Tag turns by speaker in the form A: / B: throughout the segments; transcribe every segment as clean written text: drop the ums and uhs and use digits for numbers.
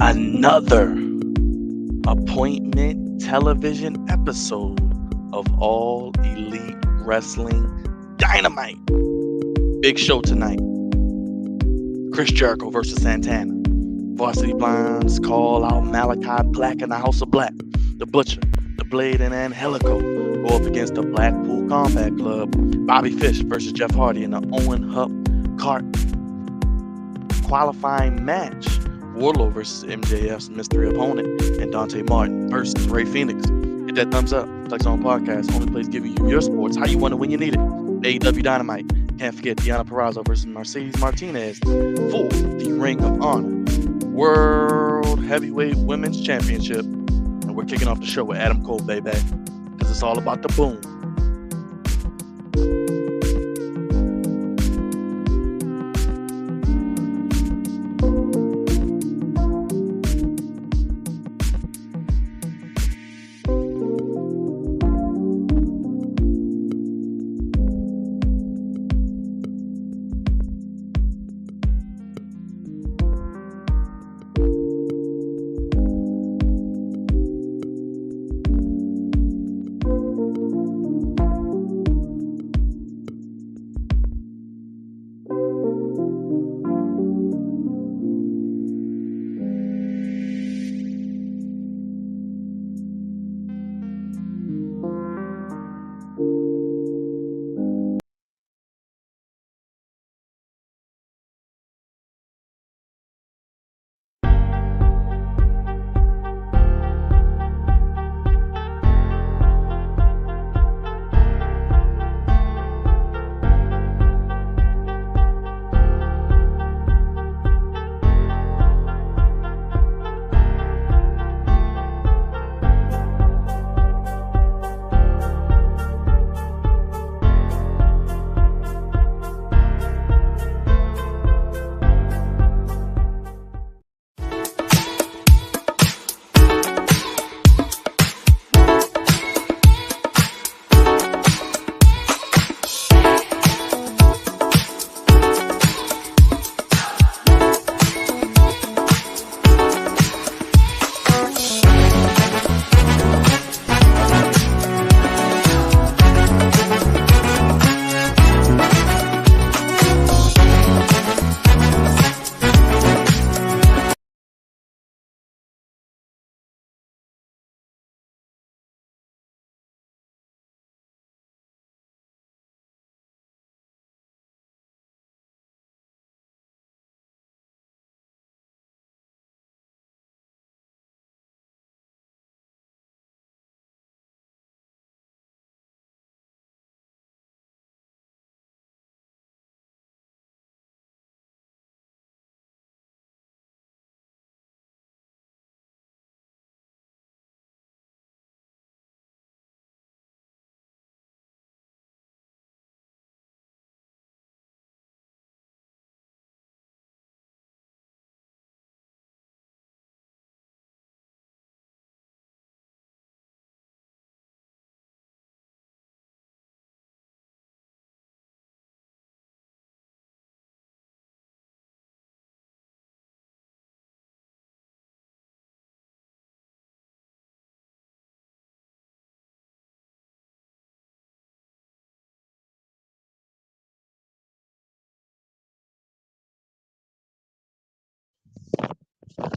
A: another appointment television episode of All Elite Wrestling Dynamite. Big show tonight. Chris Jericho versus Santana. Varsity Blondes call out Malachi Black and the House of Black. The Butcher, the Blade, and Ángelico go up against the Blackpool Combat Club. Bobby Fish versus Jeff Hardy in the Owen Hart qualifying match. Wardlow versus MJF's mystery opponent, and Dante Martin versus Ray Phoenix. Hit that thumbs up. Flex On Podcast, only place giving you your sports how you want it when you need it. AEW Dynamite. Can't forget Deonna Purrazzo versus Mercedes Martinez for the Ring of Honor World Heavyweight Women's Championship. And we're kicking off the show with Adam Cole, baby, because it's all about the boom.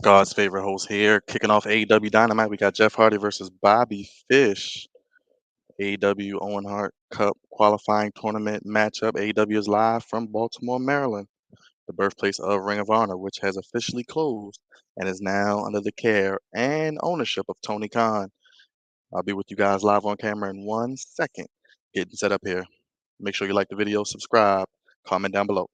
A: God's favorite host here, kicking off AEW Dynamite. We got Jeff Hardy versus Bobby Fish. AEW Owen Hart Cup qualifying tournament matchup. AEW is live from Baltimore, Maryland, the birthplace of Ring of Honor, which has officially closed and is now under the care and ownership of Tony Khan. I'll be with you guys live on camera in 1 second, getting set up here. Make sure you like the video, subscribe, comment down below.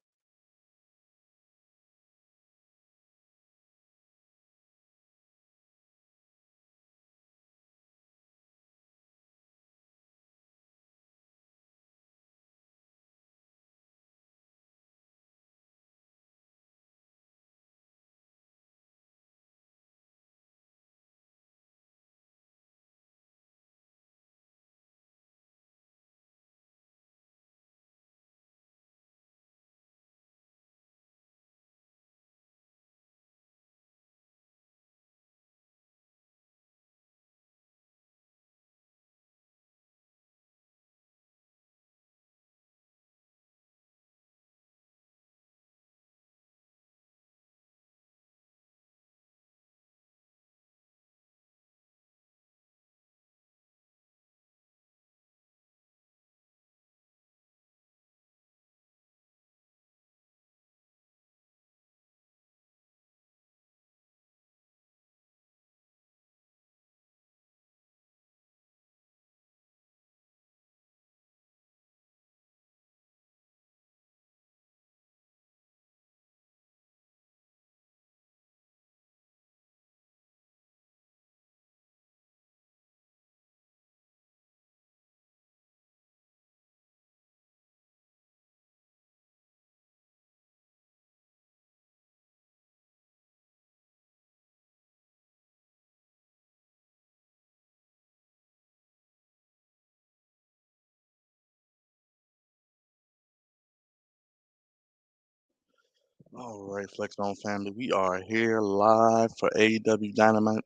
A: All right, Flex Zone family, we are here live for AEW Dynamite.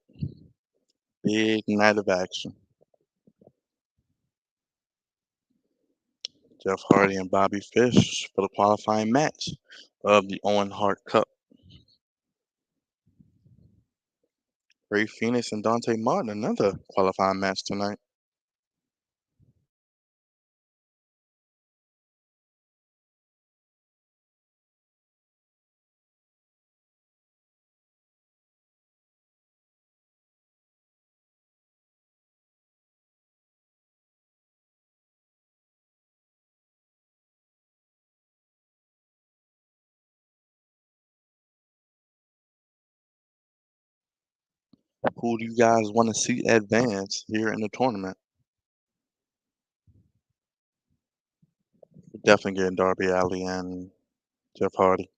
A: Big night of action. Jeff Hardy and Bobby Fish for the qualifying match of the Owen Hart Cup. Ray Phoenix and Dante Martin, another qualifying match tonight. Who do you guys want to see advance here in the tournament? We're definitely getting Darby Allin and Jeff Hardy.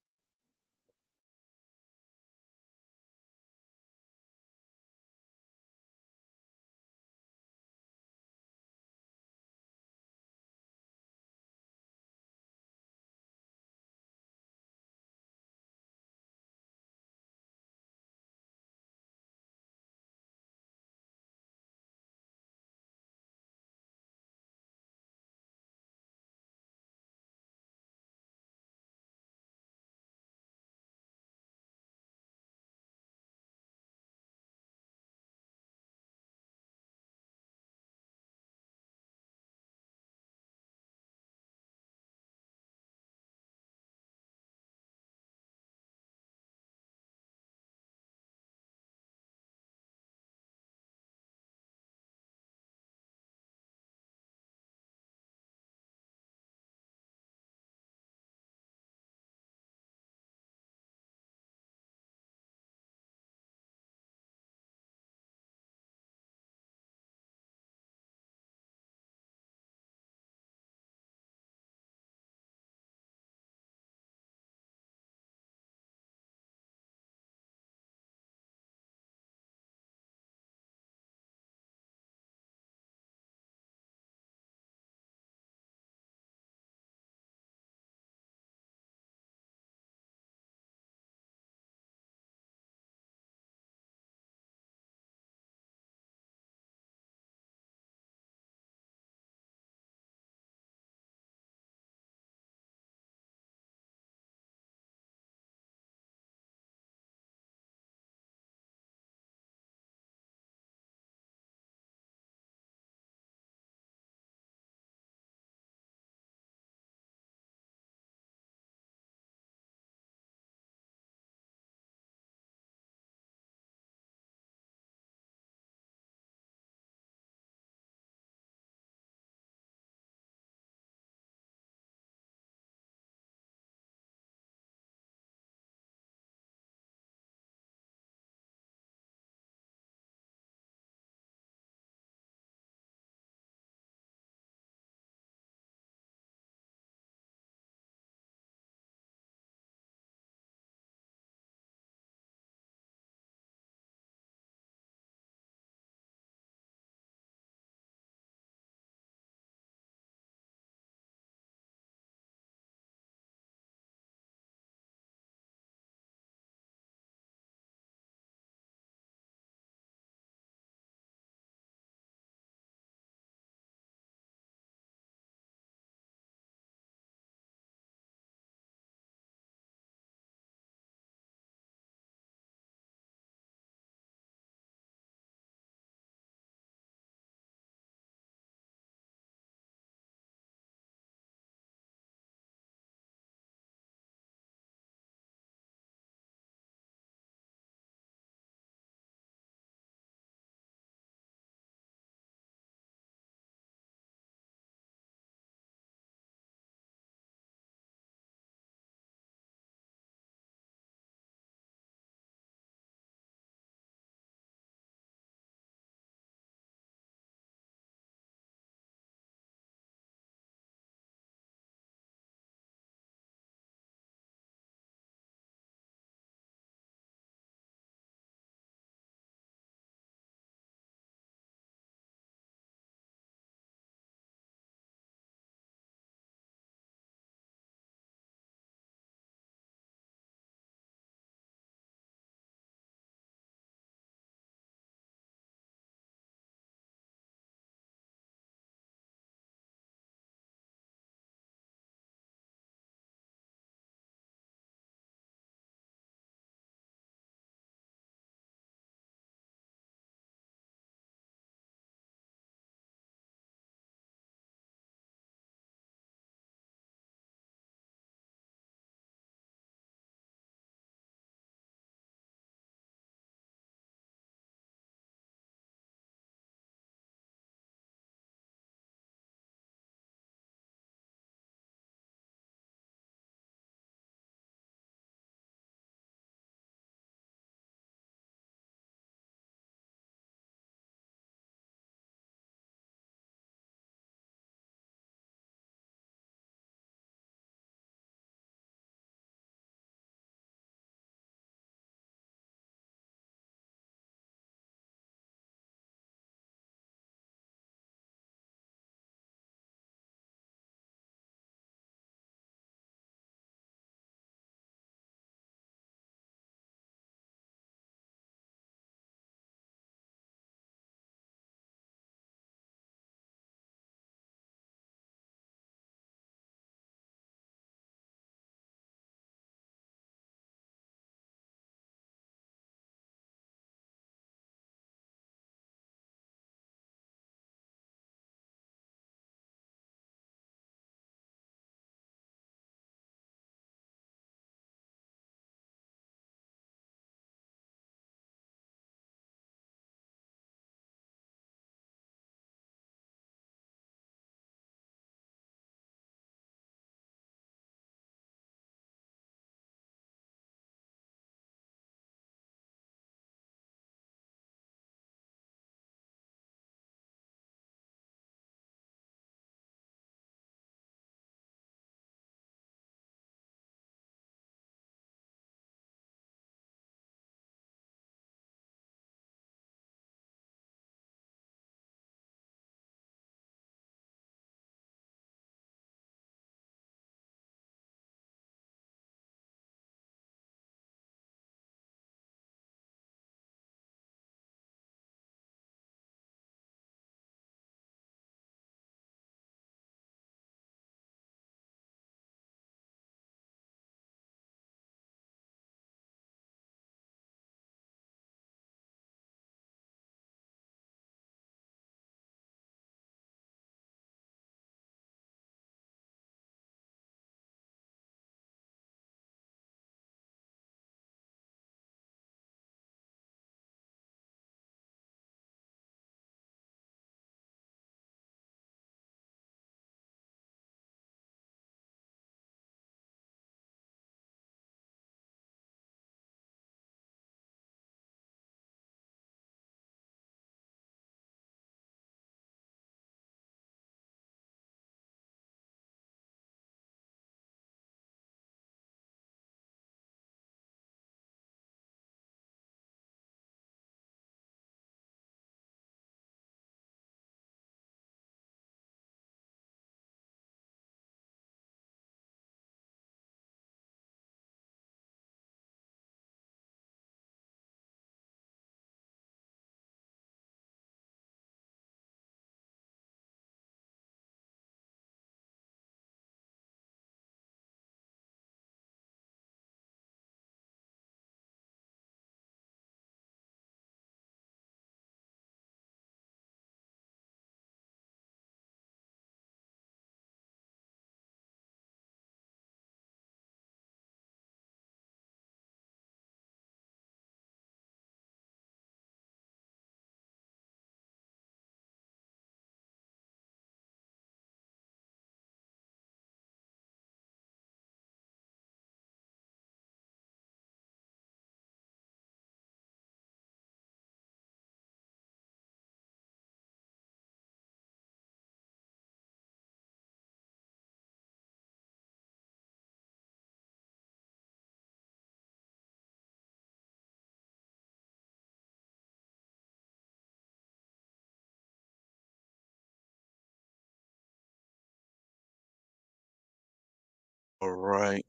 A: All right,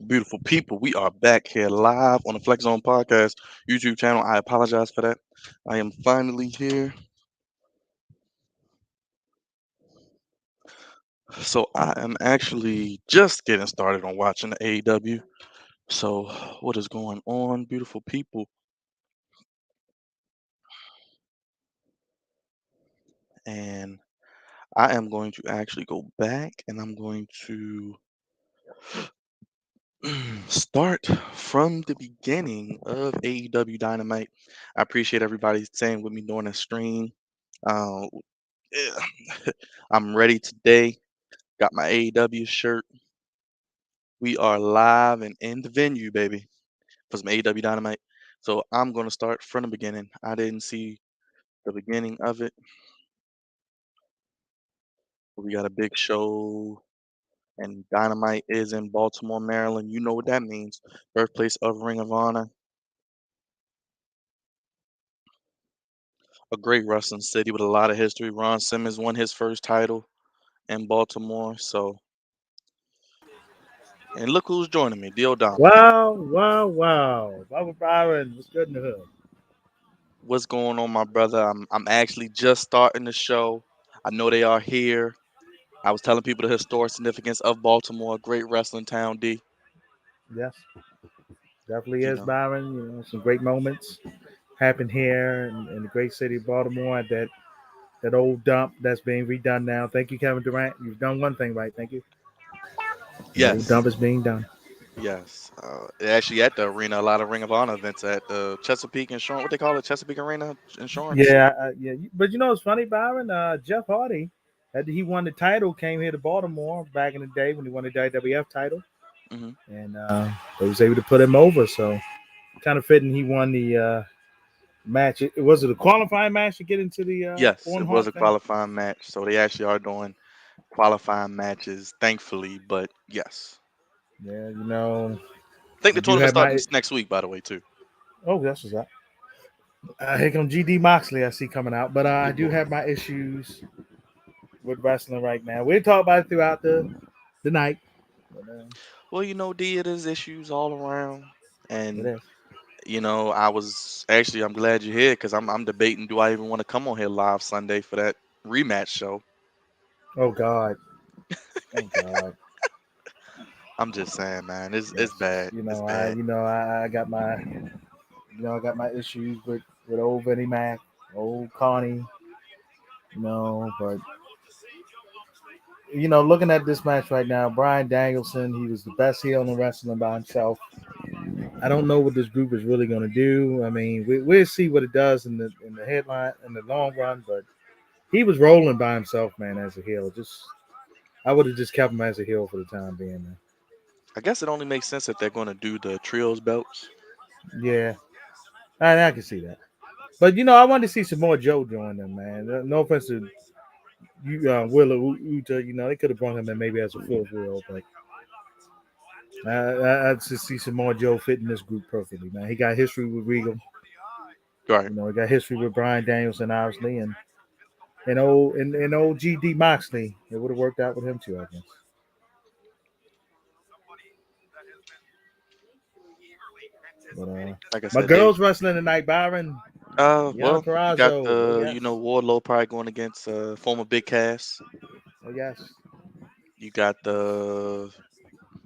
A: beautiful people. We are back here live on the Flex Zone Podcast YouTube channel. I apologize for that. I am finally here. So I am actually just getting started on watching the AEW. So what is going on, beautiful people? And I am going to actually go back and I'm going to start from the beginning of AEW Dynamite. I appreciate everybody staying with me during the stream. Uh, yeah, I'm ready today. Got my AEW shirt. We are live and in the venue, baby, for some AEW Dynamite. So I'm going to start from the beginning. I didn't see the beginning of it. We got a big show, and Dynamite is in Baltimore, Maryland. You know what that means. Birthplace of Ring of Honor. A great wrestling city with a lot of history. Ron Simmons won his first title in Baltimore. So, and look who's joining me, Deonna.
B: Wow, wow, wow. Baba Byron, what's good in the hood?
A: What's going on, my brother? I'm actually just starting the show. I know they are here. I was telling people the historic significance of Baltimore, a great wrestling town, D.
B: Yes, definitely
A: You
B: is
A: know.
B: Byron. Some great moments happen here in the great city of Baltimore at that old dump that's being redone now. Thank you, Kevin Durant. You've done one thing right. Thank you. The old
A: Yes.
B: dump is being done.
A: Yes. Actually at the arena, a lot of Ring of Honor events at the Chesapeake Insurance, what they call it, Chesapeake Arena Insurance.
B: Yeah. But it's funny, Byron. Jeff Hardy, after he won the title, came here to Baltimore back in the day when he won the WWF title,
A: Hmm.
B: and they was able to put him over. So kind of fitting he won the match. Was it a qualifying match to get into the
A: Yes,
B: Owen
A: it was
B: Hart
A: a
B: thing?
A: qualifying match. So they actually are doing qualifying matches, thankfully. But yes.
B: Yeah,
A: I think
B: I
A: the
B: do
A: tournament
B: have
A: starts
B: my.
A: this next week, by the way, too.
B: Oh, that's what's up. Here come GD Moxley. I see coming out, but I do have my issues with wrestling right now. We'll talk about it throughout the night. But,
A: Well, D, it is issues all around.
B: it
A: And
B: is.
A: I'm glad you're here because I'm debating, do I even want to come on here live Sunday for that rematch show?
B: Oh God. Oh God.
A: I'm just saying, man, it's
B: Yes.
A: bad. It's bad.
B: I got my issues with old Vinnie Mac, old Connie. But looking at this match right now, Brian Danielson, he was the best heel in wrestling by himself. I don't know what this group is really going to do. I mean, we'll see what it does in the headline in the long run, but he was rolling by himself, man, as a heel. I would have just kept him as a heel for the time being, man.
A: I guess it only makes sense if they're going to do the trios belts.
B: Yeah, I can see that. But I wanted to see some more Joe join them, man. No offense to you, Willa Uta. They could have brought him in maybe as a fourth wheel, but I'd just see some more Joe fit in this group perfectly, man. He got history with Regal.
A: Right.
B: He got history with Brian Danielson, obviously, and old GD Moxley. It would have worked out with him too, I guess. But
A: Like I
B: my
A: said, they
B: girls wrestling tonight, Byron. Deonna
A: well, you got
B: Purrazzo. Oh
A: the
B: yes.
A: Wardlow probably going against former Big Cass.
B: Oh yes.
A: You got the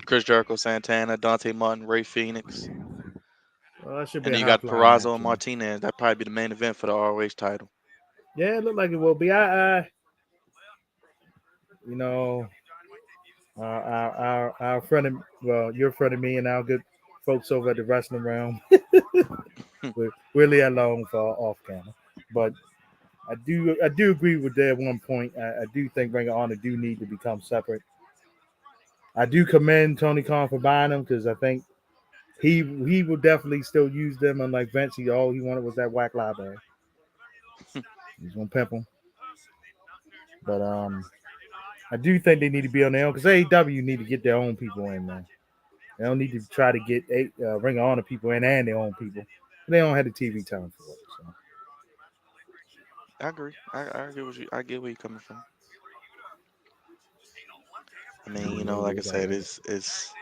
A: Chris Jericho, Santana, Dante Martin, Ray Phoenix,
B: Well, that should be
A: and
B: a
A: then you
B: high
A: got
B: flying
A: Purrazzo
B: match,
A: and Martinez. That probably be the main event for the ROH title.
B: Yeah, it looked like it will be. I you know, our friend, your friend of me, and our good folks over at the wrestling realm. We'll leave that alone for off camera. But I do agree with that one point. I do think Ring of Honor do need to become separate. I do commend Tony Khan for buying them because I think he will definitely still use them. Unlike Vince, all he wanted was that whack library. He's gonna pimp them. But I do think they need to be on their own because AEW need to get their own people in there. They don't need to try to get Ring of Honor people in and their own people. They don't have the TV time for it. So.
A: I agree. I get what you. I get where you're coming from. I mean, you know,
B: It
A: like I
B: is what
A: said,
B: it is.
A: it's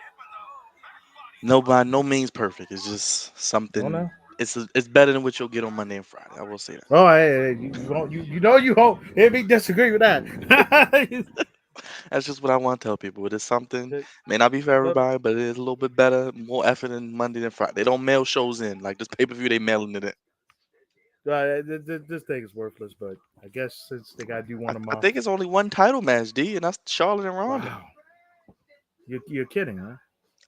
A: no by no means perfect. It's just
B: Oh
A: something.
B: no.
A: It's better than what you'll get on Monday and Friday. I will say that.
B: Oh, hey, you won't. You won't. Hear me disagree with that.
A: That's just what I want to tell people. It is something. May not be for
B: but
A: everybody, but it is a little bit better, more effort than Monday than Friday. They don't mail shows in like this pay-per-view. They mailing it in.
B: this thing is worthless. But I guess since they gotta do one a
A: I
B: month.
A: think it's only one title match, D, and that's Charlotte and Ronda.
B: Wow, you're kidding, huh?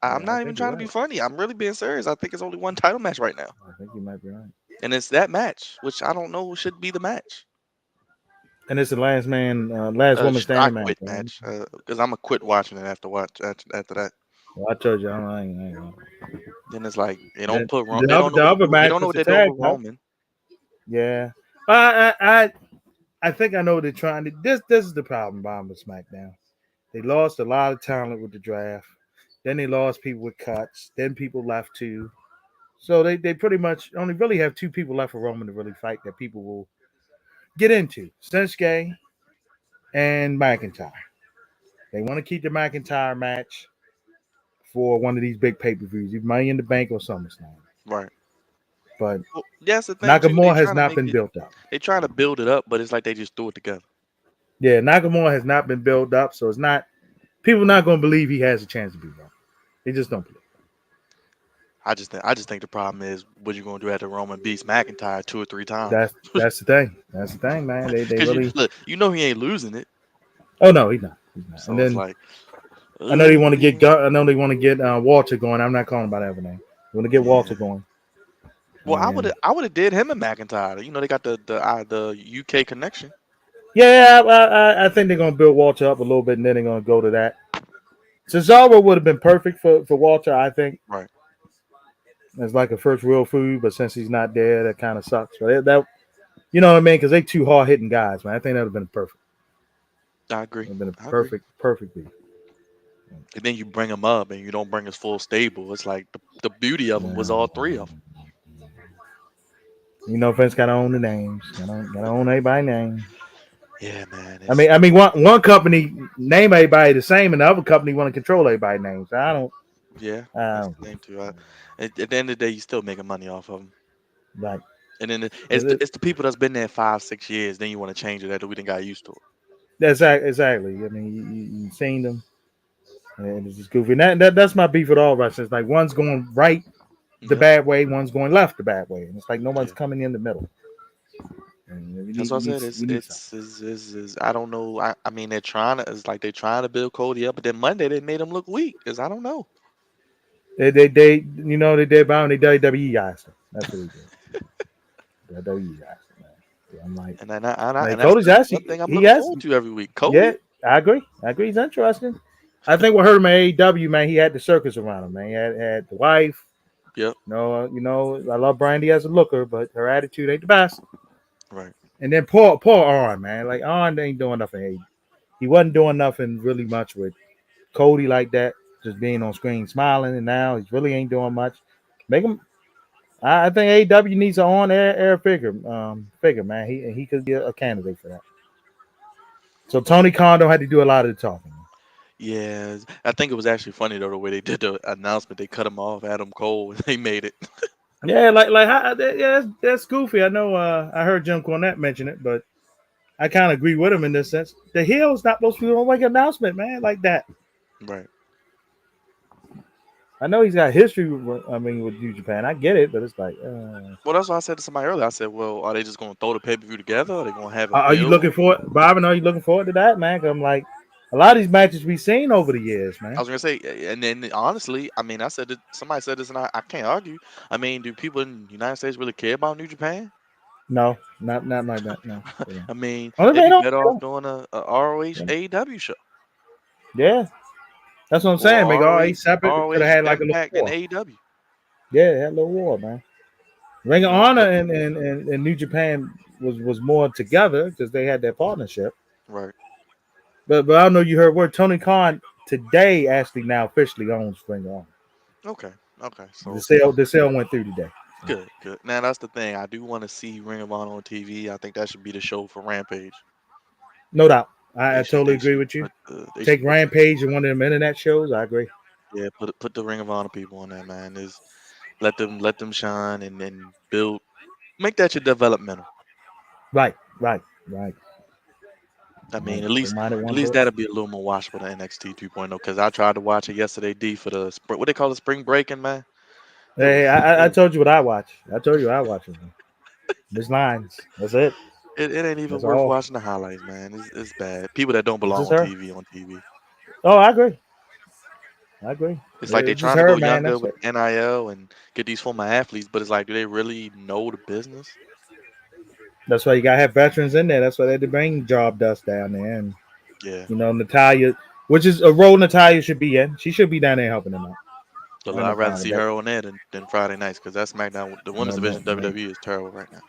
A: I'm
B: Yeah, I
A: not even
B: think you're
A: trying to be
B: right.
A: funny. I'm really being serious. I think it's only one title match right now,
B: I think you might be right.
A: and it's that match, which I don't know should be the match.
B: And it's the last man, last woman
A: I
B: standing match.
A: quit match because I'm gonna quit watching it after that.
B: Well, I told you, I ain't.
A: Then it's like they don't
B: The,
A: put
B: the
A: they
B: other
A: don't know
B: the
A: what to
B: other
A: do. They
B: match
A: don't know
B: was
A: what
B: the
A: they're doing
B: tag
A: with
B: match.
A: Roman.
B: Yeah, I think I know what they're trying to. This is the problem, Bomb with SmackDown. They lost a lot of talent with the draft. Then they lost people with cuts. Then people left too. So they pretty much only really have two people left for Roman to really fight that people will get into: Shinsuke and McIntyre. They want to keep the McIntyre match for one of these big pay per views, either Money in the Bank or SummerSlam.
A: Right.
B: But
A: Well, that's the thing too. They
B: Nakamura has
A: trying to
B: not
A: make
B: been
A: it.
B: built up.
A: They trying to build it up, but it's like they just threw it together.
B: Yeah, Nakamura has not been built up, so it's not people not going to believe he has a chance to be wrong. They just don't believe.
A: I just think the problem is what you gonna do after Roman beats McIntyre 2 or 3 times.
B: That's the thing. That's the thing, man. They
A: Because you
B: really.
A: look, you know he ain't losing it.
B: Oh no, he's not. He's not. And
A: So it's
B: then
A: like,
B: I know they want to get.
A: man.
B: I know they want to get Walter going. I'm not calling by that name. They want to get Walter
A: Yeah.
B: going.
A: Well,
B: And
A: I would have did him and McIntyre. You know they got the UK connection.
B: yeah, I think they're gonna build Walter up a little bit, and then they're gonna go to that. Cesaro would have been perfect for Walter. I think
A: Right.
B: as like a first real food, but since he's not there, that kind of sucks. But that you know what I mean? Because they two hard hitting guys, man. I think that would have been perfect.
A: I agree.
B: Would have been
A: I
B: a
A: agree.
B: perfect beat.
A: And then you bring him up and you don't bring his full stable. It's like the beauty of him was all three of them.
B: You know, Vince got to own the names. Got to own everybody's name.
A: Yeah, man.
B: I mean, one company name everybody the same, and the other company want to control everybody's names.
A: Yeah,
B: I
A: that's
B: don't
A: the thing too. At the end of the day, you still making money off of them.
B: like.
A: And then
B: It,
A: it's the people that's been there 5 6 years. Then you want to change it after we didn't got used to it.
B: that's exactly. I mean, you seen them, and it's just goofy. And that's my beef with all wrestlers. Like one's going right the
A: Yep.
B: bad way, one's going left the bad way, and it's like no one's
A: Yeah.
B: coming in the middle. And
A: That's what I said.
B: we need something.
A: I don't know. I mean, they're trying to. It's like they're trying to build Cody up, but then Monday they made him look weak. Cause I don't know.
B: They you know they did Bound the WWE guys. That's what they did. WWE guys. Man. Yeah, I'm like
A: That's
B: Cody's
A: the one
B: actually
A: thing I'm
B: he
A: looking
B: has.
A: forward to every week.
B: Yeah,
A: Cody.
B: I agree. He's interesting. I think what hurt him at AEW, man, he had the circus around him, man. He had the wife.
A: Yep.
B: I love Brandy as a looker, but her attitude ain't the best.
A: Right.
B: And then poor Arn, man. Like Arn ain't doing nothing. He wasn't doing nothing really much with Cody like that, just being on screen smiling, and now he really ain't doing much. Make him. I think AEW needs an on-air figure, man. He could be a candidate for that. So Tony Khan don't have to do a lot of the talking.
A: Yeah, I think it was actually funny though the way they did the announcement. They cut him off, Adam Cole, and they made it.
B: Yeah, yeah, that's goofy. I know. I heard Jim Cornette mention it, but I kind of agree with him in this sense. The heel's not supposed to make an announcement, man, like that.
A: Right.
B: I know he's got history. I mean, with New Japan, I get it, but it's like,
A: Well, that's what I said to somebody earlier. I said, well, are they just going to throw the pay per view together? Are they going to have a
B: are you looking
A: build?
B: for it, Bob? Are you looking forward to that, man? 'Cause I'm like, a lot of these matches we've seen over the years,
A: I
B: man.
A: was gonna say, and then honestly, I mean, I said it. Somebody said this, and I can't argue. I mean, do people in the United States really care about New Japan?
B: No, not like that. No, they don't.
A: I mean,
B: Oh,
A: they'd
B: they
A: be
B: don't.
A: better
B: They
A: off
B: don't.
A: doing a ROH
B: Yeah,
A: AEW show
B: yeah, that's what I'm
A: or
B: saying. Make all eight separate. Could have
A: ROH
B: had like a little
A: Impact and
B: war.
A: AEW.
B: Yeah, had a little war, man. Ring
A: You
B: of
A: know,
B: Honor
A: but
B: and New Japan was more together because they had their partnership.
A: right.
B: But I don't know you heard word Tony Khan today actually now officially owns Ring of Honor.
A: Okay. Okay.
B: The
A: So
B: sale went through today.
A: good. Good. Now that's the thing. I do want to see Ring of Honor on TV. I think that should be the show for Rampage.
B: No doubt. I totally
A: they
B: agree
A: should
B: with you.
A: put the they should
B: Take
A: put the
B: Rampage and one of them internet shows. I agree.
A: yeah put the Ring of Honor people on that, man. Is let them shine and then build make that your developmental.
B: Right, right, right.
A: I mean,
B: Right. They might at
A: at
B: one
A: least
B: point.
A: that'll be a little more watchable than NXT 2.0. Because I tried to watch it yesterday, D, for the what they call the spring breaking, man. It
B: Hey,
A: was
B: I
A: it,
B: told you what I watch. I told you I watch it. Miss Lines. That's it.
A: it ain't even
B: That's
A: worth
B: all.
A: watching the highlights, man. It's bad. People that don't
B: It's
A: belong
B: just
A: on
B: her.
A: TV on TV.
B: Oh, I agree. I agree.
A: It's like they
B: It's just
A: trying to
B: her,
A: go
B: man.
A: younger
B: That's
A: with
B: it.
A: NIL and get these former athletes, but it's like, do they really know the business?
B: That's why you gotta have veterans in there. That's why they bring job dust down there, and
A: Yeah.
B: Natalia, which is a role Natalia should be in. She should be down there helping them out.
A: So
B: I have
A: I'd
B: no
A: rather
B: problem with
A: see
B: that.
A: her on there than Friday nights because that SmackDown, the women's division of WWE is terrible right now.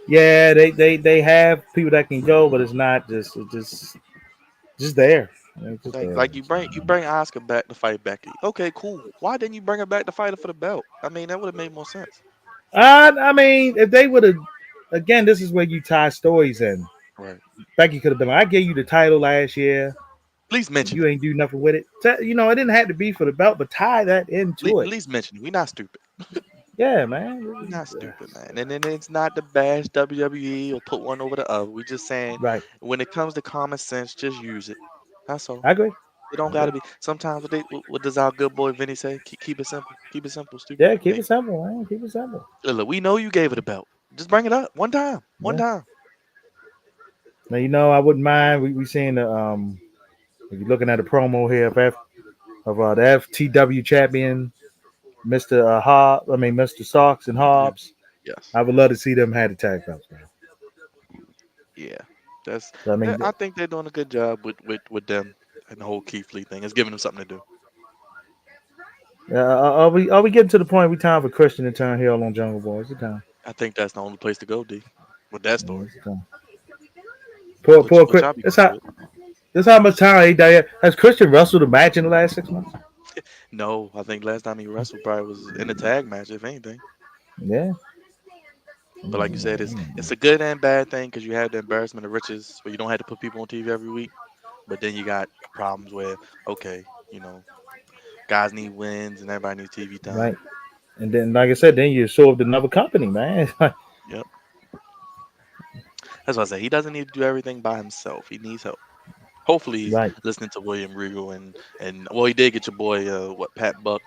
B: Yeah, they have people that can go, but it's not just there. It's just there.
A: Like you bring Oscar back to fight Becky. Okay, cool. Why didn't you bring her back to fight her for the belt? I mean, that would have made more sense.
B: I mean, if they would have, again, this is where you tie stories in.
A: Right.
B: Becky could have been like, I gave you the title last year.
A: At least mention
B: You
A: it.
B: ain't do nothing with it. It didn't have to be for the belt, but tie that into
A: At
B: it.
A: least mention it. We're not stupid.
B: Yeah,
A: We're
B: man.
A: not stupid, man. And then it's not to bash WWE or put one over the other. We just saying
B: Right.
A: when it comes to common sense, just use it. That's all.
B: I agree.
A: It don't
B: I
A: gotta
B: agree.
A: be. Sometimes what does our good boy Vinny say? Keep it simple. Keep it simple, stupid.
B: Yeah, keep
A: Hey,
B: it simple, man. Keep it simple.
A: look, we know you gave it a belt. Just bring it up one time. One
B: Yeah.
A: time.
B: Now I wouldn't mind. We seeing the if you're looking at a promo here of the FTW champion, Mr. Hobbs. I mean Mr. Starks and
A: Yeah.
B: Hobbs.
A: Yes.
B: I would love to see them have the tag belts, man.
A: Yeah. That's.
B: So, I mean,
A: I think they're doing a good job with them and the whole Keith Lee thing. It's giving them something to do.
B: are we getting to the point we time for Christian to turn heel on Jungle Boy? It's the time.
A: I think that's the only place to go, D. With that
B: Yeah,
A: story,
B: it's the time. Poor
A: which
B: Chris.
A: I'll be
B: That's
A: cool
B: how
A: with.
B: that's how much time he died. Has Christian wrestled a match in the last 6 months?
A: No, I think last time he wrestled probably was in a tag match, if anything.
B: Yeah.
A: But like you said, it's a good and bad thing because you have the embarrassment of riches where you don't have to put people on TV every week. But then you got problems where, okay, guys need wins and everybody needs TV
B: Right.
A: time.
B: And then, like I said, then you served another company, man.
A: Yep. That's what I say. He doesn't need to do everything by himself. He needs help. Hopefully he's
B: Right.
A: listening to William Regal and well he did get your boy Pat Buck.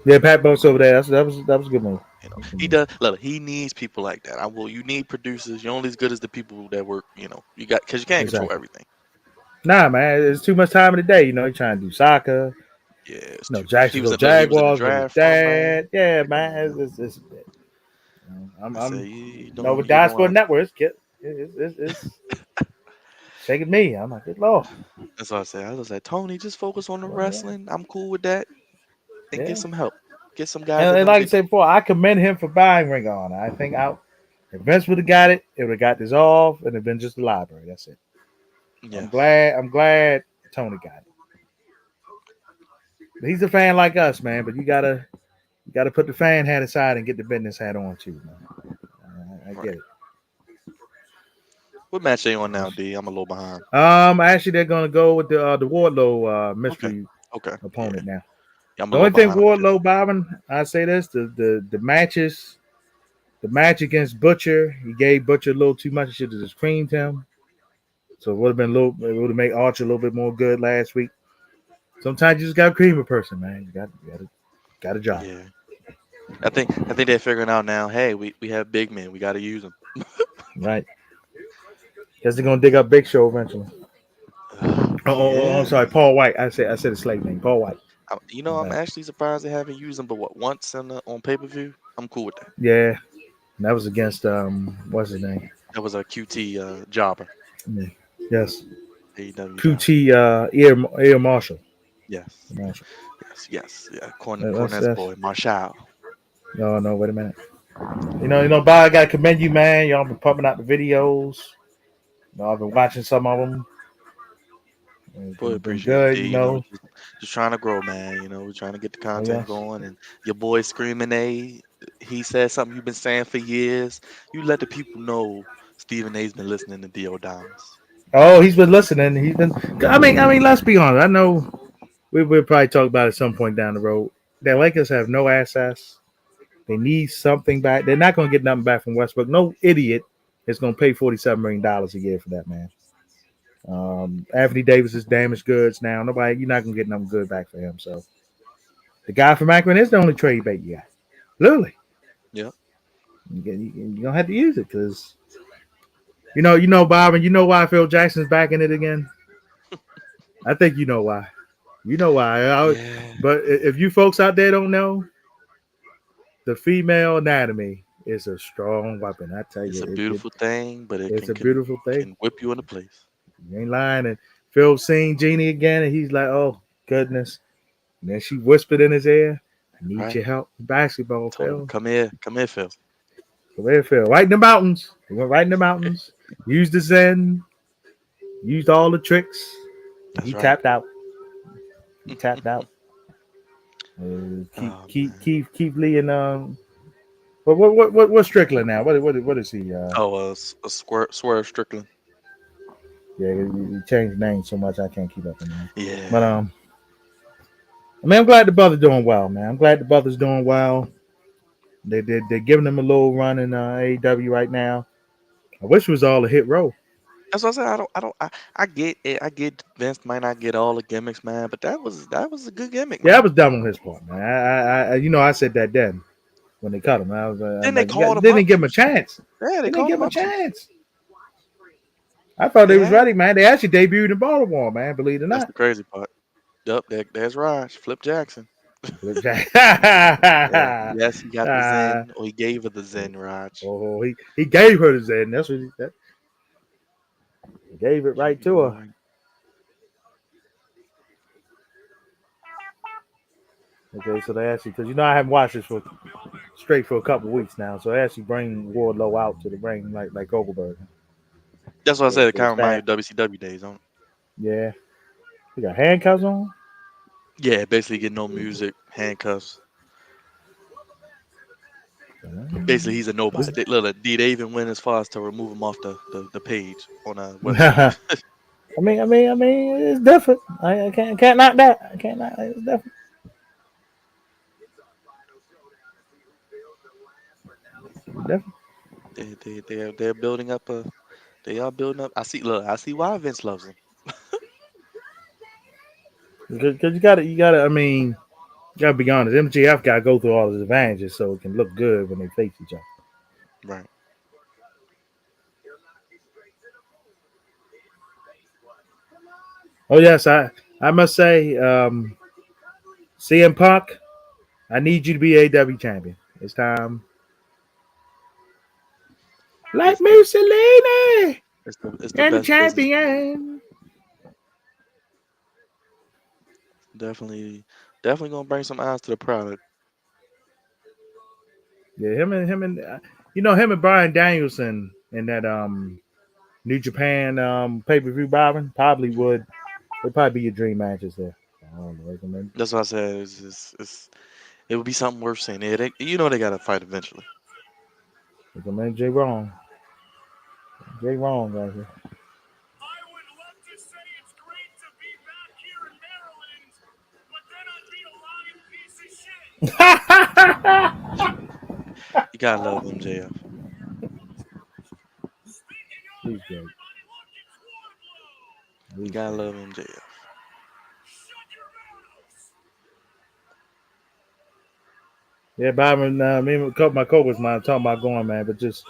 B: Yeah, Pat Buck's over there. That was a good move. That's a good
A: He
B: move.
A: does look, he needs people like that. You need producers. You're only as good as the people that work, you got because you can't control
B: Exactly.
A: everything.
B: Nah, man, it's too much time in the day. You're trying to do soccer.
A: Yeah, it's too much.
B: Jacksonville
A: He was in the
B: Jaguars with his
A: draft from man.
B: dad. Yeah,
A: Come
B: man.
A: on.
B: I'm,
A: I say
B: I'm with
A: you're
B: Dot
A: doing
B: Sport
A: like
B: Network. It's shaking me. I'm like, good lord.
A: that's what I said. I was like, Tony, just focus on the
B: Well, yeah,
A: wrestling. I'm cool with that. And get
B: yeah.
A: some help. Get some guys
B: And,
A: that
B: and
A: know what
B: like
A: they're
B: I said
A: doing.
B: before, I commend him for buying Ring of Honor. I think if Vince would have got it, it would have got dissolved and it been just a library. That's it. I'm
A: Yes.
B: glad. I'm glad Tony got it. He's a fan like us, man. But you gotta put the fan hat aside and get the business hat on too, man. I get
A: Right.
B: it.
A: What match they on now, D? I'm a little behind.
B: Actually, they're gonna go with the Wardlow
A: Okay.
B: mystery
A: Okay. Yeah.
B: opponent now.
A: Yeah, I'm a
B: The
A: little
B: only thing
A: behind on this.
B: Wardlow, Byron, I say this: the match against Butcher, he gave Butcher a little too much. He should have just creamed him. So it would have been a little. It would have made Archer a little bit more good last week. Sometimes you just got to cream a person, man. You got a job,
A: Yeah. I think they're figuring out now, hey, we have big men. We gotta use them.
B: right? Guess they're gonna dig up Big Show eventually. I'm
A: Yeah.
B: sorry, Paul White. I said his slave name, Paul White. My
A: I'm
B: bad.
A: actually surprised they haven't used them but what, once on pay-per-view? I'm cool with that.
B: Yeah, and that was against what's his name?
A: That was a QT jobber.
B: Yeah. Yes,
A: AEW jobber.
B: QT Air Marshall.
A: Yes.
B: Marshall.
A: Yes. Yeah.
B: That's
A: Cornet's boy, Marshall.
B: no. Wait a minute. Bob, I gotta commend you, man. Y'all been pumping out the videos. I've been watching some of them. It's
A: Boy,
B: been
A: appreciate it,
B: good,
A: D. Just trying to grow, man. We're trying to get the
B: Oh
A: content
B: yes,
A: going. And your boy Screaming A, he said something you've been saying for years. You let the people know Stephen A's been listening to D.O. Diamonds.
B: Oh, he's been listening. He's been. I mean, let's be honest. I know we'll probably talk about it at some point down the road. The Lakers have no assets. They need something back. They're not going to get nothing back from Westbrook. No idiot is going to pay $47 million a year for that man. Anthony Davis is damaged goods now. You're not going to get nothing good back for him. So the guy from Akron is the only trade bait you got. Literally,
A: Yeah.
B: you don't have to use it because Bob, and you know why Phil Jackson's back in it again. I think you know why. You know why.
A: Yeah.
B: But if you folks out there don't know, the female anatomy is a strong weapon. I tell
A: It's a
B: you,
A: beautiful thing, but it
B: it's
A: can
B: a beautiful thing.
A: can whip you into place.
B: You ain't lying. And Phil seen Jeannie again, and he's like, "Oh goodness." And then she whispered in his ear, "I need
A: Right.
B: your help in basketball,
A: Told him,
B: Phil.
A: come here, Phil.
B: Come here, Phil. Right in the mountains. He went right in the mountains. Used the Zen. Used all the tricks.
A: That's
B: He
A: right.
B: tapped out. He tapped out.
A: Oh man.
B: Keith Lee and what's Strickland now? What is he?
A: Oh, a swerve Strickland.
B: Yeah, he changed names so much I can't keep up with him. But
A: Yeah.
B: I mean, I'm glad the brother's doing well, man. I'm glad the brother's doing well. They're giving him a little run in AEW right now. I wish it was all a hit row.
A: That's what I said. I get it. I get Vince might not get all the gimmicks, man, but that was a good gimmick,
B: Yeah, that
A: man.
B: was dumb on his part, man. I said that then when they cut him. I was
A: Then they
B: like,
A: called
B: they
A: him up.
B: didn't give him a chance.
A: Yeah, they
B: They didn't
A: called
B: give
A: him
B: him a
A: up.
B: chance. I thought
A: They
B: they was
A: had.
B: ready, man. They actually debuted in Baltimore, man. Believe it or
A: That's
B: not.
A: the crazy part. Yup, there's Raj, Flip Jackson. Yeah. Yes, he got the
B: uh,
A: Zen, or he gave her the Zen, Raj.
B: he gave her the Zen. That's what he gave it right
A: You
B: to
A: are
B: her.
A: right.
B: Okay, so they actually, because I haven't watched this for straight for a couple weeks now, so they actually bring Wardlow out to the ring like Goldberg.
A: That's what I said. It
B: The
A: kind of reminds you
B: staff,
A: of WCW days, don't it?
B: yeah, he got handcuffs on.
A: Yeah, basically getting no music, handcuffs. Basically, he's a nobody.
B: This-
A: They even went as far as to remove him off the page on a website.
B: I mean, it's different. I can't knock that. I can't knock it. It's different. Different.
A: They're building up a. They are building up. I see why Vince loves him.
B: Because you gotta. I mean, you gotta be honest. MJF gotta go through all his advantages so it can look good when they face each other.
A: Right.
B: Oh yes, I must say, CM Punk, I need you to be AW champion. It's time. Like
A: It's the
B: Mussolini
A: it's the
B: and the
A: best business.
B: champion.
A: Definitely gonna bring some eyes to the product.
B: Yeah, him and Brian Danielson in that New Japan pay per view, Byron probably
A: Mhm.
B: would probably be your dream matches there. I don't know, recommend.
A: That's what I said. It would be something worth seeing. They gotta fight eventually.
B: Recommend Jay Wrong. Jay Wrong right here.
A: You gotta love MJF.
B: He's great.
A: You
B: He's
A: gotta
B: great.
A: love MJF.
B: Yeah, Byron, me and a couple of my coworkers mine talking about going, man, but just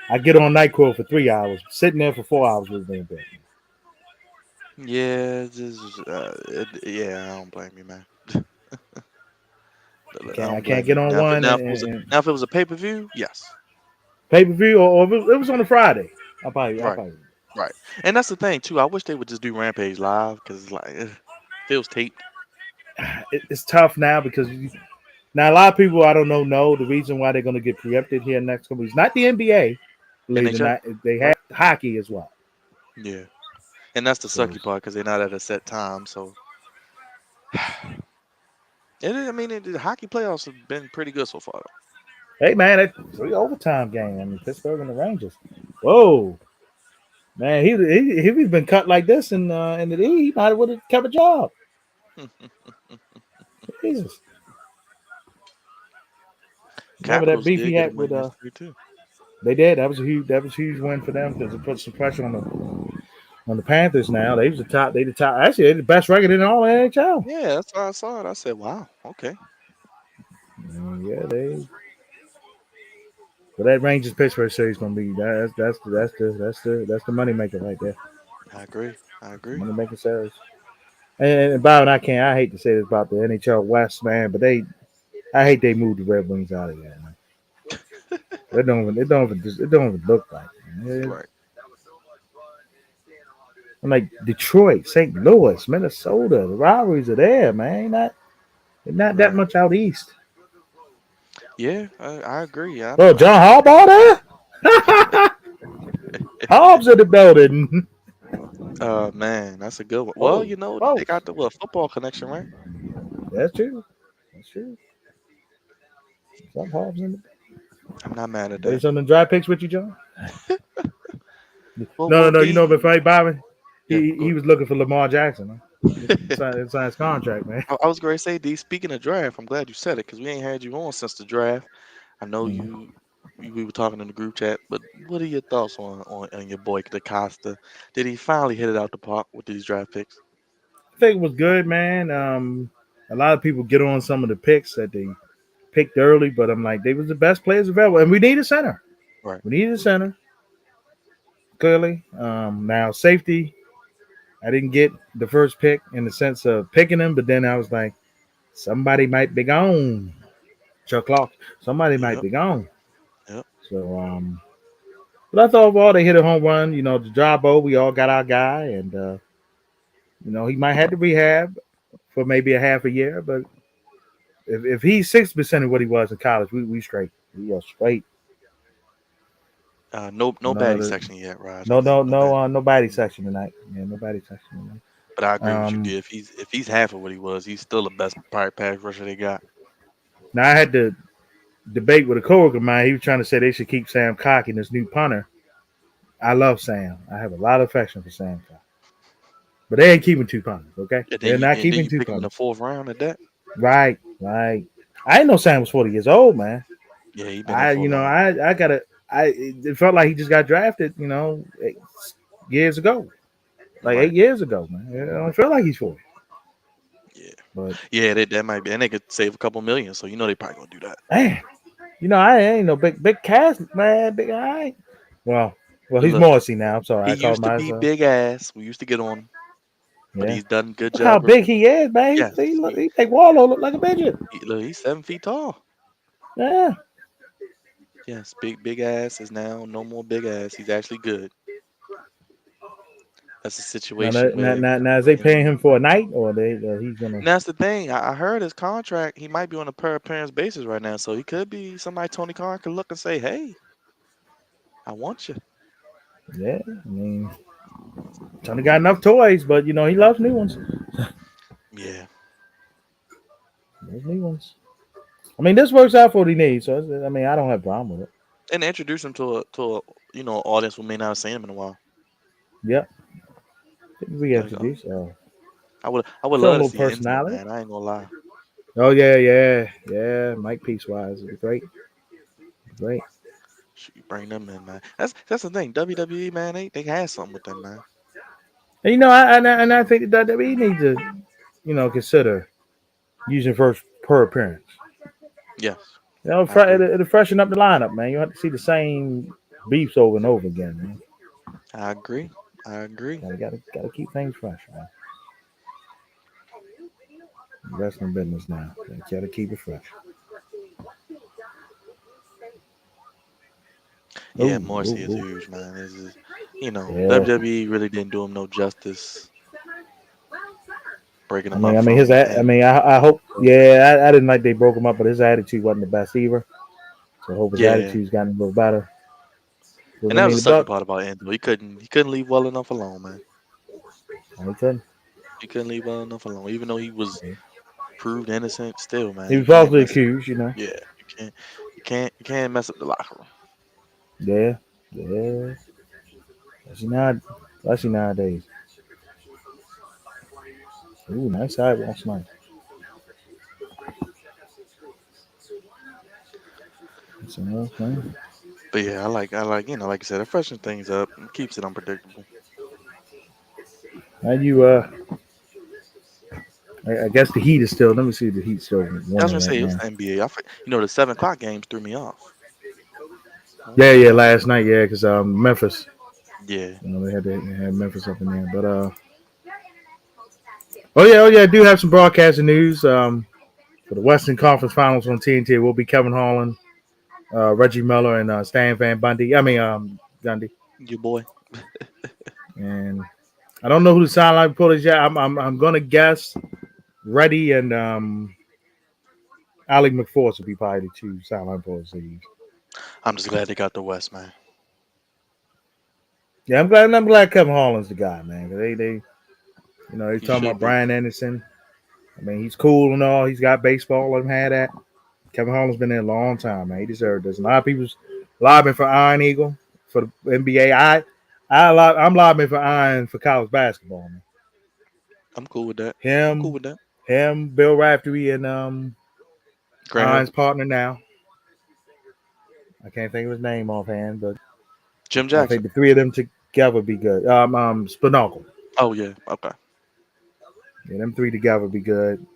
B: I get on NyQuil for 3 hours. Sitting there for 4 hours was being bad.
A: Yeah, yeah. I don't blame you, man. I
B: I
A: don't
B: can't
A: blame
B: get
A: you.
B: on one and
A: Now if it was a pay-per-view, yes.
B: pay per view or it was on a Friday. I
A: Right.
B: probably
A: Right. And that's the thing too. I wish they would just do Rampage live because feels taped.
B: it's tough now because now a lot of people I don't know the reason why they're going to get preempted here next couple weeks. Not the NBA, believe it or
A: NHL.
B: not. They have
A: Right.
B: hockey as well.
A: Yeah. And that's the
B: So
A: sucky part because they're not at a set time. So, I mean, the hockey playoffs have been pretty good so far.
B: hey man, it's 3 overtime game. I mean Pittsburgh and the Rangers. Whoa. Man, if he's been cut like this in the league, he might have would have kept a job. Jesus, remember that
A: Capitals
B: beef
A: did
B: he
A: get a
B: had with
A: win yesterday too.
B: They did. That was a huge win for them because it put some pressure on the Panthers. Now they was the top. They the top. Actually, they the best record in all the NHL.
A: Yeah, that's why I saw it. I said, "Wow, okay,
B: Yeah, they. But that Rangers Pittsburgh series gonna be that's the money maker right there.
A: I agree, I agree."
B: Money making series. And Bob and I hate to say this about the NHL West, man, but I hate they moved the Red Wings out of there, man. It don't even look like it, man.
A: Right,
B: I'm like Detroit, St. Louis, Minnesota. The rivalries are there, man. They're not that
A: right.
B: much out east.
A: Yeah, I agree.
B: Oh,
A: I
B: John
A: think
B: Harbaugh there? Hobbs in the building.
A: man, that's a good one. Well,
B: Oh,
A: you know, they
B: oh,
A: got the football connection, right?
B: that's true. That's true. Some Hobbs in the
A: I'm not mad at
B: There's
A: that.
B: some of the dry picks with you, John?
A: Well,
B: No, no,
A: well,
B: no. You know, but
A: D.
B: fight Bobby,
A: Yeah,
B: he
A: go.
B: was looking for Lamar Jackson. Huh? It's his contract, man.
A: I was going to say, D. Speaking of draft, I'm glad you said it because we ain't had you on since the draft. I know
B: Mhm.
A: we were talking in the group chat, but what are your thoughts on your boy DeCosta? Did he finally hit it out the park with these draft picks?
B: I think it was good, man. A lot of people get on some of the picks that they picked early, but I'm like, they was the best players available, and we need a center.
A: Right.
B: We need a center clearly. Now safety, I didn't get the first pick in the sense of picking him, but then I was like, somebody might be gone. Chuck Clark, somebody might
A: Yep.
B: be gone.
A: Yep.
B: So, but I thought overall they hit a home run. You know, the Jabo, we all got our guy, and he might have to rehab for maybe a half a year, but if he's 6% of what he was in college, we straight. We are straight.
A: No
B: None of
A: baddie
B: the
A: section yet,
B: no
A: Rogers.
B: no
A: No
B: no
A: baddie.
B: nobody section tonight. Yeah, nobody section tonight.
A: But I agree with you,
B: Um,
A: D. If he's half of what he was, he's still the best pirate pass rusher they got.
B: Now I had to debate with a coworker of mine. He was trying to say they should keep Sam Cock in this new punter. I love Sam. I have a lot of affection for Sam Cock. But they ain't keeping two punters, okay? They're not
A: And then
B: keeping
A: you
B: two
A: pick him in the
B: punters.
A: fourth round at that.
B: Right, right. I didn't know Sam was 40 years old, man.
A: Yeah, he been there for a while.
B: I gotta it felt like he just got drafted, 8 years ago. Like
A: Right.
B: 8 years ago, man. I feel like he's 40.
A: Yeah.
B: But
A: Yeah, that might be, and they could save a couple million. So they probably gonna do that.
B: man, I ain't no big cast, man. Big I ain't. Well, he's
A: Look,
B: Morrissey now. I'm sorry,
A: he
B: I called
A: used to be
B: myself.
A: big ass. We used to get on him, but
B: Yeah.
A: he's done a good
B: Look how
A: job.
B: big he is, man.
A: Yes,
B: He make Wardlow look like a midget.
A: look, he's 7 feet tall.
B: Yeah.
A: Yes, big ass is now no more big ass. He's actually good. That's a situation where
B: Now, is they
A: you know.
B: paying him for a night or he's gonna?
A: And that's the thing. I heard his contract. He might be on a per appearance basis right now, so he could be somebody Tony Khan could look and say, "Hey, I want you."
B: Yeah. I mean, Tony got enough toys, but he loves new ones.
A: Yeah,
B: Those new ones. I mean, this works out for what he needs. So I mean, I don't have a problem with it.
A: and introduce him to a audience who may not have seen him in a while.
B: Yep. We
A: Like, oh,
B: introduced.
A: I would
B: Show a
A: love to
B: little
A: see Enzo,
B: personality.
A: man. I ain't gonna lie.
B: Oh yeah. Mike Peacewise is great. Great.
A: Shoot, you bring them in, man. That's the thing. WWE, man, they had something with them, man.
B: And I think that we need to consider using first per appearance.
A: Yes, I agree.
B: It'll freshen up the lineup, man. You don't have to see the same beefs over and over again, man.
A: I agree. I agree.
B: Gotta keep things fresh, man. Wrestling business now. Gotta keep it fresh.
A: Yeah,
B: Oh,
A: Morrissey is
B: oh,
A: huge, man. This is,
B: yeah.
A: WWE really didn't do him no justice, breaking
B: I
A: him
B: mean,
A: up
B: I mean, his.
A: from
B: I
A: him.
B: mean, I hope. Yeah, I didn't like they broke him up, but his attitude wasn't the best either. So I hope his
A: Yeah,
B: attitude's gotten a little better. Because
A: and
B: I
A: that was
B: mean,
A: the
B: the
A: sucky
B: Buck,
A: part about Enzo. He couldn't leave well enough alone, man.
B: he couldn't.
A: He couldn't leave well enough alone, even though he was proved innocent. Still, man,
B: He
A: you
B: was
A: can't
B: falsely
A: mess up.
B: accused, you know.
A: Yeah, you can't mess up the locker room.
B: Yeah, yeah. Especially not, especially nowadays. Ooh, nice sidewalk snipe. That's another thing.
A: But yeah, I like like you said, it freshens things up and keeps it unpredictable.
B: How you I guess the Heat is still. Let me see. The Heat still
A: I was
B: winning
A: gonna
B: right
A: say it was
B: now.
A: the NBA. The 7 o'clock games threw me off. I
B: Yeah,
A: was
B: yeah.
A: like,
B: Last night, yeah, because Memphis.
A: yeah,
B: They had Memphis up in there. But oh yeah. I do have some broadcasting news. For the Western Conference Finals on TNT, will be Kevin Holland, Reggie Miller, and Stan Van Gundy. Gundy.
A: your boy.
B: And I don't know who the sideline reporter is yet. I'm gonna guess Reddy and Alec McForce will be probably the two sideline reporters they use.
A: I'm just glad they got the West, man.
B: Yeah, I'm glad. I'm glad Kevin Holland's the guy, man. They
A: He
B: talking about
A: should be.
B: Brian Anderson. I mean, he's cool and all. He's got baseball. Let him have that. Kevin Holland's been there a long time, man. He deserved this. A lot of people's lobbying for Iron Eagle for the NBA. I'm lobbying for Iron for college basketball, man.
A: I'm cool with that. I'm cool
B: Him,
A: with that.
B: Bill Raftery, and
A: Grant
B: Iron's
A: Hill,
B: partner now. I can't think of his name offhand, but
A: Jim
B: I think
A: Jackson.
B: the three of them together would be good. Spinagle.
A: Oh yeah, okay.
B: Yeah, them three together would be good.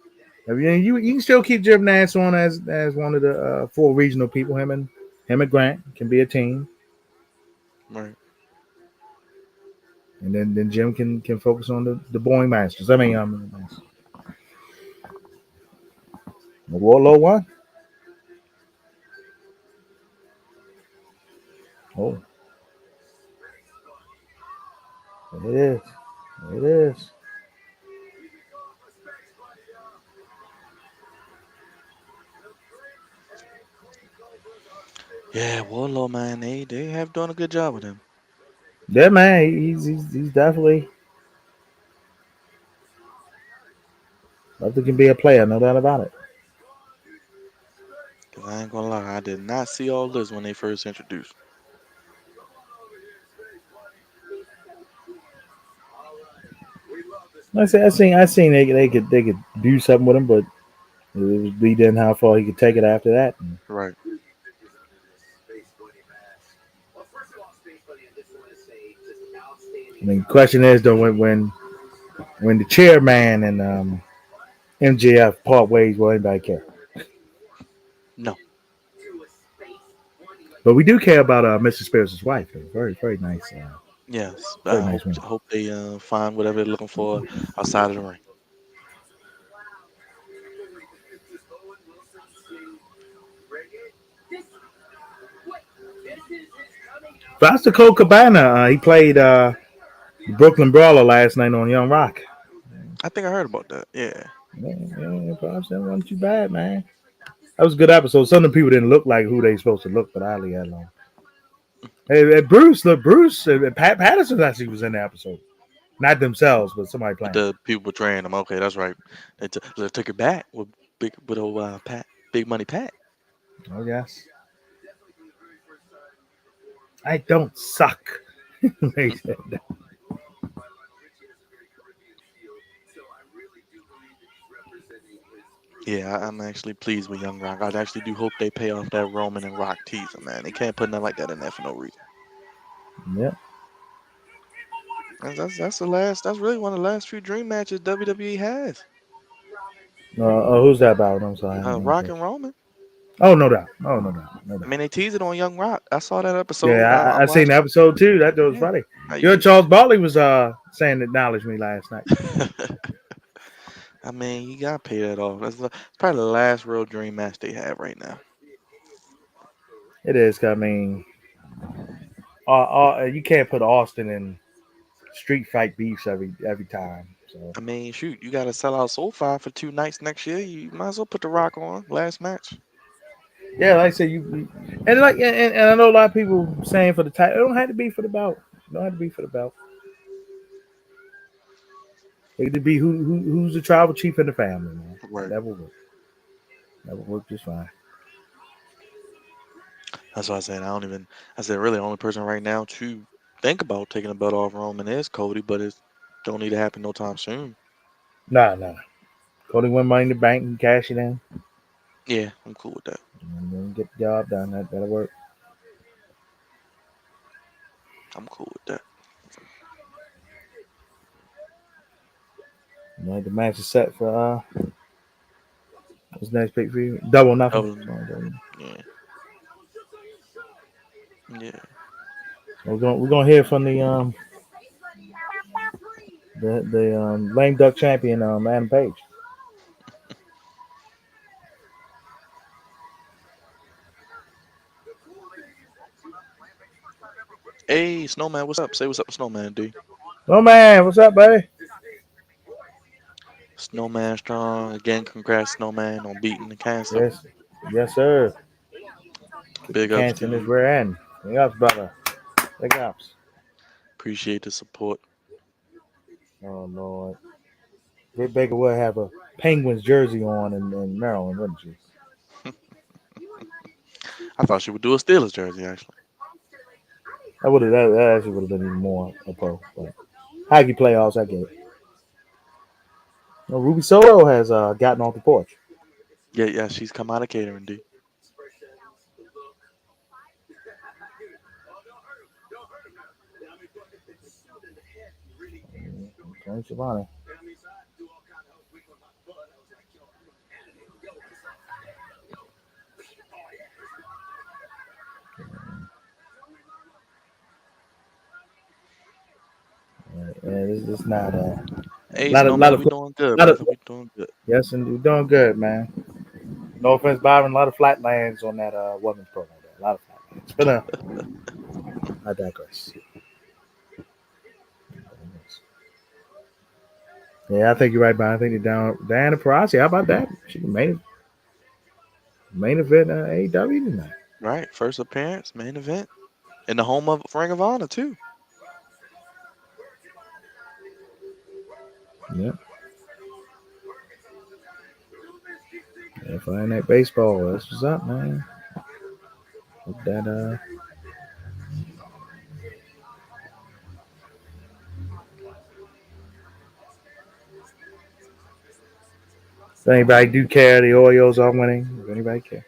B: I mean, you can still keep Jim Nance on as one of the four regional people. Him and Grant can be a team,
A: Right.
B: and then Jim can focus on the Boeing Masters. I mean, the Wardlow one. Oh, it is. It is.
A: Yeah, Warlow, man. They have done a good job with him.
B: Yeah, man. He's definitely. I think he can be a player, no doubt about it.
A: Cause I ain't gonna lie, I did not see all this when they first introduced.
B: Like I seen they could do something with him, but it was lead in how far he could take it after that.
A: Right.
B: I mean, question is though when the chairman and MJF part ways, will anybody care?
A: No.
B: But we do care about Mr. Spears' wife. Very nice,
A: Yes.
B: very
A: I
B: nice
A: hope
B: woman.
A: hope they find whatever they're looking for outside of the ring.
B: Foster Cole Cabana, he played Brooklyn Brawler last night on Young Rock.
A: I think I heard about that. Yeah.
B: Yeah, perhaps that wasn't too bad, man. That was a good episode. Some of the people didn't look like who they supposed to look, but I leave that alone. Hey, Bruce, Pat Patterson actually was in the episode. Not themselves, but somebody
A: But
B: playing.
A: the people betraying them. Okay, that's right. They took it back with old Pat, Big Money Pat.
B: Oh yes. I don't suck. They said that.
A: Yeah, I'm actually pleased with Young Rock. I actually do hope they pay off that Roman and Rock teaser, man. They can't put nothing like that in there for no reason.
B: Yeah.
A: That's the last. That's really one of the last few dream matches WWE has.
B: Who's that about? I'm sorry.
A: Rock and Roman.
B: Oh, no doubt. Oh, no doubt. No
A: I
B: doubt.
A: mean, they teased it on Young Rock. I saw that
B: Yeah,
A: episode. I
B: I seen the
A: watched it.
B: episode too. That was
A: Yeah.
B: funny.
A: I,
B: Charles Barkley was saying acknowledge me last night.
A: I mean, you gotta pay that off. Probably the last real dream match they have right now.
B: It is. I mean, you can't put Austin in street fight beefs every time. So
A: I mean, shoot, you gotta sell out SoFi for 2 nights next year. You might as well put the Rock on last match.
B: yeah, like I said, and I know a lot of people saying for the title. It don't have to be for the belt. It don't have to be for the belt. It could be who's the tribal chief in the family, man.
A: Right.
B: That will work. That will work just fine.
A: That's why I said I don't even. I said really, the only person right now to think about taking the belt off Roman is Cody, but it don't need to happen no time soon.
B: Nah. Cody win Money in the Bank and cash it in,
A: Yeah, I'm cool with that.
B: and then get the job done. That'll work.
A: I'm cool with that.
B: The match is set for what's next pay per view? Double nothing.
A: Oh, yeah, yeah.
B: We're gonna hear from the lame duck champion Adam Page.
A: Hey, Snowman, what's up? Say what's up to Snowman, D.
B: Oh man, what's up, buddy?
A: Snowman strong again. Congrats, Snowman, on beating the cancer.
B: Yes, sir. Get the
A: Big ups
B: cancer
A: to
B: in this
A: you.
B: rear end. Big ups, brother. Big ups.
A: Appreciate the support.
B: Oh Lord. Britt Baker would have a Penguins jersey on in Maryland, wouldn't she?
A: I thought she would do a Steelers jersey actually.
B: That actually would have been even more a pro. But hockey playoffs, I get it. Ruby Soto has gotten off the porch.
A: Yeah, yeah, she's come out of catering, D.
B: Tony Schiavone. It's not a
A: Hey,
B: lot
A: Snowman,
B: of
A: we doing good,
B: lot of
A: brother. We doing good.
B: yes, and we're doing good, man. No offense, Byron. A lot of flatlands on that women's program. There. A lot of flatlands. But I digress. Yeah, I think you're right, Byron. I think you're down. Diana Purrazzo. How about that? She can main event AEW tonight.
A: Right, first appearance, main event, in the home of Ring of Honor too.
B: Yeah. Yeah, Friday Night Baseball. That's what's up, man. Hope that if anybody do care, the Orioles are winning. If anybody care.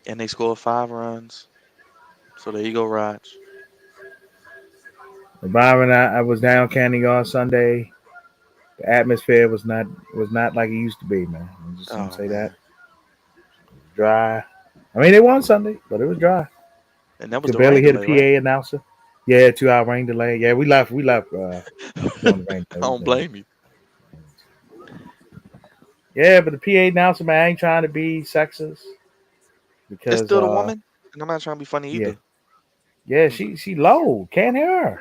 A: And they scored 5 runs. So there you go, Raj.
B: Byron, I was down Candy on Sunday. The atmosphere was not like it used to be, man. I'm just gonna
A: Oh
B: say that.
A: man.
B: Dry. I mean, they won Sunday, but it was dry.
A: And that was
B: Could
A: the
B: barely
A: rain
B: hear the
A: delay, right?
B: PA announcer. Yeah, 2 hour rain delay. Yeah, we left. We left during the rain
A: I don't
B: delay.
A: blame you.
B: Yeah, but the PA announcer, man, I ain't trying to be sexist
A: It's
B: because
A: still the woman, and I'm not trying to be funny
B: yeah,
A: either.
B: yeah, she low. Can't hear her.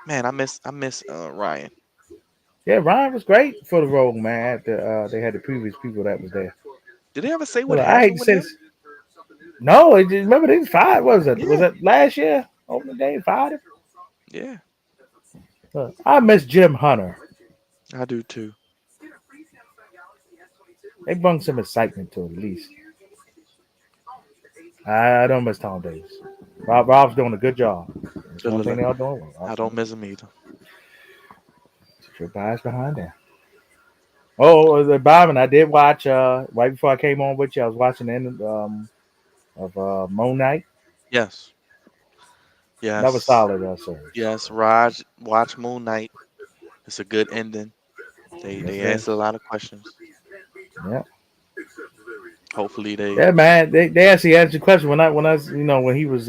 A: Man, I miss Ryan.
B: Yeah, Ryan was great for the role, man. They had the previous people that was there.
A: Did they ever say what
B: Well, I hate
A: happened
B: to
A: with
B: say
A: him?
B: this. No, it just, remember they fired. What was it? Was
A: Yeah,
B: it last year? Opening day, fired him.
A: yeah.
B: I miss Jim Hunter.
A: I do too.
B: They brought some excitement to it at least. I don't miss Tom Davis. Rob's doing a good job. That's
A: Look,
B: one
A: look,
B: thing
A: look.
B: they are doing well.
A: I
B: Rob's
A: don't
B: doing
A: miss him either.
B: your bias behind that. Oh, the Byron, I did watch right before I came on with you. I was watching the end of Moon Knight.
A: Yes,
B: That was
A: yes,
B: solid, series.
A: yes. Raj, watch Moon Knight. It's a good ending. They
B: Yes,
A: they
B: it is.
A: answered a lot of questions.
B: Yeah,
A: Hopefully they.
B: yeah, man. They actually asked the question when he was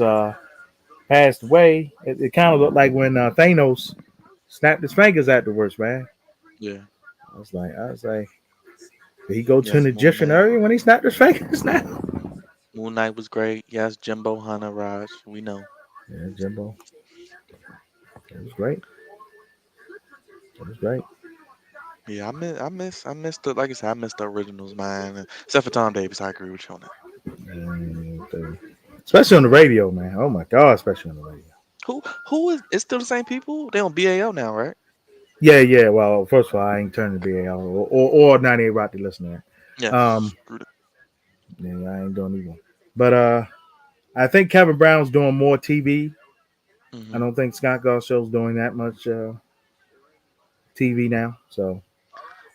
B: passed away. It kind of looked like when Thanos snapped his fingers afterwards, man.
A: Yeah.
B: I was like, did he go to an
A: Yes, Moon
B: Egyptian
A: Knight.
B: area when he snapped his fingers now?
A: Moon Knight was great. Yes, Jimbo Hunter, Raj. We know.
B: Yeah, Jimbo. It was great. It was great.
A: Yeah, I miss the like I said, I miss the originals, man. Except for Tom Davis, I agree with you on that.
B: Especially on the radio, man. Oh my god, especially on the radio.
A: Who is? It's still the same people. They on BAL now, right?
B: Yeah, yeah. Well, first of all, I ain't turning to BAL or 98 Rock to listen to that.
A: Yes. Screw that.
B: Yeah, I ain't doing either. But I think Kevin Brown's doing more TV I
A: Hmm.
B: don't think Scott Garshow's doing that much TV now, so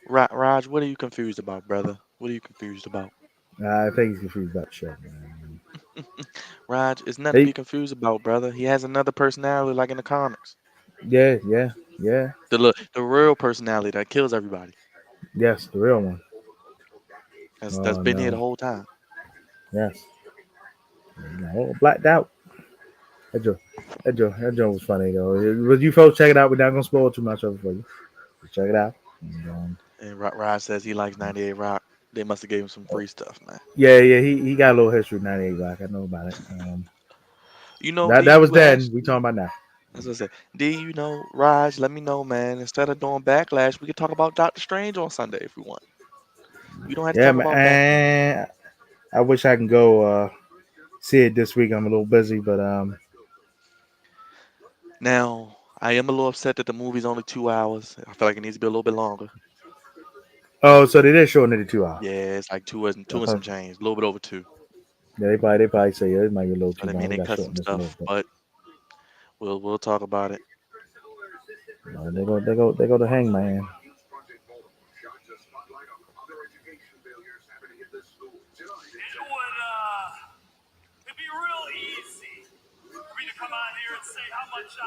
A: Raj, what are you confused about, brother? What are you confused about?
B: I think he's confused about the show, man.
A: Raj, it's nothing to be
B: Hey,
A: confused about, brother. He has another personality like in the comics.
B: yeah, yeah, yeah,
A: The real personality that kills everybody.
B: yes, the real one.
A: That's
B: Oh
A: been here the
B: no,
A: whole time.
B: yes, no, blacked out. That joke, that joke was funny though. But you folks check it out. We're not gonna spoil too much of it for you. Check it out. And,
A: And Raj says he likes 98 Rock. They must have gave him some free stuff, man.
B: yeah, yeah, he got a little history with 98 Rock. I know about it.
A: You know,
B: That
A: D,
B: that was
A: you
B: then. We talking
A: actually,
B: about now.
A: as I said, D, Raj, let me know, man. Instead of doing Backlash, we could talk about Doctor Strange on Sunday if we want. We don't have to
B: Yeah,
A: talk about Backlash.
B: man. I wish I can go see it this week. I'm a little busy, but
A: Now, I am a little upset that the movie's only 2 hours. I feel like it needs to be a little bit longer.
B: oh, so they did shorten it to 2 hours.
A: Yeah, it's like two and some
B: Okay.
A: change, a little bit over two.
B: Yeah, they probably say yeah, it might be a little
A: So
B: too
A: that mean
B: long. We
A: they
B: got to
A: cut
B: shorten
A: some
B: this a little
A: stuff,
B: bit.
A: but we'll talk about it.
B: They go to Hangman.
C: It'd be real easy for me to come out here and say how much I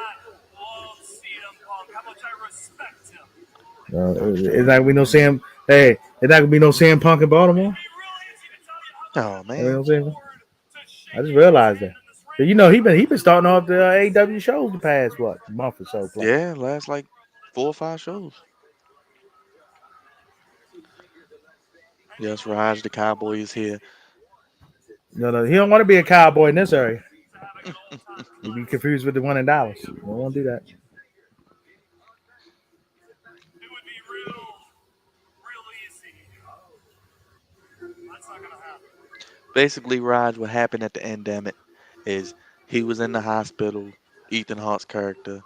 C: love CM Punk, how much I respect him.
A: Doctor
B: It's not
A: Strange.
B: gonna be no Sam. Hey, it's not gonna be no Sam Punk in Baltimore.
C: It'd be real easy to tell you how much
A: Oh
C: I'm
B: You know
A: man.
C: looking
B: what I'm saying?
C: forward to
B: I just
C: shaking his
B: realized
C: hand
B: that.
C: in this
B: But
C: ring.
B: you know he been starting off the AEW shows the past what month or so. Plus,
A: Yeah, last like 4 or 5 shows. Yes, Raj the Cowboy is here.
B: no, he don't want to be a cowboy in this area.
C: To have a good old time.
B: He be confused with the one in Dallas. He don't want to do that.
C: It would be real easy. That's not gonna happen.
A: Basically, Raj, what happened at the end, damn it, is he was in the hospital, Ethan Hart's character,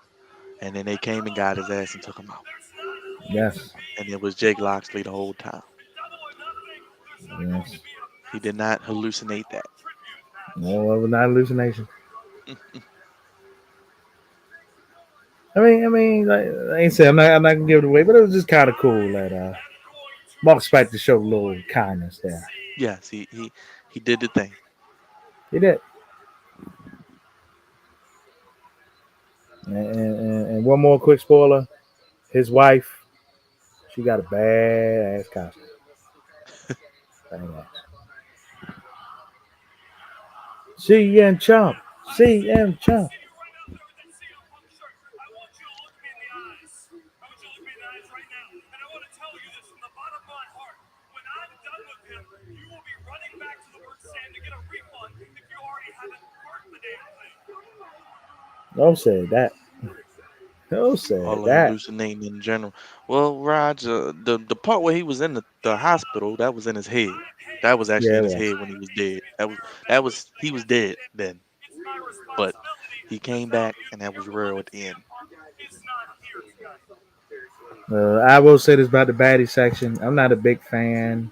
A: and then they came and got his ass and took him out.
C: There's not going to
B: Yes,
C: be
A: And it was Jake Loxley the whole time.
C: double or nothing. There's not going to
B: yes.
C: be a
A: He did
C: massive
A: not
C: Ring
A: hallucinate that.
C: Honor tribute match.
B: No, it was not hallucination. Like, I ain't say I'm not gonna give it away, but it was just kind of cool that
C: Am going to
B: Mark Spike to show a little
C: destroy
B: kindness there.
A: Yes, he did the thing.
B: He did. And one more quick spoiler: his wife, she got a bad ass costume. CM Chump, CM
C: I
B: Chump.
C: see you right out there with that CM Punk shirt. I want you to look me in the eyes. I want you to look me in the eyes right now. And I want to tell you this from the bottom of my heart. When I'm done with him, you will be running back to the work stand to get a refund if you already haven't worked the damn thing.
B: No said that. No said
A: All the
B: that.
A: hallucinating in general. Well, Raj, the part where he was in the hospital, that was in his head.
C: I'm
A: That
C: paid.
A: was actually
B: Yeah,
A: in
B: it
A: his
B: was.
A: head when he was dead. That was he was dead then.
C: It's my
A: But
C: responsibility
A: he
C: to
A: came
C: tell
A: back
C: you.
A: and that
C: You're
A: was
C: the one
A: real
C: that
A: at the
C: CM
A: end.
C: Punk is not here tonight.
B: I will say this about the baddie section. I'm not a big fan
C: And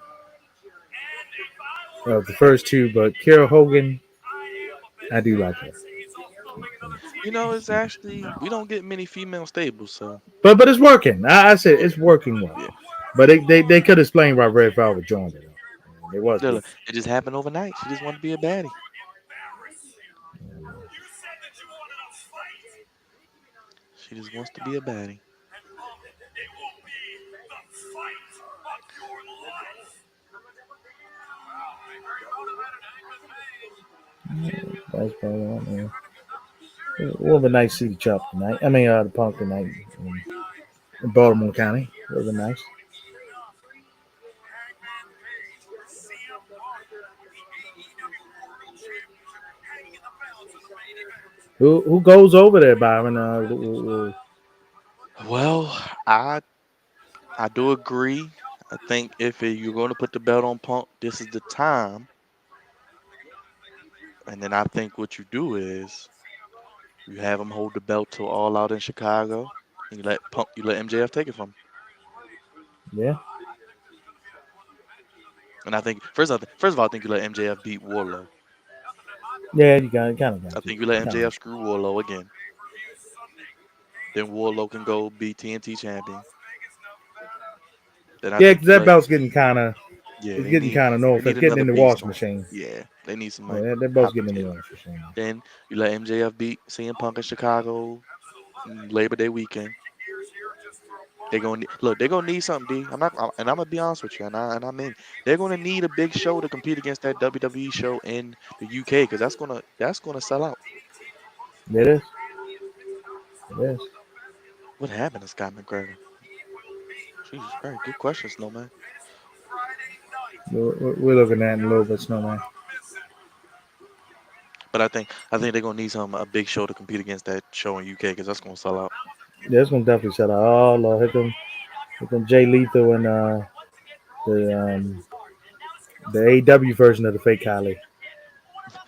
C: if I were a
B: of the
C: betting
B: first two,
C: man,
B: but Kira Hogan,
C: I am a
B: I
C: betting
B: do
C: man.
B: like her.
C: I'd say he's off filming another TV
A: It's
C: shoot.
A: actually we don't get many female stables, so
B: But it's working. I said it's working well.
A: yeah.
C: Wherever
B: But
C: you
B: they
C: are,
B: could explain why
C: I
B: Red
C: came here
B: Velvet
C: to
B: joined
C: let
B: it.
C: you hear it.
B: It was
A: Look,
B: beef.
A: look, it just happened overnight. She
C: I
A: just
C: am
A: wanted to be a
C: going
A: baddie.
C: to embarrass you. You said that you wanted a fight.
A: She just
C: Here
A: wants to
C: you
A: be a
C: go.
A: baddie.
C: And Punk, it will be the fight of your life. Wow, very motivated to end this match.
B: That's probably one. It would have been nice to see the Chop tonight. The Punk tonight in Baltimore County. It would have been nice.
C: Hangman Page, CM Punk with the AEW World Championship hanging in the balance in the main event.
B: Who goes over there, Byron?
A: Well, I do agree. I think if you're going to put the belt on Punk, this is the time. And then I think what you do is you have him hold the belt till All Out in Chicago, and you let MJF take it from him.
B: Yeah,
A: And I think first of all, I think you let MJF beat Warlow.
B: yeah, you got kind of
A: I
B: got to,
A: think you let
B: kind of.
A: MJF screw Warlow again. Then Wardlow can go be TNT champion. Then I
B: Yeah,
A: think
B: 'cause
A: you
B: that
A: let
B: belt's getting kind of
A: yeah
B: it's getting kind of no
A: they
B: offense,
A: need
B: getting
A: another
B: in the
A: beast
B: washing
A: on.
B: machine.
A: Yeah, they need some like
B: Yeah, that belt's
A: hot
B: getting in the
A: potato.
B: washing machine.
A: Then you let MJF beat CM Punk in Chicago Labor Day weekend. They're gonna look. They're gonna need something, D. And I'm gonna be honest with you. And I mean, they're gonna need a big show to compete against that WWE show in the UK because that's gonna sell out.
B: It is. It is.
A: What happened to Scott McGregor? Jesus Christ, good question, Snowman.
B: We're looking at it a little bit, Snowman.
A: But I think they're gonna need a big show to compete against that show in UK because that's gonna sell out.
B: Yeah, it's gonna definitely set out. Oh Lord, here come Jay Lethal and the AEW version of the fake Kylie.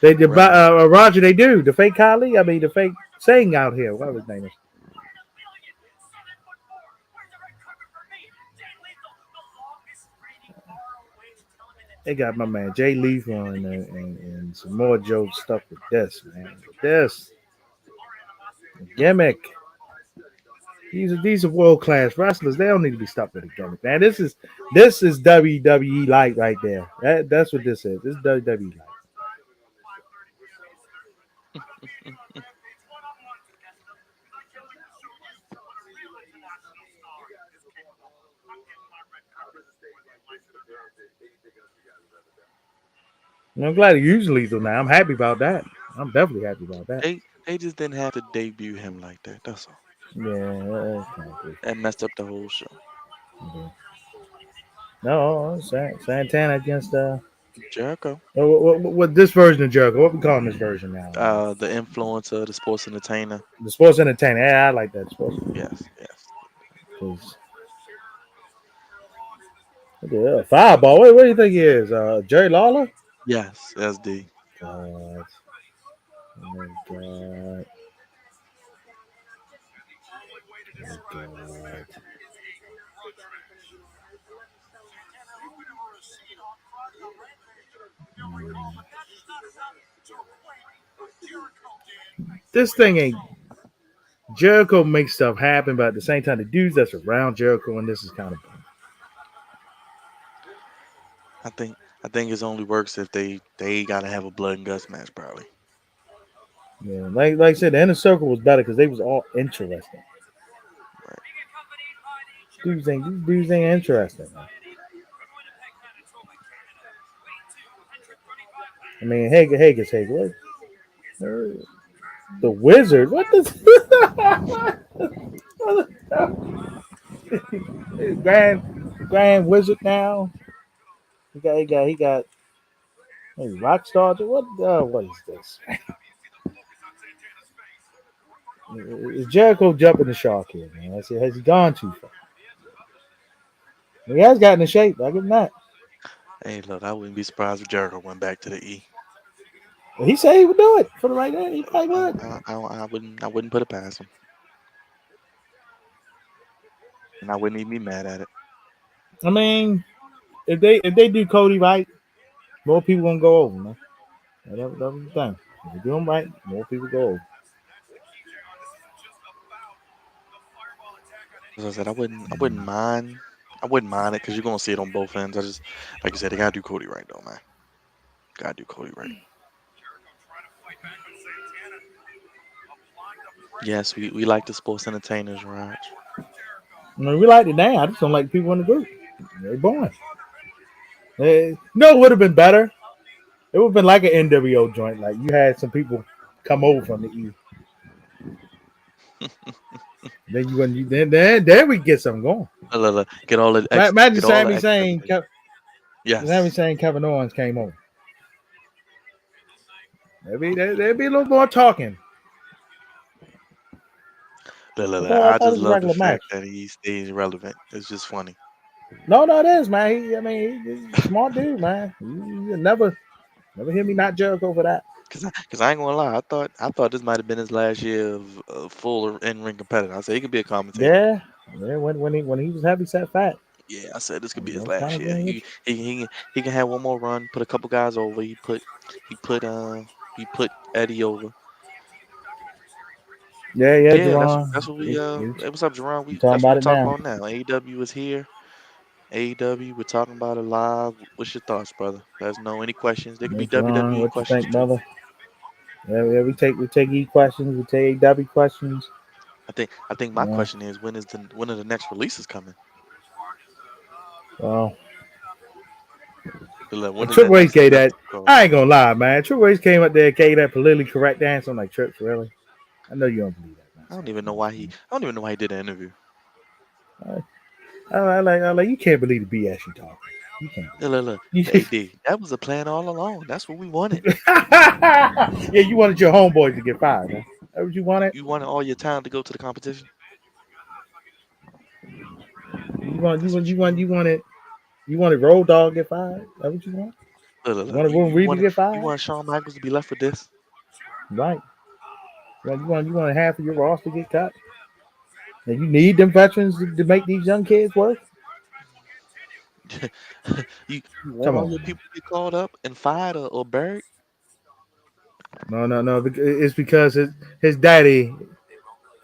A: Right.
B: Roger, they do the fake Kylie. I mean, the fake saying out here. Whatever his name is. They got my man Jay Lethal and some more jokes stuff with this man. With this gimmick. These are world class wrestlers. They don't need to be stuck with a gimmick, man. This is WWE light right there. That's what this is. This is WWE light. And I'm glad he used Lethal now. I'm happy about that. I'm definitely happy about that.
A: They just didn't have to debut him like that. That's all.
B: Yeah, that's kind of
A: That messed up the whole show.
B: cool. No, Santana against
A: Jericho,
B: what this version of Jericho? What we calling this version now?
A: the influencer, the sports entertainer.
B: The sports entertainer. Yeah, I like that sports
A: Yes, yes,
B: because Fireball. What do you think he is? Jerry Lawler?
A: yes. SD.
B: God, oh God, oh God. This thing ain't Jericho makes stuff happen, but at the same time, the dudes that's around Jericho and this is kind of
A: I think it only works if they gotta have a blood and guts match probably.
B: yeah. Like I said, the inner circle was better because they was all interesting.
A: Right.
B: These dudes ain't interesting. Man. I mean, Hager's Hager. The Wizard. What the Grand Wizard now? He got hey, Rockstar. What is this? Is Jericho jumping the shark here, man? Has he gone too far? He has gotten in shape. I give him that.
A: Hey, look, I wouldn't be surprised if Jericho went back to the E.
B: He said he would do it for the right day. He probably
A: I,
B: would.
A: I wouldn't put it past him, and I wouldn't even be mad at it.
B: I mean, if they do Cody right, more people gonna go over, man. That was the thing. If they do him right, more people go over.
A: As I said, I wouldn't mind it because you're gonna see it on both ends. I just, like you said, they gotta do Cody right though, man. Gotta do Cody right. Yes, we like the sports entertainers, Raj.
B: I mean, we like it now. I just don't like people in the group. They're boring. It would have been better. It would have been like an NWO joint. Like you had some people come over from the E. Then you wouldn't. Then we get something going.
A: Look, look, get all the
B: Imagine
A: get all the
B: Sammy
A: extra
B: saying,
A: everything.
B: Sammy
A: Yes.
B: saying Kevin Owens came over. There'd be a little more talking.
A: Look, look,
B: I
A: look,
B: thought, I
A: I
B: thought it
A: just
B: was a
A: love the
B: regular
A: fact
B: match.
A: that he stays relevant. It's just funny.
B: No, it is, man. He's a smart dude, man. You never hear me not Jericho for that.
A: Cause I ain't gonna lie, I thought this might have been his last year of full in ring competitor. I said he could be a commentator.
B: Yeah, yeah. When he was heavy set fat,
A: Yeah, I said this could be
B: I
A: his
B: was kind
A: last
B: of
A: year.
B: agreeing with
A: He can have one more run, put a couple guys over. He put Eddie over.
B: Yeah,
A: Yeah,
B: Jerron.
A: that's what we hey, what's up, Jerron?
B: You
A: We
B: talking
A: that's what
B: about
A: we
B: it
A: talking
B: now?
A: about now. AEW is here. AEW, we're talking about it live. What's your thoughts, brother? Let us know any questions. They could be
B: Yes, Jerron.
A: WWE
B: What you
A: questions
B: think,
A: too.
B: brother? Yeah, we take E questions, we take AW questions.
A: I think my
B: Yeah.
A: question is when are the next releases coming?
B: Well,
A: Like, when is that
B: Triple H
A: next
B: gave that.
A: episode called?
B: I ain't gonna lie, man. Triple H came up there and gave that politically correct answer. I'm like, Trips, really? I know you don't believe that
A: I don't
B: nonsense.
A: even know why he. I don't even know why he did an interview.
B: I like you can't believe the BS you talking. You can't
A: Look.
B: believe.
A: Hey D, that was a plan all along. That's what we wanted.
B: Yeah, you wanted your homeboys to get fired. Huh? That what you wanted?
A: You wanted all your time to go to the competition.
B: You want you
A: That's
B: want
A: what
B: you
A: you
B: want
A: wanted.
B: you wanted Road Dogg to get fired? That what you want? You
A: Look.
B: wanted William Reed to get
A: You
B: fired?
A: wanted Shawn Michaels to be left with this.
B: Right. You want half of your roster to get cut? And you need them veterans to make these young kids work?
A: you want
B: Come
A: all
B: on,
A: your
B: man.
A: people to get called up and fired or buried.
B: No. It's because his daddy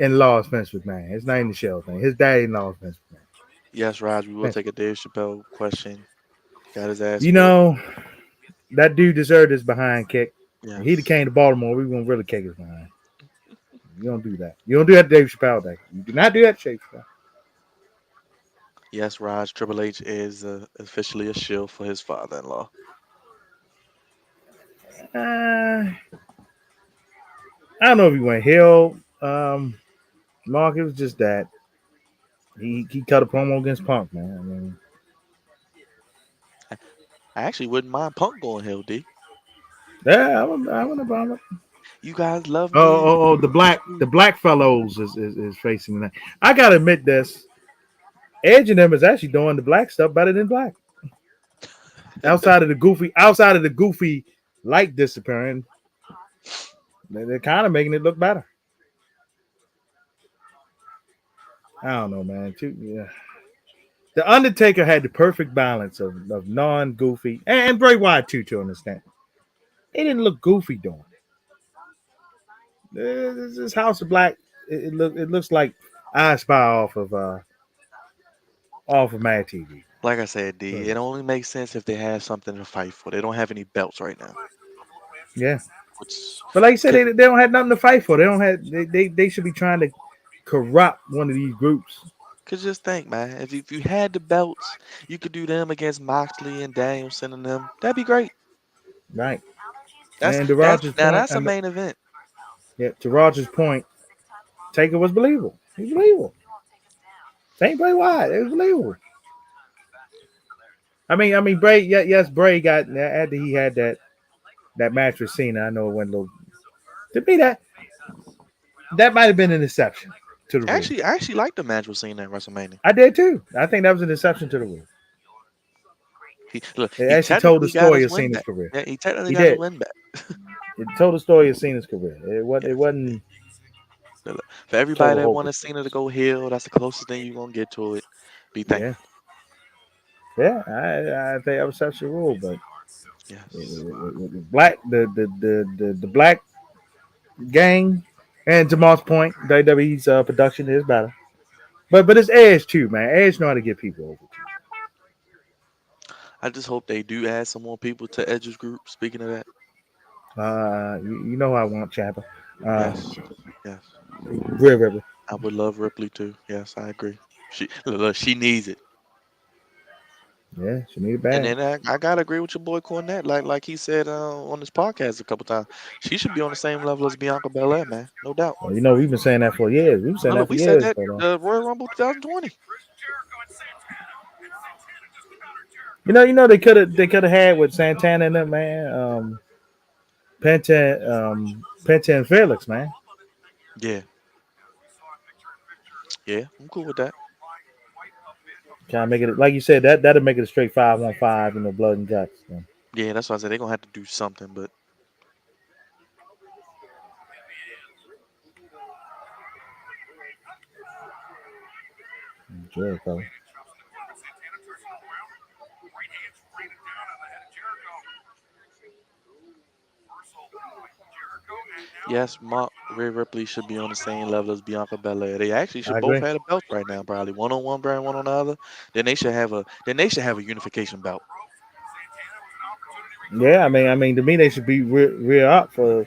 B: in law is Vince McMahon. It's not in the show thing. His daddy in law is Vince McMahon.
A: Yes, Raj, we will
B: Vince.
A: take a Dave Chappelle question. Got his ass
B: You
A: whooped.
B: know, that dude deserved his behind kick. If he'd have
A: Yes.
B: came to Baltimore, we were gonna really kick his behind. You don't do that. You don't do that to Dave Chappelle Day. You do not do that to Dave Chappelle.
A: Yes, Raj, Triple H is officially a shill for his father-in-law.
B: I don't know if he went heel. Mark, it was just that he cut a promo against Punk, man. I mean,
A: I, I actually wouldn't mind Punk going hell, D.
B: yeah, I want to.
A: You guys love
B: Oh,
A: me.
B: the
A: Push
B: black
A: me.
B: fellows is facing that. I gotta admit this. Edge and them is actually doing the black stuff better than black. Outside of the goofy light disappearing, they're kind of making it look better. I don't know, man. Yeah. The Undertaker had the perfect balance of non-goofy and Bray Wyatt too, to understand. They didn't look goofy doing it. This House of Black, it looks like I Spy off of Mad TV.
A: Like I said, D,
B: Really.
A: it only makes sense if they have something to fight for. They don't have any belts right now.
B: Yeah,
A: Which
B: but like you said,
A: could
B: they don't have nothing to fight for. They don't have they should be trying to corrupt one of these groups.
A: could just think, man. If you had the belts, you could do them against Moxley and Danielson and them. That'd be great.
B: Right.
A: That's
B: And to
A: that's
B: Rogers'
A: now
B: point,
A: that's a main event.
B: yeah, to Rogers' point, Taker was believable. He's believable. Same Bray Wyatt. It was believable. I mean, Bray. Yeah, yes, Bray got after he had that match with Cena. I know it went a little. To me, that might have been an exception to the rule.
A: I actually like the match with Cena at WrestleMania.
B: I did too. I think that was an exception to the rule.
A: He
B: It actually told the
A: technically got
B: story
A: his
B: of
A: win
B: Cena's
A: back.
B: career.
A: Yeah, he technically
B: He
A: got his
B: did.
A: win back.
B: It told the story of Cena's career. It
A: Yes.
B: wasn't
A: Look, for everybody
B: total
A: that
B: hocus
A: wanted Cena to
B: pocus.
A: go heel, that's the closest thing you're gonna get to it. Be
B: Yeah,
A: thankful.
B: yeah. I think that was such a rule, but
A: Yes.
B: the black gang and Jamal's point, WWE's production is better. But it's Edge too, man. Edge know how to get people over too.
A: I just hope they do add some more people to Edge's group. Speaking of that,
B: You know who I want, Champa. Uh,
A: yes, yes,
B: Rhea Ripley.
A: I would love Ripley too. Yes, I agree. She needs it.
B: Yeah, she need it
A: And
B: bad.
A: then I gotta agree with your boy Cornette. Like he said on this podcast a couple times, she should be on the same level as Bianca Belair, man. No doubt.
B: Well, we've been saying that for years. We've been saying that
A: Look,
B: for
A: we said
B: years.
A: that
B: But
A: the Royal Rumble 2020.
B: they could have had with Santana and them, man. Penta and Felix, man.
A: Yeah, yeah, I'm cool with that.
B: Trying to make it like you said that'll make it a straight 5-on-5, blood and guts. Man.
A: Yeah, that's why I said they're gonna have to do something. But
B: Jericho.
A: Yes, Rhea Ripley should be on the same level as Bianca Belair. They actually
B: I
A: should both
B: agree.
A: have the belts right now, probably one on one brand, one on the other. Then they should have a unification belt.
B: Yeah, I mean, to me, they should be rear up for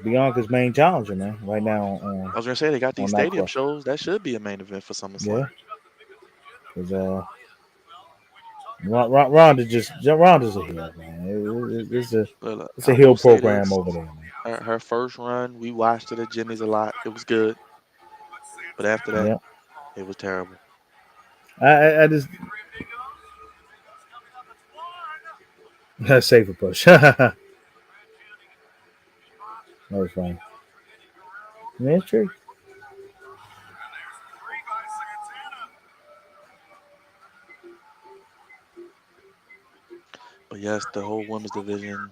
B: Bianca's main challenger, man. Right now
A: I was gonna say they got
B: on
A: these
B: that
A: stadium
B: quest.
A: shows. That should be a main event for SummerSlam.
B: Yeah, because Ronda's a heel, man.
A: Look, look,
B: It's a
A: I
B: heel
A: will say
B: program
A: this:
B: over there, man.
A: her first run, we watched it at Jimmy's a lot. It was good, but after that,
B: Yeah,
A: it was terrible.
B: I just save a push. That was fine. Yeah, it's true.
A: But yes, the whole women's division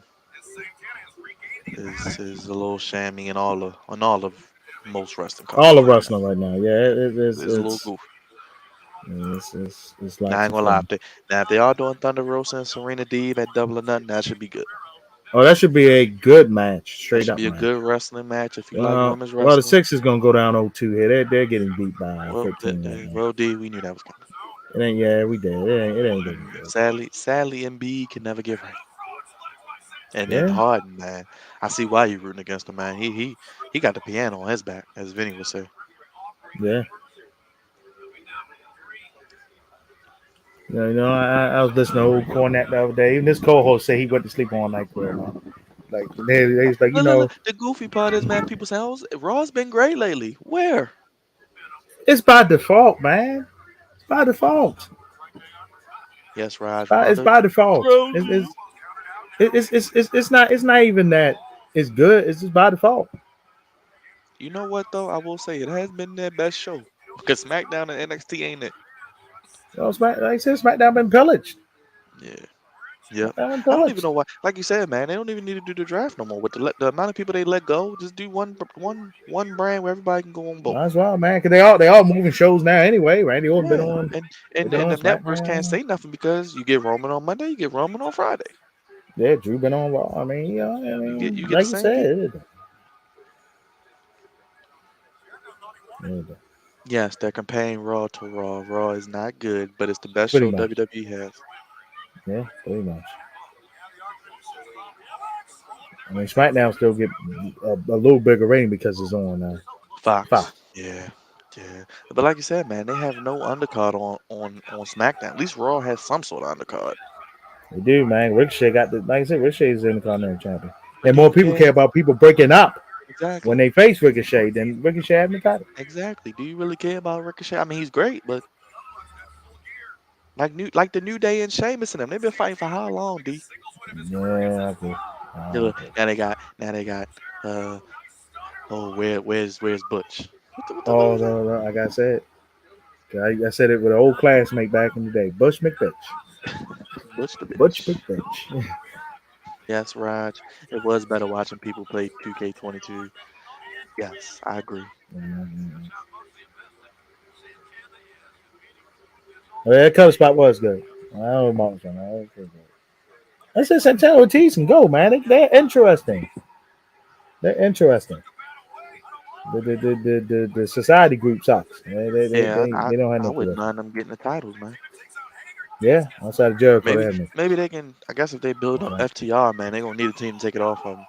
A: is a little shammy in all of most wrestling
B: All
A: companies
B: of
A: right now.
B: wrestling right now. Yeah,
A: It's a little goofy.
B: it's
A: Now, I
B: like
A: ain't
B: some
A: gonna lie.
B: fun.
A: If they are doing Thunder Rosa and Serena Deeb at Double or Nothing, that should be good.
B: Oh, that should be a good match,
A: That
B: straight
A: should
B: up
A: be a
B: match.
A: good wrestling match if you like women's
B: Well, the
A: wrestling.
B: six is gonna go down 0-2 here. They're getting beat by
A: Well,
B: 13 right now.
A: well, D, we knew that was coming.
B: It ain't. Yeah, we did. It ain't looking good.
A: Sadly, Embiid can never get right. And then
B: Yeah,
A: Harden, man, I see why you rooting against him, man. He got the piano on his back, as Vinny would say.
B: yeah. I was listening to old Cornette the other day. Even this co-host said he went to sleep all night for it, man. Like they was like,
A: Look. The goofy part is, man, people say, "Oh, Raw's been great lately." Where?
B: it's by default, man. It's by default.
A: Yes, Raj
B: It's
A: Ronda.
B: by default.
A: Ronda.
B: It's not even that it's good. It's just by default.
A: You know what though? I will say it has been their best show because SmackDown and NXT ain't it.
B: Like I said, SmackDown been pillaged.
A: Yeah. Yeah,
B: SmackDown been
A: I don't even
B: pillaged.
A: know why. Like you said, man, they don't even need to do the draft no more. With the amount of people they let go, just do one brand where everybody can go on both.
B: That's well, man. Because they all moving shows now anyway. Randy Orton been
A: Yeah,
B: on.
A: and
B: They've
A: and
B: been
A: and
B: on
A: the networks can't
B: SmackDown.
A: say nothing because you get Roman on Monday, you get Roman on Friday.
B: Yeah, Drew been on Raw. I mean,
A: You get the
B: like you
A: same people.
B: said, yeah,
A: Yes, they're comparing Raw to Raw. Raw is not good, but it's the best
B: pretty
A: show
B: much.
A: WWE has.
B: Yeah, pretty much. I mean, SmackDown still get a little bigger rating because it's on
A: Fox.
B: Fox.
A: Yeah. Yeah. But like you said, man, they have no undercard on SmackDown. At least Raw has some sort of undercard.
B: They do, man. Ricochet got the like I said, Ricochet is the Intercontinental Champion,
A: But
B: and
A: do
B: more
A: you
B: people
A: care?
B: care about people breaking up when
A: Exactly.
B: they face Ricochet than Ricochet having the title.
A: Exactly. Do you really care about Ricochet? I mean, he's great, but like the New Day and Sheamus and them, they've been fighting for how long, D?
B: Yeah, I agree.
A: Yeah,
B: I
A: look,
B: agree.
A: now they got uh where's Butch? What the fuck
B: Oh
A: is that?
B: no, no, like I said, I said it with an old classmate back in the day, Bush McBitch.
A: Butch the
B: Butch
A: bitch.
B: McBitch.
A: Yes, Raj. It was better watching people play 2K22. Yes, I agree.
B: Oh, yeah, that color spot was good. I don't know about that. That was pretty good. I said Santana Ortiz can go, man. They're interesting. They're interesting. The society group sucks.
A: Yeah,
B: They don't have
A: I
B: no
A: wouldn't
B: charisma.
A: mind them getting the titles, man.
B: Yeah, outside of Jericho, they
A: Maybe
B: have no
A: maybe they can. I guess if they build up
B: charisma.
A: FTR, man, they gonna need a team to take it off of them.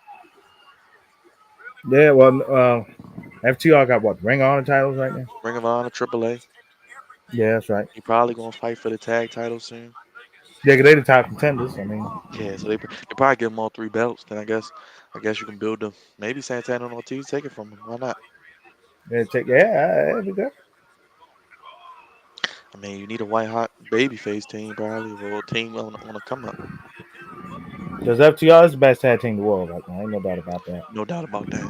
B: Yeah, well, FTR got what Ring of Honor titles right now.
A: Ring of Honor, AAA.
B: Yeah, that's right.
A: He probably gonna fight for the tag title soon.
B: Yeah, 'cause they the top contenders. I mean,
A: Yeah, so they probably give them all three belts. Then I guess you can build them. Maybe Santana and Ortiz take it from him. Why not?
B: that'd be good.
A: I mean, you need a white hot babyface team probably, or a team on a come up.
B: Because FTR is the best tag team in the world right now. Ain't no doubt about that.
A: No doubt about that.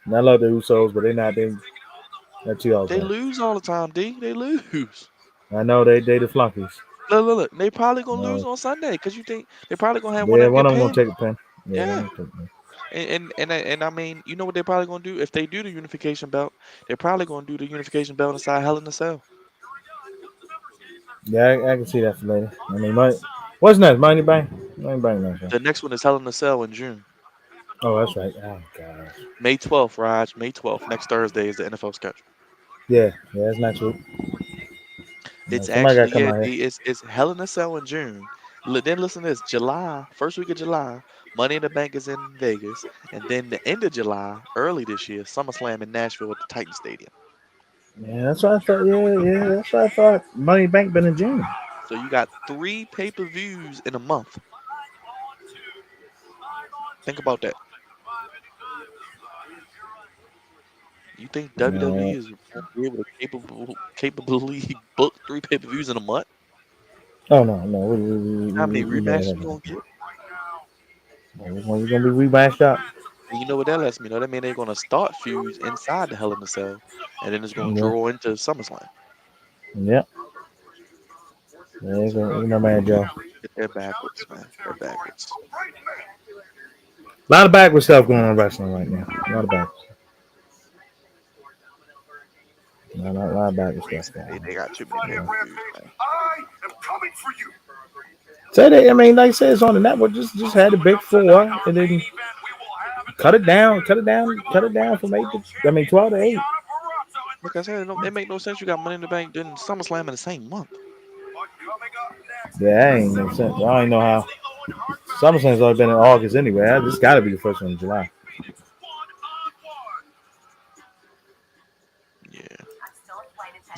B: And I love the Usos, but they're not. FTR's
A: They
B: better.
A: lose all the time, D. They lose.
B: I know they the flunkies.
A: Look. They probably gonna lose
B: Uh,
A: on Sunday because you think they probably gonna have one
B: yeah,
A: of them
B: one
A: get
B: of them gonna
A: pinned.
B: take a pin. Yeah, one
A: Yeah.
B: of them take a pin.
A: And I mean, you know what they're probably gonna do if they do the unification belt? They're probably gonna do the unification belt inside Hell in a Cell.
B: Yeah, I can see that for later. I mean, what's next? Money Bank. Ain't bang no show.
A: The next one is Hell in a Cell in June.
B: Oh, that's right. Oh gosh.
A: May 12th, Raj. May 12th. Next Thursday is the NFL schedule.
B: Yeah, yeah, it's next week. Yeah,
A: It's
B: somebody got to
A: actually,
B: come
A: yeah,
B: out here.
A: D, it's Hell in a Cell in June. Then listen to this. July, first week of July, Money in the Bank is in Vegas. And then the end of July, early this year, SummerSlam in Nashville at the Titan Stadium.
B: Yeah, that's what I thought. Yeah, yeah, that's what I thought. Money Bank been in June.
A: So you got 3 pay-per-views in a month. Think about that. You think WWE
B: No,
A: is gonna be able to capably book 3 pay-per-views in a month?
B: oh no.
A: How many
B: We know that
A: rematches you
B: happened.
A: gonna get?
B: We're gonna be rematched up.
A: And you know what that lets me know? That means they're gonna start feuds inside the Hell in a Cell, and then it's gonna
B: Yeah,
A: draw into SummerSlam.
B: yeah. Yeah, it's no man, Joe.
A: They're backwards, man. They're backwards.
B: A lot of backward stuff going on in wrestling right now. A lot of backwards. A lot of backward
A: Like I
B: stuff
A: said,
B: going
A: they
B: on.
A: got too many pay-per-views, man.
C: I am coming for you.
B: So they, I mean, like I said, it's on the network. Just had the big four, and then cut it down from 12 to 8.
A: Like I said, it make no sense. You got Money in the Bank, then SummerSlam in the same month.
B: Yeah, that ain't no sense. I don't even know how. SummerSlam's already been in August anyway. This got to be the first one in July.
A: Yeah.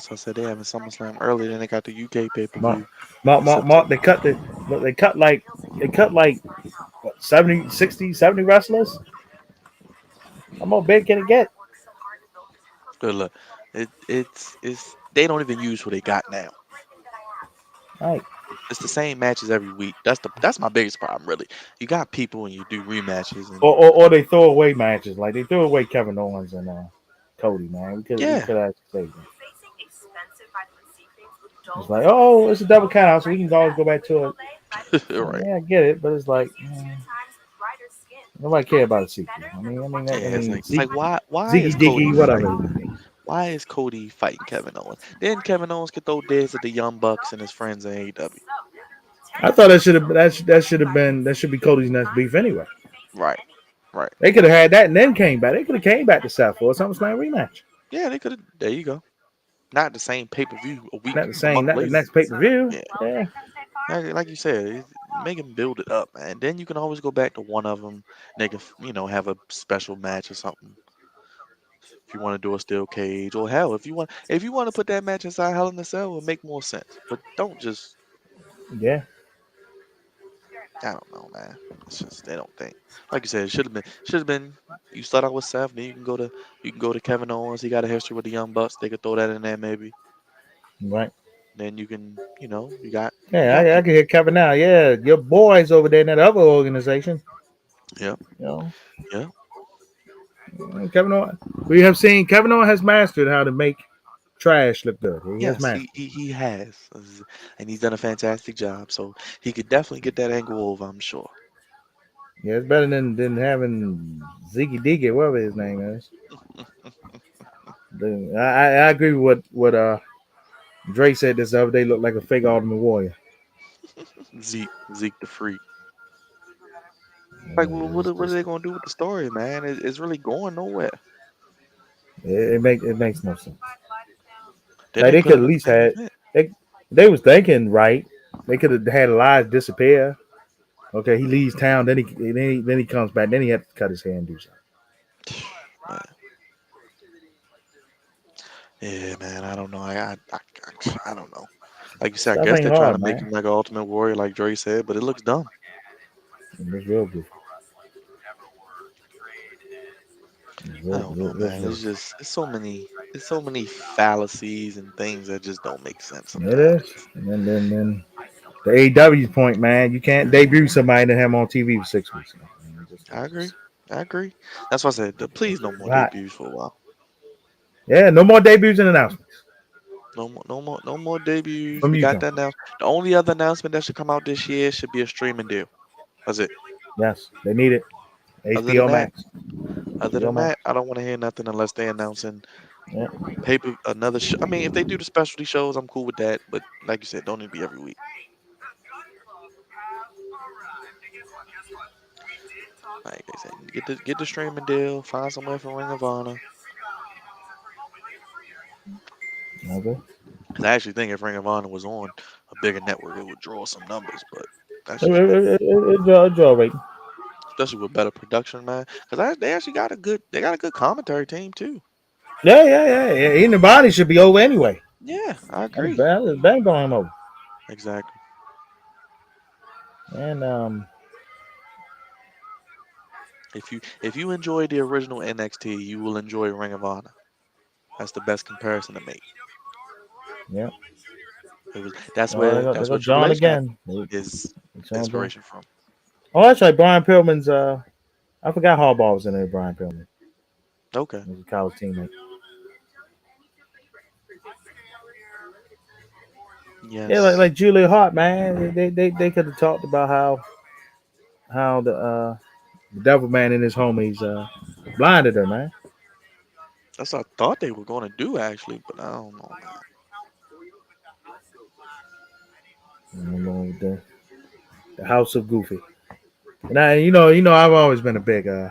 A: So I said they having SummerSlam early, then they got the UK
B: Mark,
A: pay-per-view in
B: Mark.
A: September.
B: They cut like what, 70, 60, 70 wrestlers. How more big can it get?
A: Good luck. It's they don't even use who they got now.
B: All right.
A: It's the same matches every week. That's my biggest problem, really. You got people and you do rematches and
B: Or they throw away matches. Like they threw away Kevin Owens and Cody, man. We
A: yeah,
B: could have saved them. It's like, oh, it's a double count out, so we can always go back to it.
A: right.
B: Yeah, I get it, but it's like nobody care about a sequel.
A: Yeah, it's like why is
B: Ziggy Diggy,
A: Cody
B: whatever.
A: fighting? Why is Cody fighting Kevin Owens? Then Kevin Owens could throw dares at the Young Bucks and his friends in AEW.
B: I thought that should be Cody's next beef anyway.
A: Right, right.
B: They could have had that and then came back. They could have came back to South for a SummerSlam rematch.
A: Yeah, they could have. There you go. Not the same pay-per-view
B: Not the
A: a
B: same,
A: month
B: not the
A: later.
B: next pay per view.
A: Yeah,
B: Yeah,
A: like you said, make them build it up, man. Then you can always go back to one of them. They can, have a special match or something. If you want to do a steel cage, or hell, if you want to put that match inside Hell in a Cell, it would make more sense. But don't just,
B: yeah.
A: I don't know, man. It's just they don't think. Like you said, it should have been. You start out with Seth, then you can go to Kevin Owens. He got a history with the Young Bucks. They could throw that in there maybe.
B: Right.
A: Then you can, you got
B: Yeah, I can
A: people.
B: hear Kevin now. Yeah, your boys over there in that other organization.
A: Yeah,
B: You know,
A: yeah.
B: Kevin Owens. We have seen Kevin Owens has mastered how to make trash look good. He has
A: Yes, he,
B: mastered.
A: he he has, and he's done a fantastic job. So he could definitely get that angle over, I'm sure.
B: Yeah, it's better than having Ziggy Diggy, whatever his name is. I agree with what Dre said this other day. Looked like a fake Ultimate Warrior.
A: Zeke the Freak. Like, well,
B: Yeah,
A: what are they gonna do with the story, man? It's really going nowhere.
B: it makes no sense.
A: Then
B: Like
A: they
B: they
A: put
B: could
A: him
B: at
A: in
B: least
A: the main
B: had
A: event.
B: they was thinking right. They could have had Elias disappear. Okay, he leaves town, then he comes back, then he had to cut his hair and do something.
A: Man, yeah, man. I don't know. I don't know. Like you said, I
B: Stuff
A: guess
B: ain't
A: they're trying to
B: hard,
A: make
B: man.
A: him like an Ultimate Warrior, like Dre said, but it looks dumb.
B: It's real goofy. It's
A: I
B: real,
A: don't
B: real,
A: know,
B: real
A: man.
B: goofy.
A: It's so many fallacies and things that just don't make sense
B: It
A: sometimes.
B: is. And then the AEW point, man, you can't debut somebody and have him on TV for 6 weeks. Man.
A: I agree. I agree. That's why I said, please no more
B: Right.
A: debuts for a while.
B: Yeah, no more debuts and announcements
A: No more, no more, no more debuts.
B: from
A: We
B: you,
A: got
B: John.
A: that now. The only other announcement that should come out this year should be a streaming deal. That's it.
B: Yes, they need it.
A: Other than
B: HBO
A: that,
B: Max.
A: other
B: HBO
A: than
B: Max.
A: that, I don't want to hear nothing unless they announcing
B: Yeah.
A: paper another show. I mean, if they do the specialty shows, I'm cool with that. But like you said, don't need to be every week. Like they said, get the streaming deal, find somewhere for Ring of Honor.
B: Okay.
A: Because I actually think if Ring of Honor was on a bigger network, it would draw some numbers. But that's
B: It,
A: just me.
B: it, it, it draw rating.
A: Especially with better production, man. Because they actually got a good commentary team too.
B: Yeah. Even the body should be over anyway.
A: Yeah, I
B: That's
A: agree.
B: bad. That's bang on him over.
A: Exactly.
B: And
A: If you enjoy the original NXT, you will enjoy Ring of Honor. That's the best comparison to make.
B: yeah.
A: That's
B: Oh,
A: where
B: they
A: that's
B: go
A: where Triple
B: John
A: H got
B: again.
A: his
B: John again.
A: inspiration from.
B: Oh, that's right. Brian Pillman's. I forgot Harbaugh was in there. Brian Pillman.
A: Okay.
B: He was a college teammate. Yeah,
A: Yes.
B: like Julia Hart, man. They could have talked about how the devil man and his homies blinded her, man.
A: That's what I thought they were going to do actually, but I don't know, man.
B: The House of Goofy. And I've always been a big uh,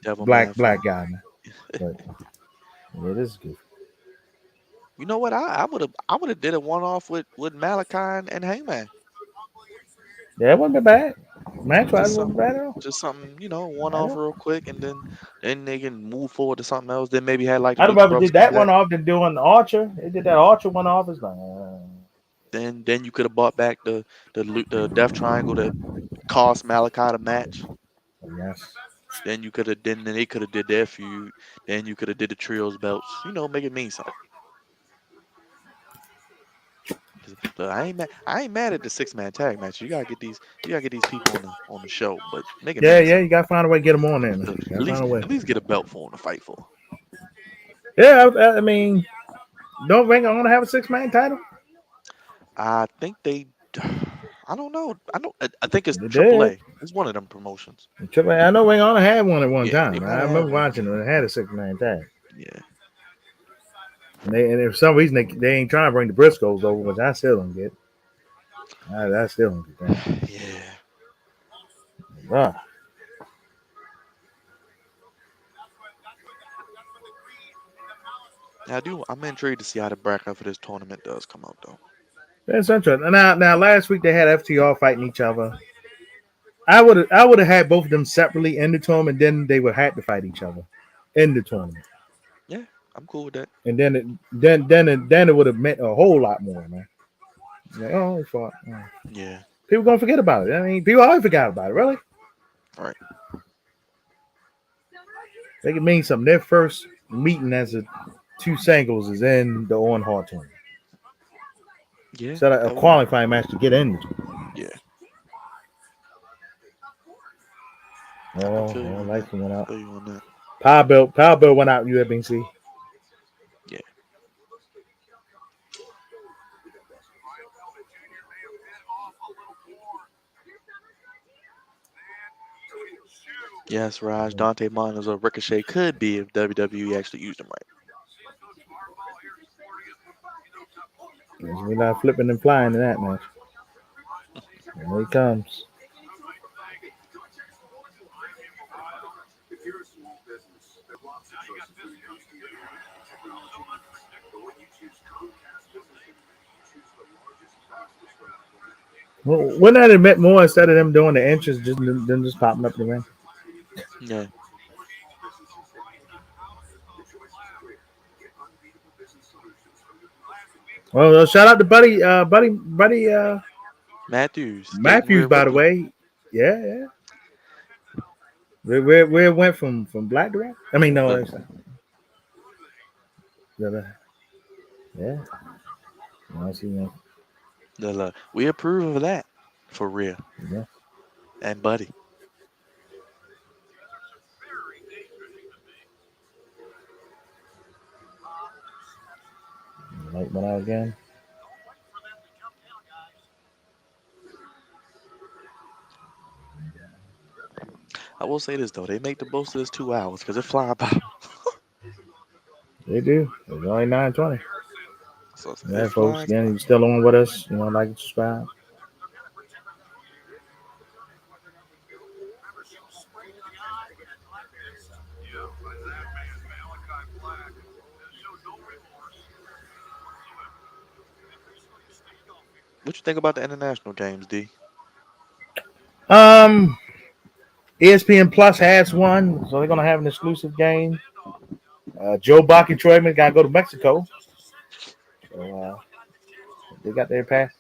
A: Devil Man
B: black
A: fan.
B: guy, man. But yeah, this is goofy.
A: You know what? I would have did a one off with Malachi and Hangman.
B: Yeah, it wasn't bad. Match wise,
A: Just
B: it wasn't
A: some
B: bad at all.
A: just something, one
B: I
A: off
B: know.
A: real quick, and then they can move forward to something else. Then maybe had like the
B: I'd
A: Lucha
B: rather
A: Brothers
B: did
A: come
B: that one
A: back.
B: off than doing Archer. They did that Archer one off. It's like,
A: Then you could have bought back the Death Triangle that cost Malachi the match.
B: yes.
A: Then they could have did their feud. Then you could have did the trios belts. Make it mean something. 'Cause, look, I ain't mad at the 6-man tag match. You gotta get these people on the show, but make it
B: Yeah,
A: mean
B: yeah.
A: something.
B: You gotta find a way to get them on there, man.
A: Look,
B: You
A: at
B: gotta
A: least
B: find a way.
A: at least get a belt for them to fight for.
B: Yeah, I mean, don't Ring of Honor have a 6-man title?
A: I think they. I don't know. I think it's
B: They did.
A: AAA. It's one of them promotions.
B: I know Ring of Honor had one at one
A: Yeah,
B: time.
A: they
B: I
A: might have had
B: remember
A: one.
B: watching it. It had a 6-man tag.
A: Yeah.
B: And for some reason they ain't trying to bring the Briscoes over, which I still don't get. I still don't get that.
A: Yeah.
B: Ah,
A: I'm intrigued to see how the bracket for this tournament does come out though.
B: that's interesting. Now last week they had FTR fighting each other. I would have had both of them separately in the tournament, then they would have to fight each other in the tournament.
A: Yeah, I'm cool with that.
B: And then it would have meant a whole lot more, man. Like, oh, we fought. Oh.
A: Yeah.
B: People gonna forget about it. I mean, people always forgot about it. Really,
A: All right.
B: they can mean something. Their first meeting as a two singles is in the Owen Hart tournament.
A: Yeah.
B: So a
A: That would.
B: qualifying match to get in.
A: Yeah. I
B: Oh,
A: feel you on that.
B: lights went
A: I
B: out.
A: feel you on that.
B: Power Bill went out in UFBC.
A: Yeah. Yes, Raj. Dante Martinez or Ricochet could be if WWE actually used him right.
B: We're not flipping and flying in that match. Here he comes. Well, wouldn't that admit more instead of them doing the entrance, just them just popping up the ring?
A: Yeah.
B: Well, shout out to Buddy
A: Matthews dating
B: Matthews,
A: Rhea
B: by the
A: Ripley.
B: way. Yeah. Where it went from black to red? I mean, no,
A: Look,
B: that's yeah. No, I see that.
A: we approve of that for Rhea
B: Yeah.
A: and Buddy.
B: Light went out again.
A: I will say this though, they make the most of this 2 hours because it fly by.
B: They do. It's only 9:20.
A: So
B: Yeah,
A: it
B: folks.
A: flies
B: Again,
A: by.
B: you still on with us? Like and subscribe.
A: What you think about the international games, D?
B: Um, ESPN Plus has one, so they're gonna have an exclusive game. Joe Buck and Troyman gotta go to Mexico, so they got their pass.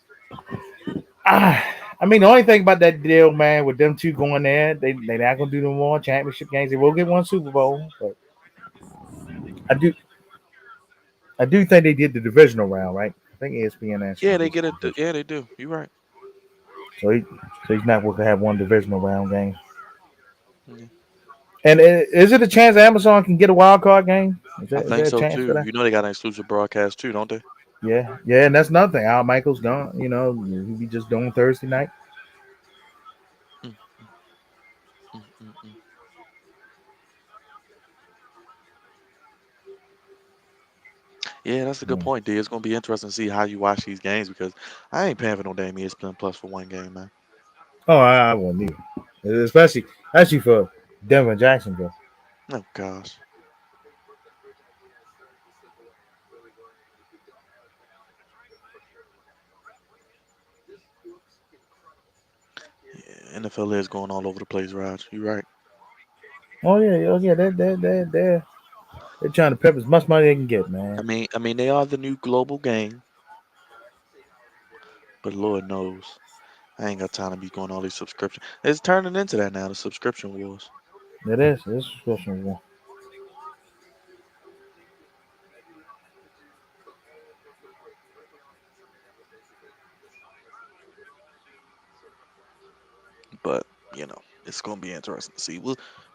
B: Ah, I mean, the only thing about that deal, man, with them two going there, they not gonna do no more championship games. They will get one Super Bowl, but I do I do think they did the divisional round, right? I think ESPN
A: Yeah,
B: actually
A: they
B: did
A: get
B: the
A: it.
B: division.
A: Yeah, they do. You're right.
B: So he's not going to have one divisional round game.
A: Yeah.
B: And is it a chance Amazon can get a wild card game?
A: I
B: Is there
A: think
B: a
A: so
B: chance for
A: too.
B: that?
A: You know they got an exclusive broadcast too, don't they?
B: Yeah, yeah, and that's another thing. Al Michaels gone. You know, he be just doing Thursday night.
A: Mm, mm, mm, mm. Yeah, that's a good
B: Mm.
A: point, D. It's gonna be interesting to see how you watch these games because I ain't paying for no damn ESPN Plus for one game, man.
B: Oh, I won't either. Especially for Denver and Jacksonville.
A: Oh gosh. Yeah, NFL is going all over the place, Raj. You right.
B: Oh yeah. They're trying to pep as much money they can get,
A: I
B: man.
A: mean, I mean, they are the new global game, but Lord knows, I ain't got time to be going all these subscriptions. It's turning into that now, the subscription wars.
B: It is. It's a subscription one.
A: But you know, it's gonna be interesting to see.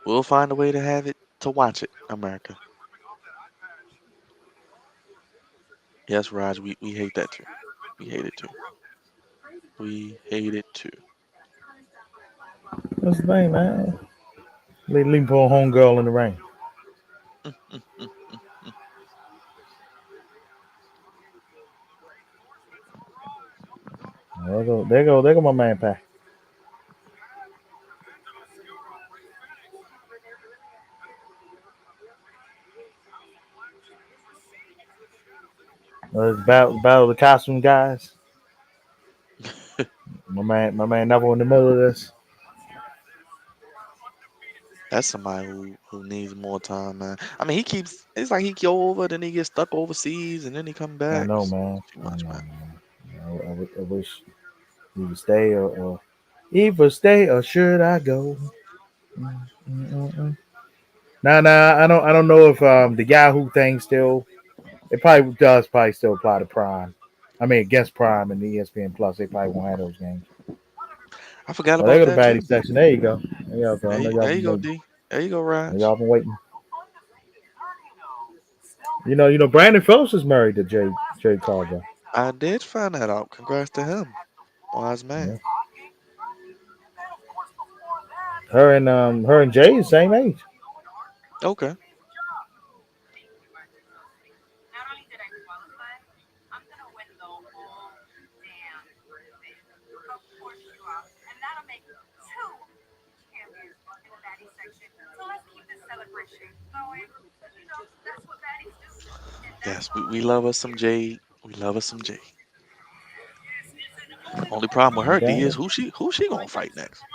A: We'll find a way to have it to watch it, America. Yes, Raj, we hate that too. We hate it too. We hate it too.
B: That's the thing, man. Leave poor homegirl in the rain.
A: Mm, mm, mm, mm, mm.
B: There go my man Pat. It's battle of the costume guys. My man Neville in the middle of this.
A: That's somebody who needs more time, man. I mean, he keeps. It's like he go over, then he gets stuck overseas, and then he come
B: I
A: back.
B: know,
A: It's
B: man.
A: too
B: I
A: much,
B: know,
A: man.
B: man. I wish he would stay or either stay or should I go? Mm. Nah. I don't know if the Yahoo thing still. It probably does probably still apply to Prime. I mean, against Prime and the ESPN Plus, they probably won't have those games.
A: I forgot
B: Oh, they
A: about
B: go to
A: that
B: baddie
A: too.
B: section. There you go. There you go. I know y'all
A: There you
B: been
A: go,
B: waiting.
A: D. There you go, Raj.
B: Y'all been waiting. Brandon Phillips is married to Jay Cargill.
A: I did find that out. Congrats to him, wise
B: Yeah.
A: man.
B: Her and Jay is the same age.
A: Okay.
C: Not only did I qualify, I'm gonna win the whole damn thing. Of course you are. And that'll make two champions in the baddie section. So let's keep this celebration going. That's what baddies do. And that's
A: Yes,
C: all
A: we
C: it
A: love us
C: is.
A: some Jade. We love us some Jade. Only problem with her, D, is
B: Okay,
A: who she gonna fight next?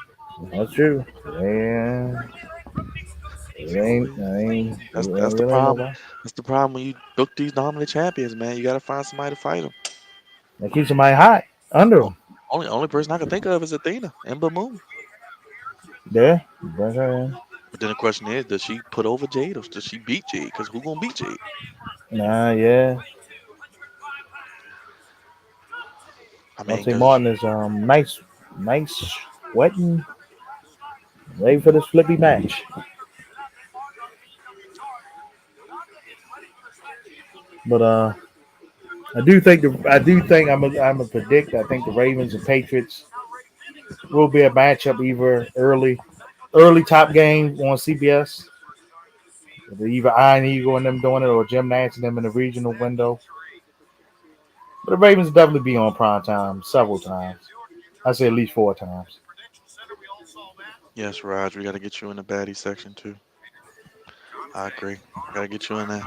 B: that's true. Yeah,
A: Who
B: it
A: that's
B: ain't
A: the
B: really
A: problem.
B: nobody.
A: That's the problem when you book these dominant champions, man. You gotta find somebody to fight them.
B: They keep somebody hot under them.
A: Only person I can think of is Athena, Ember Moon.
B: Yeah, bring her in.
A: But then the question is, does she put over Jade or does she beat Jade? Because who gonna beat Jade?
B: Nah, yeah.
A: I mean,
B: Monte
A: because
B: Martin is nice sweating, ready for this flippy match. But I do think I'm a predict. I think the Ravens and Patriots will be a matchup either early top game on CBS. Either Iron Eagle and them doing it or Jim Nance and them in the regional window. But the Ravens will definitely be on prime time several times. I say at least 4 times.
A: yes, Raj, we gotta get you in the baddie section too. I agree. Gotta get you in there.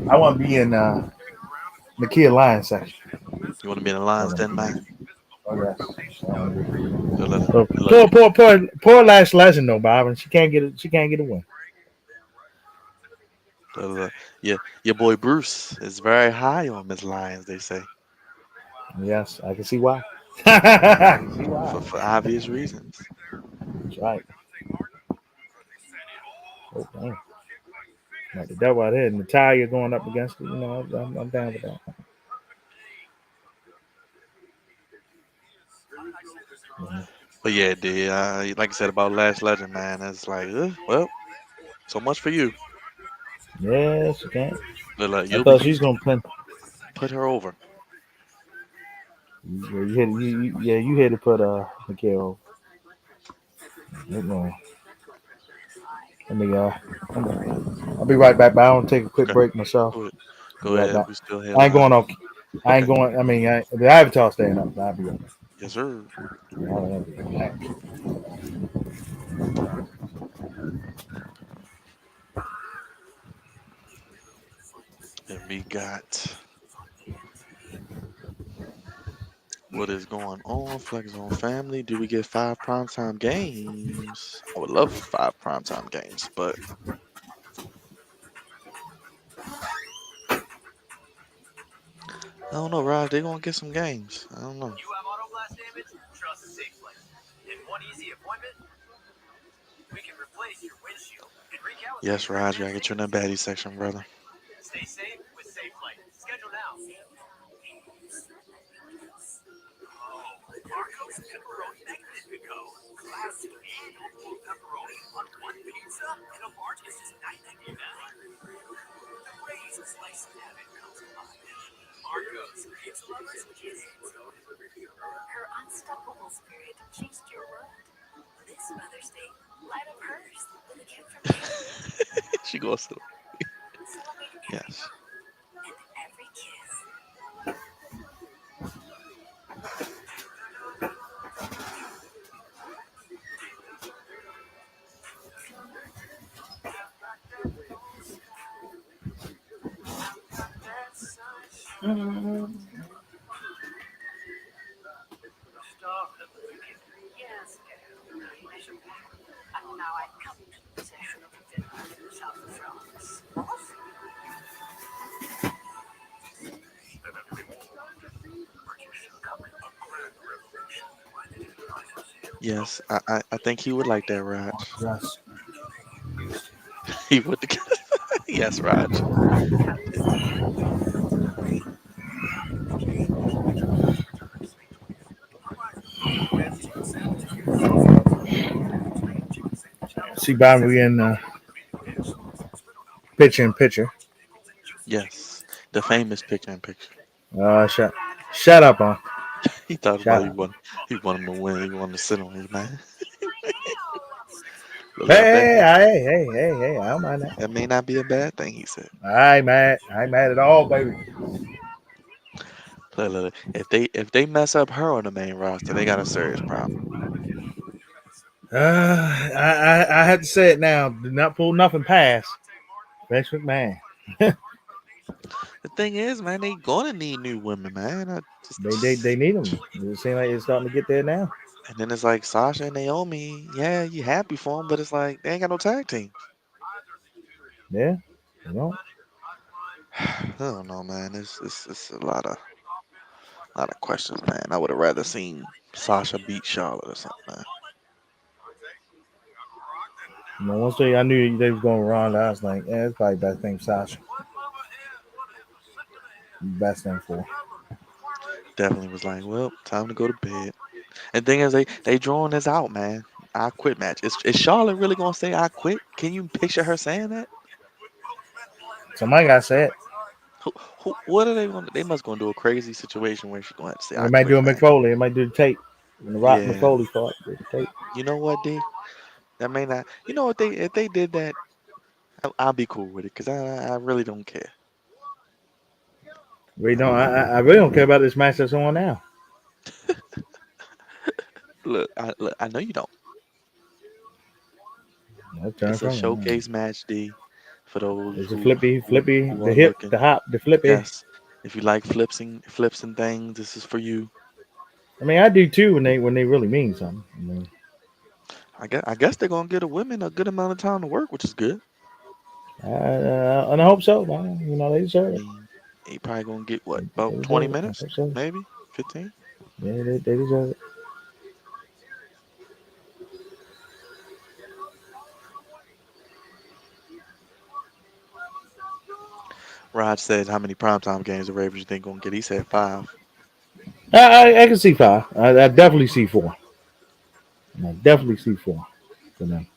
B: I want to be in Nakia Lion section.
A: You want to be in the Lions Den, man?
B: Oh, yes.
A: Look, look,
B: So,
A: look,
B: poor Lash Legend though, Bob, and she can't get it. She can't get a win.
A: look. Yeah, your boy Bruce is very high on Miss Lions. They say
B: Yes, I can see why. I can see
A: for
B: why.
A: obvious reasons.
B: That's right. Oh, damn. Like the devil out here, and Natalia going up against it. You know, I'm down with that.
A: But yeah, dude, like I said about Lash Legend, man, it's like, well, so much for you.
B: Yes, she can.
A: Look, look,
B: I
A: you'll be
B: thought she's
A: used to
B: gonna pin.
A: put her over.
B: Yeah, you had to put Miguel. No, let me I'll be right back. But I want to take a quick
A: Okay,
B: break myself.
A: go ahead.
B: I'll be
A: Go
B: right
A: ahead.
B: back.
A: We still here
B: I ain't
A: live.
B: going off. I ain't
A: Okay.
B: going. I mean, the avatar staying up. I'll be right back.
A: Yes, sir.
B: I'll be right back.
A: And we got what is going on? Flex Zone family. Do we get 5 primetime games? I would love 5 primetime games, but I don't know, Raj. They gonna get some games. I don't know.
C: You have auto blast damage? Trust Safe Place. In one easy appointment, we can replace your windshield and recalibrate
A: Yes,
C: your
A: Raj. Gotta
C: advanced
A: get you in that
C: safety
A: baddie
C: systems.
A: section, brother.
C: Stay safe with Safe Place. Schedule now. Oh, Marco's Pepperoni Magnifico. Classic and old pepperoni on one pizza and a large is just $9.99. The raised slice of heaven comes alive. Marco's Pizza Lovers Kids.
D: Her unstoppable spirit changed your world. This Mother's Day, light up hers with a gift from you.
A: She goes to
D: Celebrate every
A: yes.
D: mom and every kiss. Yes, girl. Measure back. And now I come to possession of the south of France.
A: Yes. I think he would like that, Raj.
B: Yes.
A: He would. Yes, Raj.
B: See, Bob, we in picture in picture.
A: Yes. The famous picture in picture.
B: Shut, shut up, on.
A: He thought
B: Shut
A: about
B: up.
A: he wanted him to win. He wanted to sit on his man. Look, I bet
B: Hey! I don't mind that.
A: that may not be a bad thing. He said.
B: I ain't mad. I ain't mad at all, baby.
A: Look. If they mess up her on the main roster, they got a serious problem.
B: I had to say it now. Did not pull nothing past Vince McMahon.
A: The thing is, man, they gonna need new women, man.
B: They need them. It seems like it's starting to get there now.
A: And then it's like Sasha and Naomi. Yeah, you happy for them, but it's like they ain't got no tag teams.
B: Yeah, you know.
A: I don't know, man. It's a lot of questions, man. I would have rather seen Sasha beat Charlotte or something, man.
B: Once I knew they was going around, I was like, yeah, it's probably best thing Sasha. Best thing for.
A: Definitely was like, well, time to go to bed. And thing is, they drawing this out, man. I quit match. Is Charlotte really gonna say I quit? Can you picture her saying that?
B: Somebody got said.
A: What are they gonna? They must gonna do a crazy situation where she's gonna have to say
B: They
A: I
B: might do
A: quit,
B: a
A: man.
B: McFoley. They might do the tape. When the Rock
A: Yeah,
B: McFoley part, the tape.
A: you know what, D? That may not. You know what they if they did that, I'll be cool with it because I really don't care.
B: Really don't. I really don't care about this match that's on now.
A: Look, I know you don't.
B: I'll turn
A: It's a
B: from it.
A: showcase match, D, for those
B: It's a
A: who
B: flippy,
A: who
B: flippy,
A: who
B: the
A: are
B: hip,
A: looking.
B: the hop, the flippy.
A: Yes, If you like flips and things, this is for you.
B: I mean, I do too when they really mean something. I mean,
A: I guess they're gonna get the women a good amount of time to work, which is good.
B: and I hope so, man. They
A: I
B: deserve it.
A: mean, he probably gonna get what,
B: They
A: about 20
B: deserve it. I
A: minutes,
B: hope so.
A: maybe 15.
B: Yeah, they deserve it.
A: Rod said, "How many primetime games the Ravens you think gonna get?" He said five.
B: I can see five. I definitely see four. I definitely see four for them.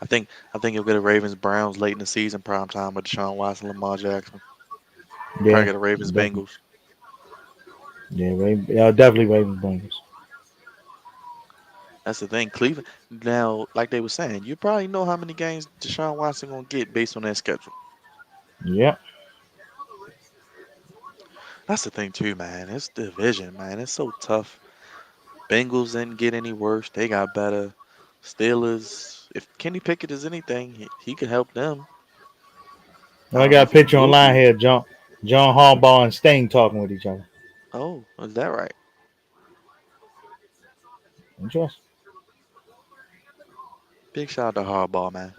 A: I think you'll get a Ravens Browns late in the season primetime with Deshaun Watson, Lamar Jackson. Probably
B: Yeah,
A: get a Ravens
B: definitely.
A: Bengals.
B: Yeah, definitely Ravens Bengals.
A: That's the thing. Cleveland now, like they were saying, you probably know how many games Deshaun Watson gonna get based on their schedule.
B: Yeah,
A: That's the thing too, man. It's division, man. It's so tough. Bengals didn't get any worse. They got better. Steelers. If Kenny Pickett is anything, he could help them. I
B: I
A: don't know
B: got a
A: if he
B: picture
A: will
B: online
A: be.
B: here. John Harbaugh and Sting talking with each other.
A: Oh, is that right?
B: Interesting.
A: Big shout out to Hardball, man.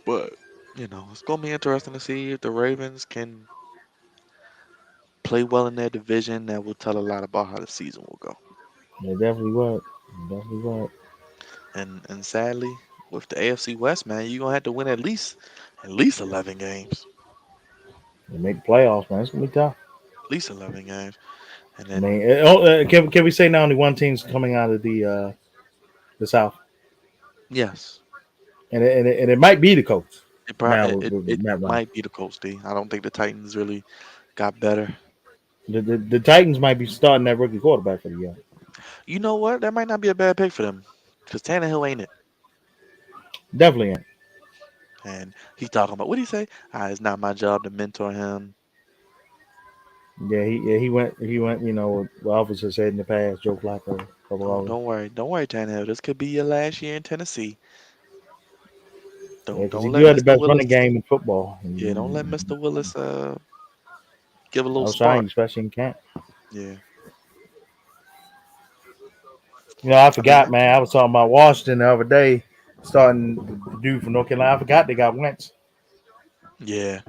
A: But it's gonna be interesting to see if the Ravens can play well in their division. That will tell a lot about how the season will go.
B: They definitely would. They definitely would.
A: And sadly, with the AFC West, man, you're gonna have to win at least 11 games.
B: They make the playoffs, man. It's gonna be tough.
A: At least 11 games. And
B: I
A: then
B: mean, can we say now only one team's coming out of the South,
A: yes,
B: and it might be the Colts
A: it
B: now
A: probably
B: with
A: it
B: Matt Ryan.
A: might be the Colts D. I don't think the Titans really got better.
B: The Titans might be starting that rookie quarterback for the year.
A: You know what? That might not be a bad pick for them. Because Tannehill ain't it.
B: Definitely ain't.
A: And he's talking about what do he say? It's not my job to mentor him.
B: He went. What officer said in the past, Joe Flacco, a couple
A: Oh,
B: of them.
A: don't worry, Tannehill. This could be your last year in Tennessee.
B: Yeah,
A: Don't
B: because
A: don't
B: you
A: let
B: do have the
A: Mr.
B: best running
A: Willis.
B: game in football.
A: Yeah, don't let Mr. Willis give a little
B: Outside,
A: spark.
B: especially in camp.
A: Yeah,
B: I
A: I mean,
B: forgot, man. I was talking about Washington the other day, starting the dude from North Carolina. I forgot they got Wentz.
A: yeah.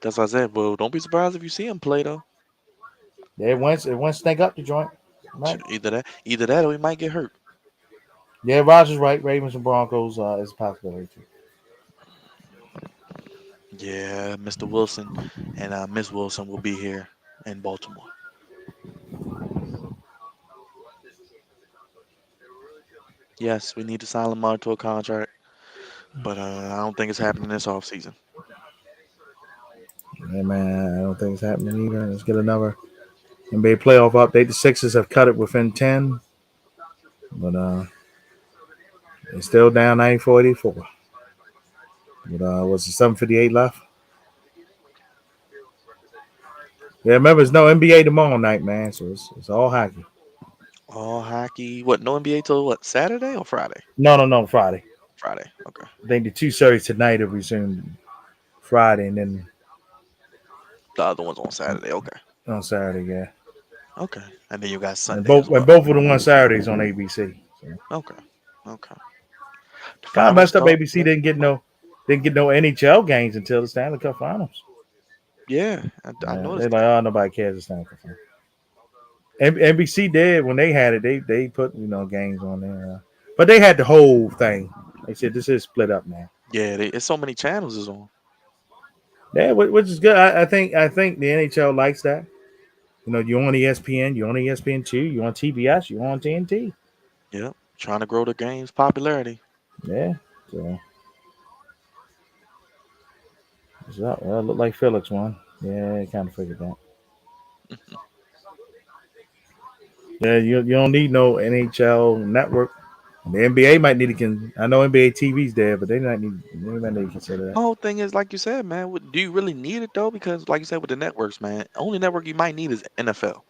A: That's what I said. Well, don't be surprised if you see him play though.
B: Yeah, Wentz snake up the joint. Right.
A: Either that, or he might get hurt.
B: Yeah, Rogers right. Ravens and Broncos is a possibility too.
A: Yeah, Mr. Wilson and Miss Wilson will be here in Baltimore. Yes, we need to sign Lamar to a contract, but I don't think it's happening this offseason.
B: Yeah, man. I don't think it's happening either. Let's get another NBA playoff update. The Sixers have cut it within 10, but they're still down 94-84. But was it 7:58 left? Yeah, remember it's no NBA tomorrow night, man. So it's all hockey.
A: All hockey. What? No NBA till what? Saturday or Friday?
B: No, Friday.
A: Friday. Okay.
B: I think the two series tonight will resume Friday, and then
A: The other one's on Saturday. Okay.
B: on Saturday. Yeah,
A: Okay. And then you got
B: and
A: Sunday
B: both
A: as
B: and
A: well.
B: both of the one Saturdays on ABC. So
A: Okay. Okay. The
B: kind of
A: finals
B: messed up.
A: start.
B: ABC didn't get no NHL games until the Stanley Cup Finals.
A: Yeah, I
B: Yeah, they're
A: noticed
B: like,
A: that.
B: oh, nobody cares the Stanley Cup Finals. NBC did when they had it. They put games on there, but they had the whole thing. They said this is split up now.
A: Yeah, it's so many channels is on.
B: Yeah, which is good. I think the NHL likes that. You're on ESPN, you're on ESPN2, you're on TBS, you're on TNT.
A: Yep. Trying to grow the game's popularity.
B: Yeah. So well, it looked like Felix won. Yeah, I kind of figured that. Yeah, you don't need no NHL network. The NBA might need to I know NBA TV's there, but they might need to consider
A: My
B: that.
A: whole thing is like you said, man. Do you really need it though? Because like you said with the networks, man, only network you might need is NFL.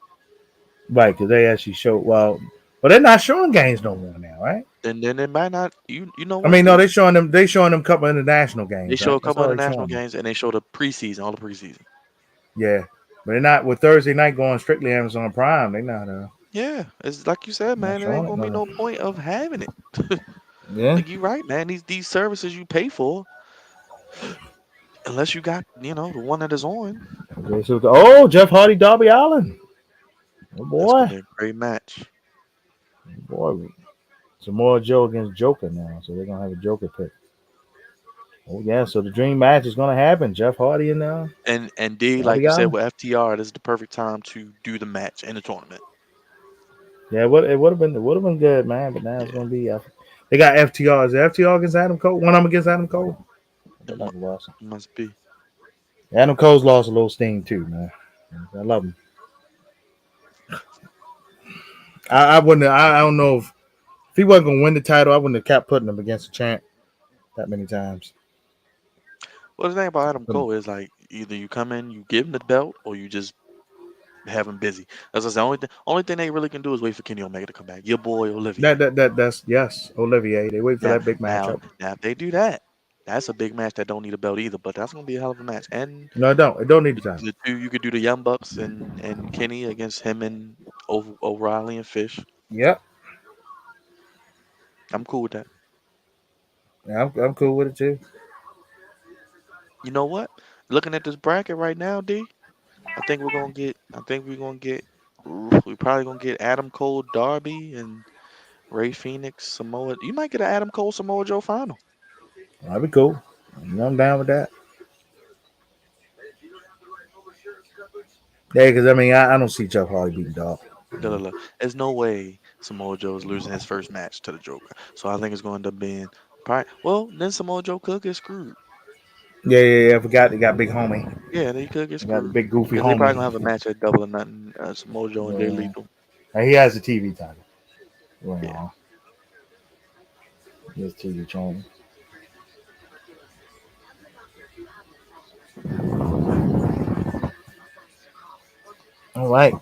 B: Right, because they actually show. Well, But they're not showing games no more now, right?
A: Then it might not. You know
B: I
A: what,
B: mean, no,
A: D?
B: they showing them. They showing them a couple international
A: They
B: games,
A: show
B: right?
A: a
B: That's
A: couple
B: all
A: of the
B: they
A: national
B: showing them.
A: games, and they show the preseason, all the preseason.
B: Yeah, but they're not with Thursday night going strictly Amazon Prime. They not
A: Yeah, it's like you said, man. There ain't
B: showing it
A: gonna be
B: no.
A: no point of having it.
B: Yeah.
A: Like you right, man. These services you pay for, unless you got the one that is on,
B: Okay, so oh, Jeff Hardy, Darby Allin. Oh
A: that's gonna
B: boy,
A: be a great match.
B: boy. Samoa Joe against Joker now, so they're gonna have a Joker pick. Oh yeah, so the dream match is gonna happen. Jeff Hardy and
A: And D, like
B: Darby
A: you said
B: Allin.
A: with FTR, this is the perfect time to do the match in the tournament.
B: Yeah, it would have been good, man. But now it's
A: Yeah,
B: gonna be. They got FTR. Is it FTR against Adam Cole? One of them against Adam Cole.
A: it
B: That like was.
A: must be.
B: Adam Cole's lost a little steam too, man. I love him. I wouldn't. I don't know if he wasn't gonna win the title, I wouldn't have kept putting him against the champ that many times.
A: Well, the thing about Adam Cole is like either you come in, you give him the belt, or you just have him busy. That's the only thing they really can do is wait for Kenny Omega to come back. Your boy Olivier.
B: That's yes, Olivier. They wait for
A: Now,
B: that big
A: now,
B: matchup.
A: now, if they do that, that's a big match that don't need a belt either. But that's gonna be a hell of a match. And
B: No, I don't. It don't need the title.
A: the two, you could do the Young Bucks and Kenny against him and O'Reilly and Fish.
B: Yep.
A: I'm cool with that.
B: Yeah, I'm cool with it too.
A: You know what? Looking at this bracket right now, D, I think we're gonna get. I think we're gonna get. We probably gonna get Adam Cole, Darby, and Ray Phoenix, Samoa. You might get an Adam Cole Samoa Joe final.
B: That'd be cool. I'm down with that. Yeah, because I mean, I don't see Jeff Hardy beating Dog.
A: Look, look, look. There's no way Samoa Joe is losing his first match to the Joker. So I think it's going to end up being probably. Well, then Samoa Joe could get screwed.
B: Yeah. I forgot they got big homie.
A: Yeah, they could get
B: They got the
A: screwed
B: big goofy
A: because they probably gonna
B: homie.
A: have a match at Double or Nothing. Samoa Joe and Jay
B: Yeah.
A: Lethal.
B: And he has a TV title.
A: Yeah.
B: Well, his TV channel. All right.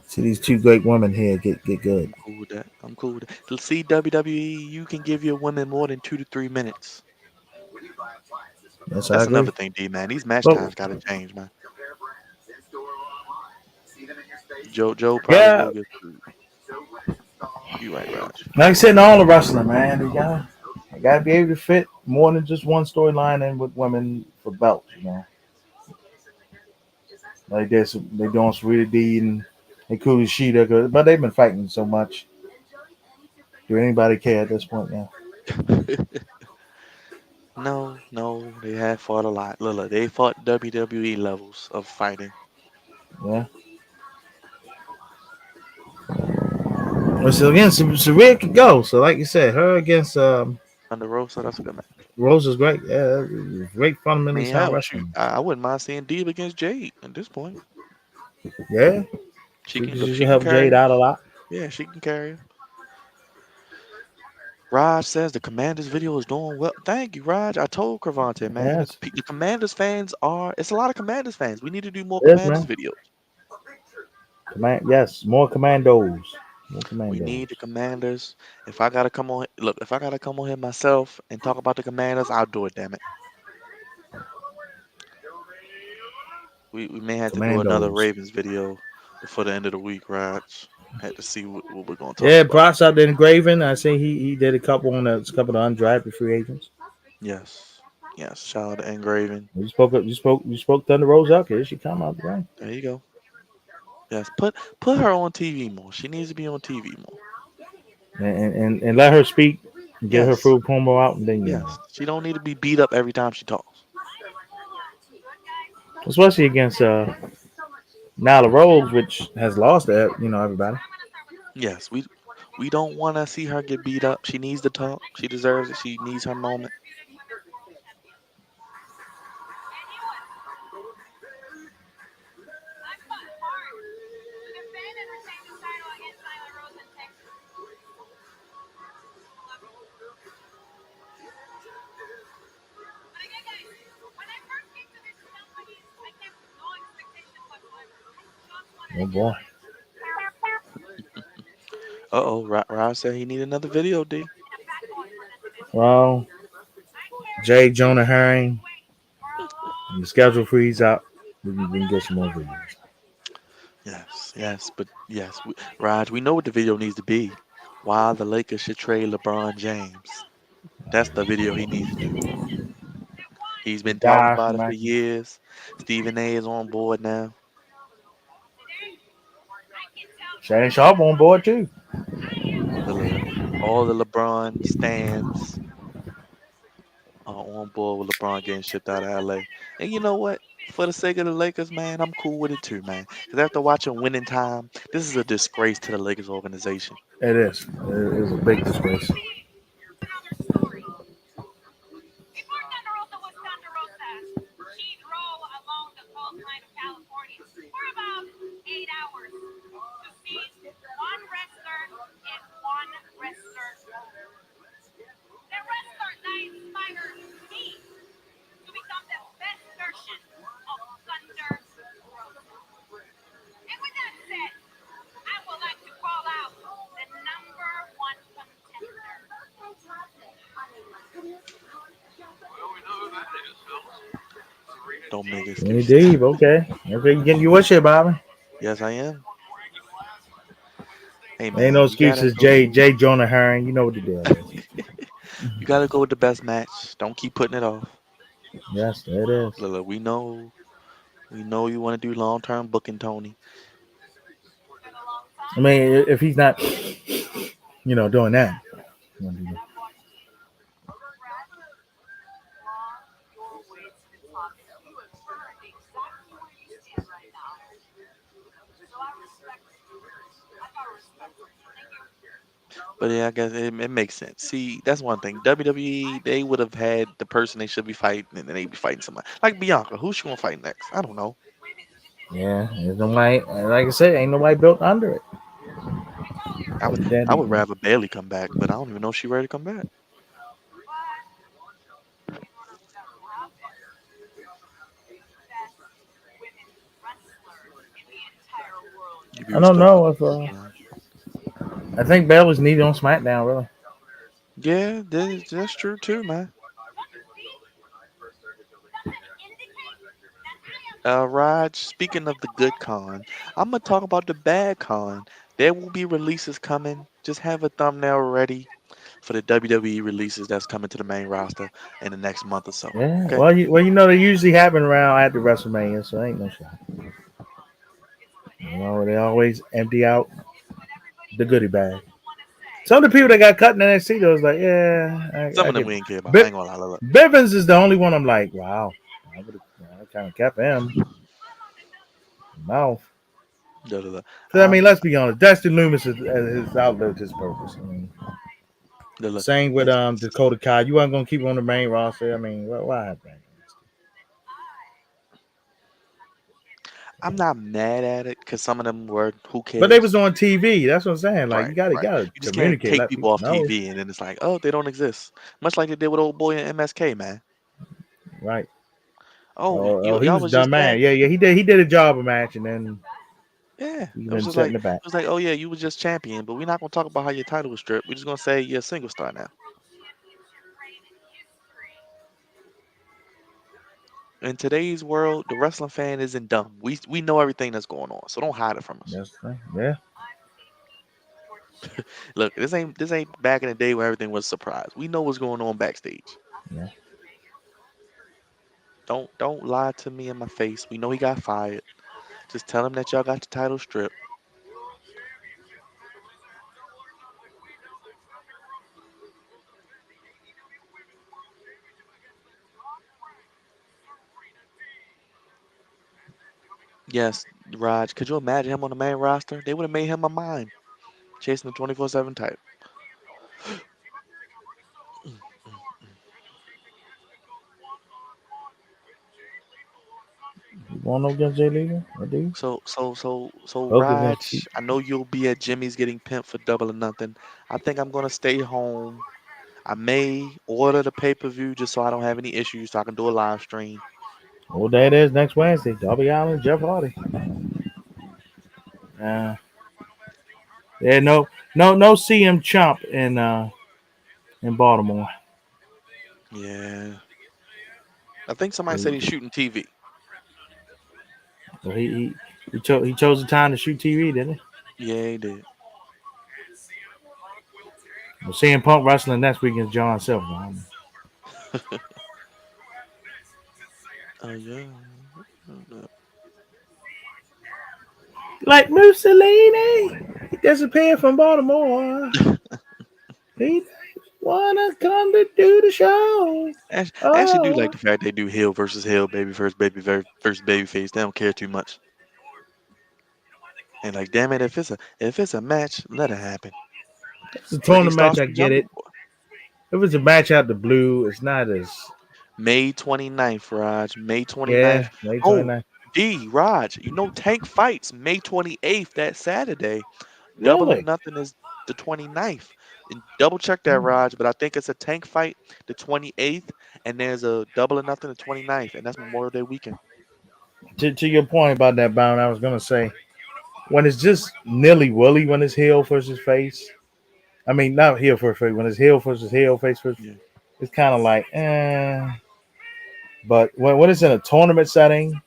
B: See these two great women here get good.
A: I'm cool with that. I'm cool with that. To see WWE, you can give your women more than 2 to 3 minutes.
B: Yes, I
A: That's
B: agree.
A: another thing, D man. These match
B: But
A: times gotta change, man. Joe probably
B: yeah,
A: will get screwed. You right, Raj.
B: like I said, in all the wrestling, man, they gotta be able to fit more than just one storyline in with women for belts. Like they doing Sarita D and Kushida, but they've been fighting so much. Do anybody care at this point now?
A: No, they have fought a lot. Look, they fought WWE levels of fighting.
B: Yeah. Well, so again, Sarita could go. So like you said, her against
A: Under Rosa, that's a good match.
B: Rose is great. Yeah, great
A: I
B: fundamentally
A: mean,
B: sound
A: hell, shoot,
B: wrestling.
A: I wouldn't mind seeing Deeb against Jade at this point.
B: Yeah,
A: She
B: she,
A: can
B: she
A: she
B: should
A: can
B: help
A: carry
B: Jade
A: her.
B: out a lot.
A: Yeah, she can carry her. Raj says the Commanders video is doing well. Thank you, Raj. I told Cravante, man,
B: Yes,
A: the Commanders fans are. It's a lot of Commanders fans. We need to do more
B: yes,
A: Commanders
B: man.
A: videos.
B: Yes, more commandos. More
A: We
B: commandos.
A: need the Commanders. If I gotta come on, look, if I gotta come on here myself and talk about the Commanders, I'll do it. Damn it. We may have to do another
B: Commandos.
A: Ravens video before the end of the week, Raj. Had to see what we're gonna talk
B: Yeah,
A: about.
B: props out there engraving. I see he did a couple on a couple of undrafted free agents.
A: Yes, yes. Shout out to Engraving.
B: You spoke Thunder Rose up here. She come out right.
A: There you go. Yes, put her on TV more. She needs to be on TV more.
B: And let her speak, get her
A: Yes,
B: full promo out, and then
A: yes. She don't need to be beat up every time she talks.
B: especially against Nyla Rose, which has lost everybody.
A: Yes, we don't want to see her get beat up. She needs to talk. She deserves it. She needs her moment.
B: Oh boy.
A: Uh-oh, Rod said he need another video, D.
B: Well, Jay Jonah Herring, the schedule freeze up. We can get some more videos.
A: Yes, yes, but yes, Raj, we know what the video needs to be. Why the Lakers should trade LeBron James. That's the video he needs to do. He's
B: The
A: been talking
B: guy
A: about
B: from
A: it for
B: Mac.
A: years. Stephen A is on board now.
B: Shannon Sharp on board too.
A: The all the LeBron stands are on board with LeBron getting shipped out of LA. And you know what? For the sake of the Lakers, man, I'm cool with it too, man. Because after watching Winning Time, this is a disgrace to the Lakers organization.
B: It is. It is a big disgrace.
C: Before Thunder Rosa was Thunder Rosa, she drove along the coastline of California for about 8 hours to see one wrestler and one wrestler only. The wrestler that inspired me to become the best version of Thunder Rosa. And with that said, I would like to call out the number one contender.
A: Don't make
B: Kenny
A: excuses.
B: Deeb, okay. Okay, you getting your shit, Bobby.
A: Yes, I am. Hey,
B: Ain't no
A: man, you gotta
B: excuses,
A: go.
B: Jay Jonah Herring. You know what the deal is.
A: You gotta go with the best match. Don't keep putting it off.
B: Yes, it is.
A: Look, we know you want to do long term booking, Tony.
B: I mean, if he's not, doing that.
A: But yeah, I guess it makes sense. See, that's one thing. WWE, they would have had the person they should be fighting, and then they be fighting somebody like Bianca. Who's she gonna fight next? I don't know.
B: Yeah, there's nobody. Like I said, ain't nobody built under it.
A: I would
B: And then,
A: I would rather Bailey come back, but I don't even know if she ready to come back. You be
B: I don't know if
A: respectable.
B: I think Bell was needed on SmackDown. Really,
A: Yeah, that's true too, man. Raj, speaking of the good con, I'm gonna talk about the bad con. There will be releases coming. Just have a thumbnail ready for the WWE releases that's coming to the main roster in the next month or so.
B: yeah.
A: Okay?
B: Well, they usually happen around after WrestleMania, so ain't no shot. They always empty out the goodie bag. Some of the people that got cut in NXT, though, was like, yeah,
A: Some
B: I
A: of them
B: get.
A: we ain't care about. I
B: Bi-
A: ain't gonna lie. Look,
B: Bivens is the only one I'm like, wow, I kind of kept him. No,
A: look, look, look.
B: because I mean, let's be honest, Dustin Loomis has outlived his purpose. I mean,
A: Look.
B: same with
A: It's,
B: Dakota Kai. You weren't gonna keep him on the main roster. I mean, why have that?
A: I'm not mad at it because some of them were who
B: But they
A: cares?
B: was on TV. That's what I'm saying. Like
A: Right,
B: you gotta
A: right.
B: gotta
A: You just can't
B: communicate,
A: take
B: let
A: people
B: people
A: off
B: know.
A: TV and then it's like, oh, they don't exist. Much like they did with old boy in MSK, man.
B: Right.
A: Oh,
B: Oh, he
A: y'all
B: was a
A: was
B: dumb
A: just
B: man.
A: tag.
B: Yeah. He did a job of match, and then
A: Yeah,
B: he
A: it was
B: been
A: just
B: set
A: like
B: in the back.
A: oh yeah, you was just champion, but we're not gonna talk about how your title was stripped. We're just gonna say you're a single star now. In today's world, the wrestling fan isn't dumb. We know everything that's going on, so don't hide it from us.
B: That's the thing. Yeah.
A: Look, this ain't back in the day where everything was a surprise. We know what's going on backstage.
B: Yeah.
A: Don't lie to me in my face. We know he got fired. Just tell him that y'all got the title stripped. Yes, Raj, could you imagine him on the main roster? They would have made him a mime, chasing the 24/7 title. Mm, mm.
B: You want to know against Jay Legal? I do.
A: So,
B: Both of them cheap.
A: Raj, I know you'll be at Jimmy's getting pimped for Double or Nothing. I think I'm gonna stay home. I may order the pay-per-view just so I don't have any issues, so I can do a live stream.
B: Well, that is next Wednesday. Darby Allin, Jeff Hardy. Uh, Yeah, no CM Chump in Baltimore.
A: Yeah, I think somebody said
B: He,
A: he's shooting TV.
B: so he chose the time to shoot TV, didn't he?
A: Yeah, he did.
B: Well, CM Punk wrestling next week against John Silver.
A: Oh yeah.
B: Like Mussolini, he disappeared from Baltimore. He wanna come to do the show.
A: I actually do like
B: Oh,
A: the fact they do heel versus heel, baby versus versus baby face. They don't care too much. And like, damn it, if it's a match, let it happen.
B: it's a
A: Let
B: tournament
A: these
B: match.
A: stars
B: I
A: from
B: get
A: Jungle
B: it.
A: Boy.
B: If it's a match out the blue, it's not as
A: May 29th, Raj. May 29th.
B: yeah. May
A: Oh,
B: 29th.
A: Raj, Tank fights May 28th, that Saturday. Double or
B: Really?
A: Nothing is the 29th. And double check that, Raj, but I think it's a Tank fight the 28th, and there's a Double or Nothing the 29th, and that's Memorial Day weekend.
B: To your point about that bound, I was gonna say when it's just nilly willy when it's heel versus face. I mean, not heel versus face. When it's heel versus heel, face versus,
A: Yeah,
B: it's kind of like eh. But when it's in a tournament setting,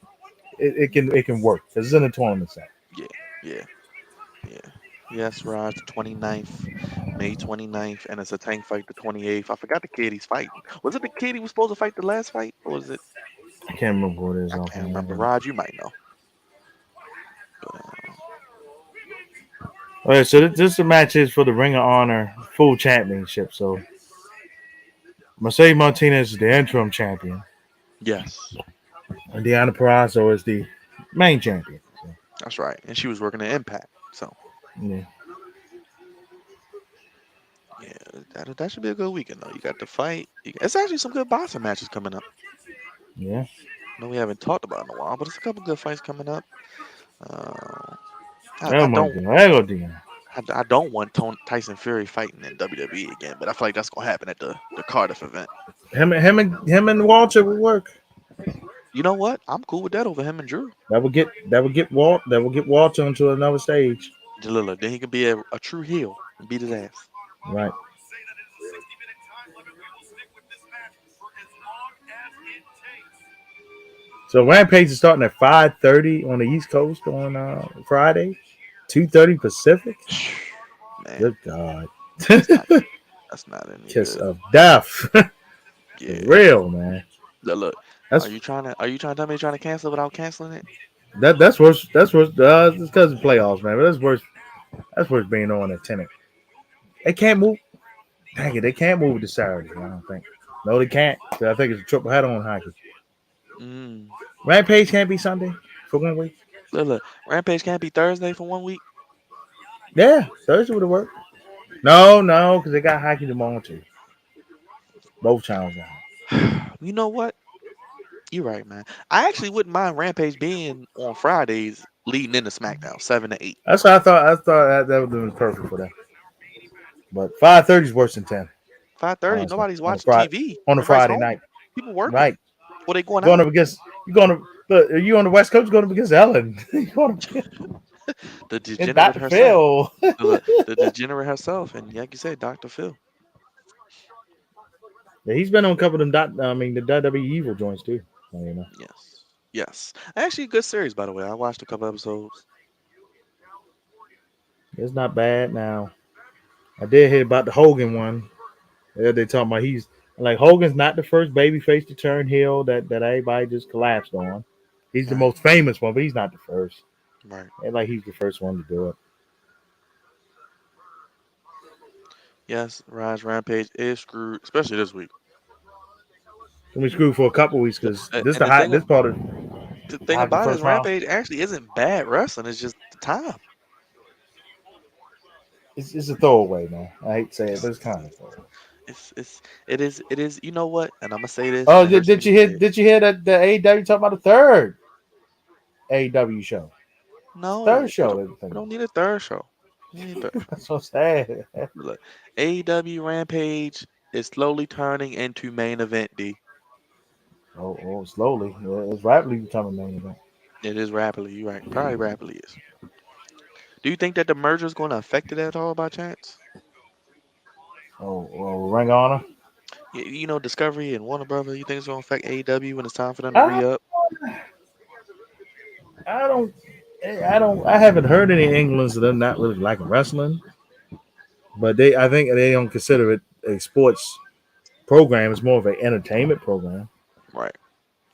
B: it can work because it's in a tournament setting.
A: yeah, yeah, yeah. Yes, Raj, the 29th, May 29th, and it's a Tank fight the 28th. I forgot the kid he's fighting. Was it the kid he was supposed to fight the last fight, or was it?
B: I can't remember what it is
A: I can't remember.
B: offhand.
A: Raj, you might know. But
B: All right, so this the match is for the Ring of Honor full championship. So Mercedes Martinez is the interim champion,
A: yes,
B: and Deonna Purrazzo is the main champion. So,
A: that's right. And she was working at Impact, so
B: yeah,
A: yeah, that should be a good weekend though. You got the fight. It's actually some good boxing matches coming up.
B: yeah.
A: I know we haven't talked about it in a while, but it's a couple good fights coming up. Uh,
B: Oh
A: I
B: my
A: don't
B: God, there go Deonna.
A: I don't want Tyson Fury fighting in WWE again, but I feel like that's gonna happen at the Cardiff event.
B: Him and Walter will work.
A: You know what? I'm cool with that over him and Drew.
B: That will get Walter onto another stage.
A: Jalila. Then he can be a true heel and beat his ass.
B: Right.
C: Say that is a 60-minute time limit. We will stick with this match for as long as it takes.
B: So Rampage is starting at 5:30 on the East Coast on Friday, 2:30 Pacific.
A: Man,
B: Good God.
A: that's not that's not any
B: Kiss
A: good.
B: of death. For
A: Yeah.
B: real, man.
A: Look,
B: That's
A: are you trying to tell me you're trying to cancel without canceling it?
B: that's worse. That's worse. It's because of playoffs, man. But that's worse. That's worse being on at 10. They can't move. Dang it, they can't move it to Saturday. I don't think. No, they can't. I think it's a triple header on hockey.
A: Mm.
B: Rampage can't be Sunday for 1 week.
A: Rampage can't be Thursday for 1 week.
B: Yeah, Thursday would have worked. No, because they got hockey tomorrow too. Both channels now.
A: You know what? You're right, man. I actually wouldn't mind Rampage being on Fridays leading into SmackDown, 7 to 8.
B: That's what I thought. I thought that would have been perfect for them. But 5:30 is worse than 10.
A: 5:30,
B: Honestly,
A: nobody's
B: on a
A: watching
B: Friday,
A: TV.
B: on a
A: Everybody's
B: Friday
A: home.
B: night,
A: People working.
B: right?
A: Or they going
B: Going
A: out.
B: up against you going to look. Are you on the West Coast? Going up against Ellen. You going up against
A: The
B: it's
A: degenerate
B: Dr.
A: herself.
B: Phil.
A: The degenerate herself. And like you said, Dr. Phil.
B: Yeah, he's been on a couple of them. The WWE Evil joints too. You know,
A: Yes. Yes. Actually, a good series, by the way. I watched a couple episodes.
B: it's not bad. Now I did hear about the Hogan one. Yeah, they talking about he's like Hogan's not the first babyface to turn heel that everybody just collapsed on. He's the
A: Right.
B: most famous one, but he's not the first.
A: Right.
B: And like he's the first one to do it.
A: Yes, Rise Rampage is screwed, especially this week.
B: Let me screw for a couple weeks
A: The-
B: because
A: a-
B: this
A: And
B: the
A: the
B: high
A: thing
B: this
A: of
B: part of
A: the thing
B: hockey
A: about it is
B: first round.
A: Rampage actually isn't bad wrestling. It's just the time.
B: It's a throwaway, man. I hate to say it, but
A: It's
B: it's kind of throwaway.
A: it is. You know what? And I'm gonna say this, and
B: Oh,
A: it hurts me
B: did
A: to
B: you hear?
A: say it.
B: Did you hear that the AEW talking about the third AEW show?
A: No,
B: Third show they were
A: we
B: thinking.
A: don't need a third show. We need a third show.
B: That's so sad.
A: Look, AEW Rampage is slowly turning into main event. D.
B: Slowly. Yeah, it's rapidly becoming main event.
A: It is rapidly. You're right. Probably rapidly is. Do you think that the merger is going to affect it at all by chance?
B: Oh, Ring of Honor.
A: You know, Discovery and Warner Brother. You think it's going to affect AEW when it's time for them to
B: I,
A: re up?
B: I don't. I haven't heard any Englands that are not really liking wrestling, but I think they don't consider it a sports program. It's more of an entertainment program,
A: Right,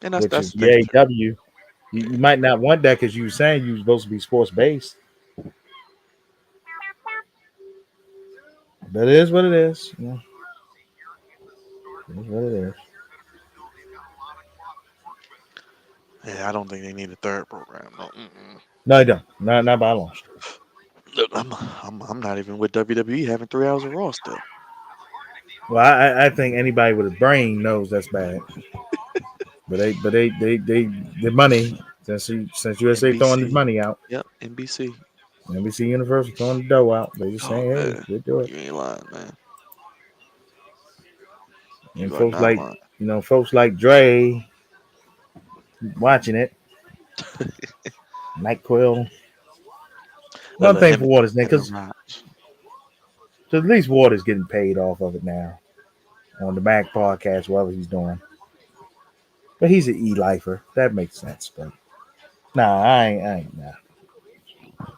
A: and
B: which is
A: that's
B: the
A: the thing too.
B: AEW. You might not want that because you were saying you were supposed to be sports based, but it is what it is. You know, it is what it is.
A: Yeah, I don't think they need a third program. No, mm-mm.
B: No, I don't. Not by long.
A: Look, I'm not even with WWE having 3 hours of Raw still.
B: Well, I think anybody with a brain knows that's bad. But the money since USA throwing this
A: NBC,
B: money out,
A: yep, NBC.
B: NBC Universal throwing the dough out. They just
A: Oh
B: saying, hey,
A: man,
B: we'll do it.
A: you ain't lying, man.
B: And
A: You are
B: folks
A: not
B: like
A: lying.
B: folks like Dre watching it. Nyquil. One
A: Look,
B: thing for Waters,
A: him and
B: because
A: Raj.
B: at least Waters getting paid off of it now on the Mac podcast, whatever he's doing. But he's an e-lifer. That makes sense. But nah, I ain't nah.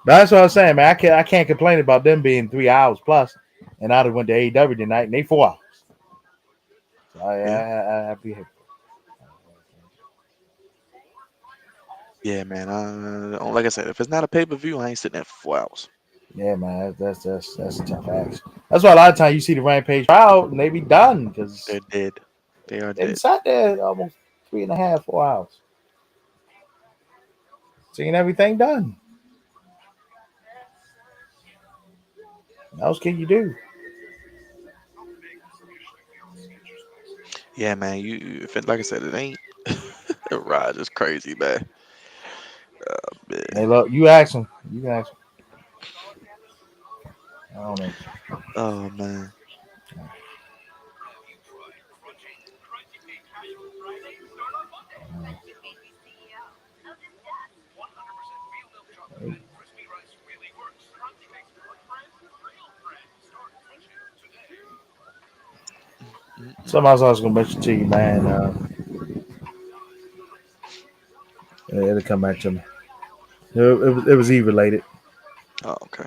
B: That's what I'm saying, man. I can't complain about them being 3 hours plus, and I'd have went to AEW tonight, and they 4 hours. So
A: Yeah,
B: I be
A: yeah, man. Like I said, if it's not a pay per view, I ain't sitting there for 4 hours.
B: yeah, man. That's a tough act. That's why a lot of times you see the Rampage out and they be done because
A: They're dead. They are
B: they
A: dead.
B: sat there almost 3.5, 4 hours, seeing everything done. What else can you do?
A: Yeah, man. If it, like I said, it ain't. Raj is crazy, man.
B: They
A: Man.
B: love you. Ask them. You can ask them. I don't know.
A: Oh man. Mm-mm.
B: Something else I was gonna mention to you, man. It'll come back to me. It was E related.
A: Oh, okay.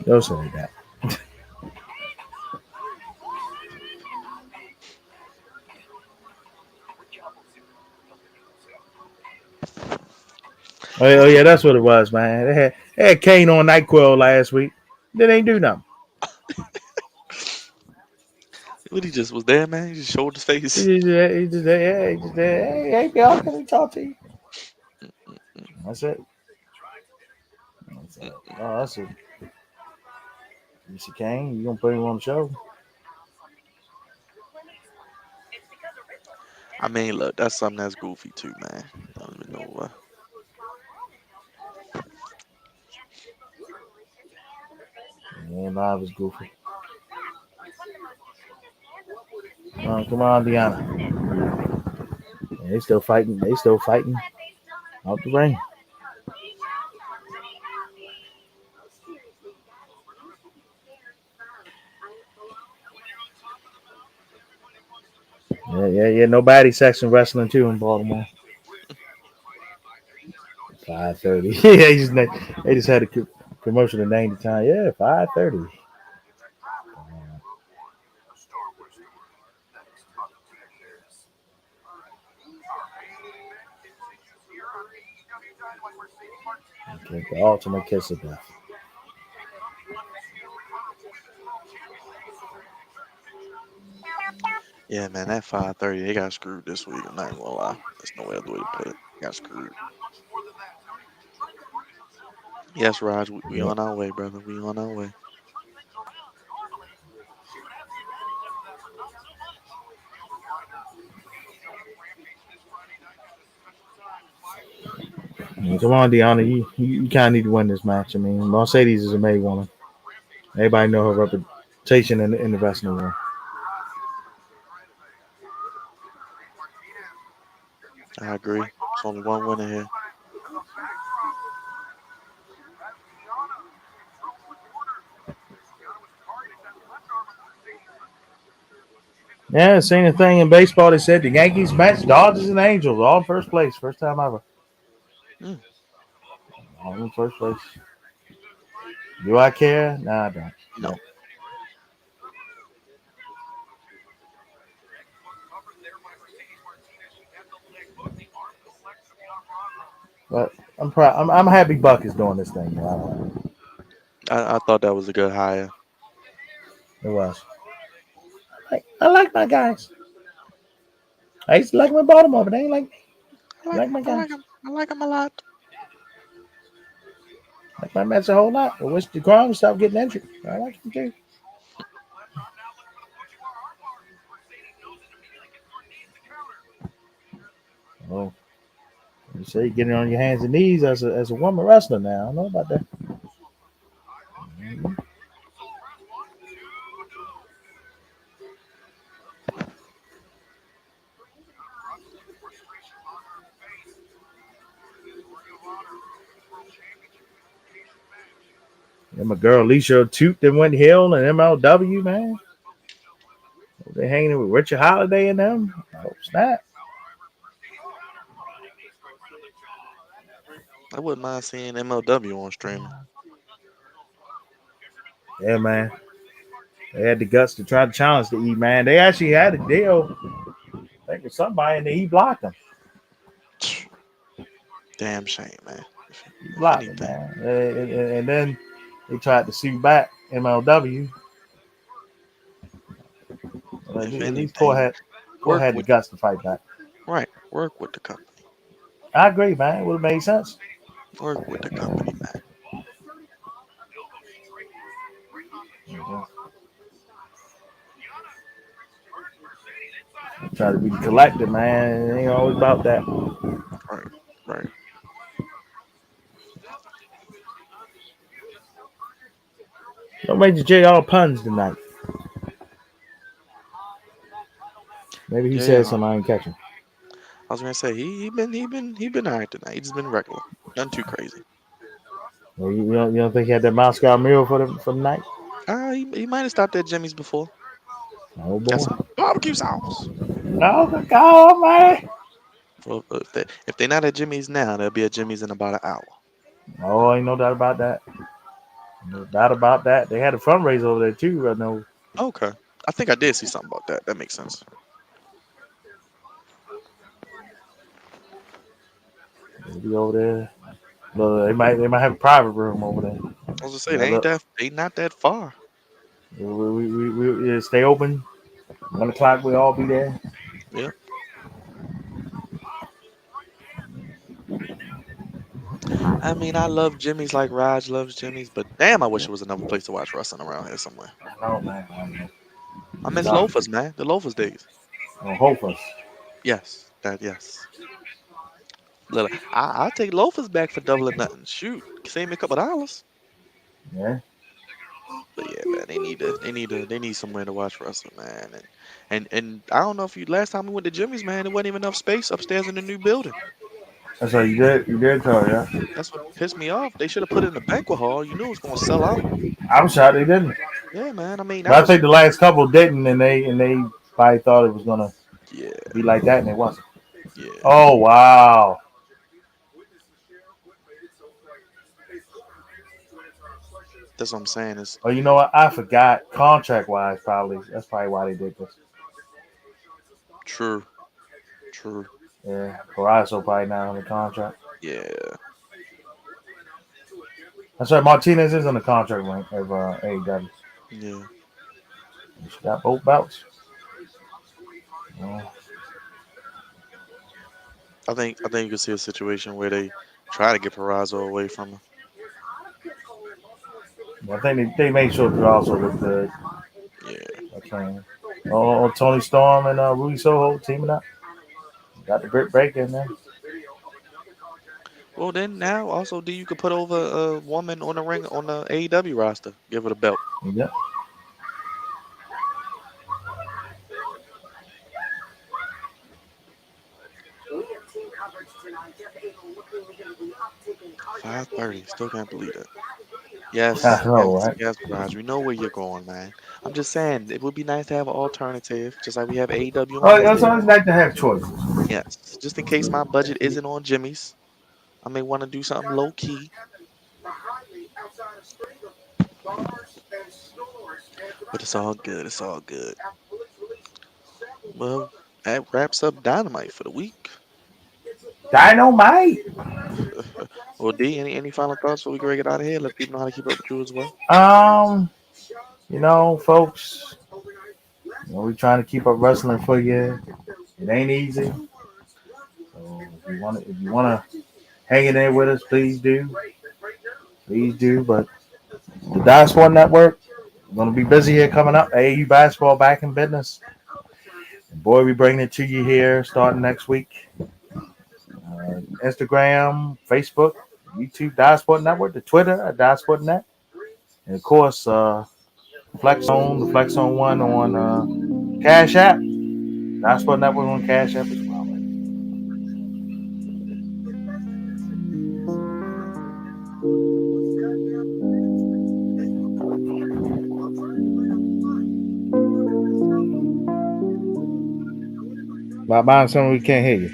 B: Don't say that. Oh yeah, that's what it was, man. They had Kane on Nyquil last week. They ain't do nothing.
A: What he just was there, man. He just showed his face.
B: Hey, y'all, can we talk to you? That's it. That's it.
A: Mm-mm.
B: Oh, that's it. Mr. Kane, you gonna put him on the show?
A: I mean, look, that's something that's goofy too, man. I don't even know.
B: Yeah, live is goofy. Come on, Deonna. Yeah, they still fighting. They still fighting out the ring. Yeah. Nobody section wrestling too in Baltimore. 5:30. Yeah, they just had a promotion to name the time. Yeah, 5:30. Okay, the ultimate kiss of death.
A: Yeah, man, that 5:30, they got screwed this week. I'm not even gonna lie. There's no other way to put it. Got screwed. Yes, Raj, we
B: Yeah.
A: on our way, brother. We on our way.
B: Come on, Deonna. You kind of need to win this match. I mean, Mercedes is a made woman. Everybody know her reputation in the wrestling world.
A: I agree. It's only one winner here.
B: Yeah, same thing in baseball. They said the Yankees match Dodgers and Angels, all first place, first time ever,
A: Mm,
B: all in first place. Do I care? Nah, I don't.
A: no,
B: But I'm proud. I'm happy Buck is doing this thing.
A: I thought that was a good hire.
B: It was. I like my guys. I used to like my Baltimore, but they ain't
A: I
B: like my
A: I like
B: guys.
A: him. I like him a lot.
B: Like my Mets a whole lot. I wish the Crown would stop getting injured. I like him too. Oh, you say getting on your hands and knees as a woman wrestler now. I don't know about that. And my girl Alicia Toot that went Hill and MLW, man. They hanging with Richard Holiday and them. Oh, snap.
A: I wouldn't mind seeing MLW on streaming.
B: Yeah, man. They had the guts to try to challenge the E, man. They actually had a deal, I think, with somebody, and he blocked them.
A: Damn shame, man.
B: He
A: If
B: blocked them,
A: anything,
B: man. And then they tried to sue back MLW. At
A: if
B: least Core
A: anything, work
B: had the
A: with
B: guts to fight back.
A: right. Work with the company.
B: I agree, man. It would have made sense.
A: Work with the company, man.
B: Try to be the collector, man. It ain't always about that.
A: Right. Right.
B: No Major J all puns tonight. Maybe he
A: Yeah.
B: said something I ain't catching.
A: I was gonna say he been alright tonight. He's been regular. Nothing too crazy.
B: Well, you don't think he had that Moscow Mule for the night?
A: He might have stopped at Jimmy's before.
B: Oh
A: Got
B: boy.
A: some barbecue sauce.
B: No, good God, man.
A: Well, if they not at Jimmy's now, they'll be at Jimmy's in about an hour.
B: Oh, ain't no doubt about that. No doubt about that. They had a fundraiser over there too. I know.
A: Okay. I think I did see something about that. That makes sense.
B: They'll be over there. Look, they might have a private room over there.
A: I was gonna say
B: Yeah, look,
A: they not that far.
B: we stay open. 1 o'clock, we all be there.
A: Yeah. I mean, I love Jimmy's like Raj loves Jimmy's, but damn, I wish there was another place to watch wrestling around here somewhere.
B: I know, man. I know.
A: I miss Loafers, man. The Loafers days.
B: Hope us.
A: Yes, that yes. Look, I'll take Loafers back for double or nothing. Shoot, save me a couple dollars.
B: Yeah.
A: But yeah, man, they need somewhere to watch wrestling, man. And I don't know if you last time we went to Jimmy's, man, there wasn't even enough space upstairs in the new building.
B: That's what you did. You did tell, yeah.
A: That's what pissed me off. They should have put it in the banquet hall. You knew it was gonna sell out.
B: I'm shocked they didn't.
A: Yeah, man. I mean,
B: But
A: that
B: I
A: was
B: think the last couple didn't, and they probably thought it was gonna
A: yeah,
B: be like that, and it wasn't.
A: yeah.
B: Oh wow!
A: That's what I'm saying. Is
B: Oh, you know what? I forgot. Contract wise, probably that's probably why they did this.
A: true, true.
B: Yeah, Purrazzo probably not on the contract.
A: Yeah,
B: That's right. Martinez is on the contract of AEW.
A: yeah.
B: She got both belts. Yeah.
A: I think you could see a situation where they try to get Purrazzo away from him.
B: I think they made sure Purrazzo looked good.
A: Yeah.
B: Okay. Oh, Tony Storm and Rudy Soho teaming up. Got the Britt Break in there.
A: Well, then now also, do you could put over a woman on the ring on the AEW roster, give her the belt.
B: Yep.
A: 5:30. Still can't believe that.
B: I
A: Yes,
B: know,
A: yes,
B: right?
A: yes, Raj. We know where you're going, man. I'm just saying it would be nice to have an alternative, just like we have AEW on
B: Oh, it's
A: Wednesday.
B: always nice to have choices.
A: Yes, just in case my budget isn't on Jimmy's, I may want to do something low key, but it's all good. It's all good. Well, that wraps up Dynamite for the week.
B: Dynamite.
A: Well, D, any final thoughts before we get ready to get out of here? Let people know how to keep up with you as well.
B: Um, folks, we're trying to keep up wrestling for you. It ain't easy. So if you wanna hang in there with us, please do. Please do. But the Dice Network, we're gonna be busy here coming up. AAU basketball back in business. And boy, we bringing it to you here starting next week. Instagram, Facebook, YouTube, Dice Network, the Twitter at Dice Net, and of course, the Flex on one on Cash App. Dice Network on Cash App as well. By buying something we can't hear you.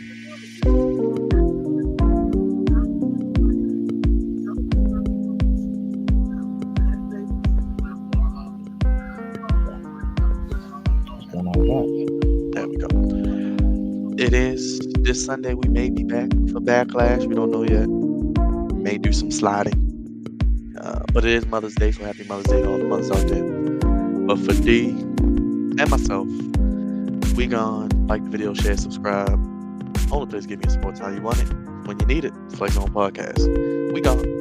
B: What's going on with that?
A: There we go. It is this Sunday. We may be back for Backlash. We don't know yet. We may do some sliding. But it is Mother's Day, so happy Mother's Day to all the mothers out there. But for D and myself, we gone. Like the video, share, subscribe. Only place give me support how you want it. When you need it, Flex on Podcast. We gone.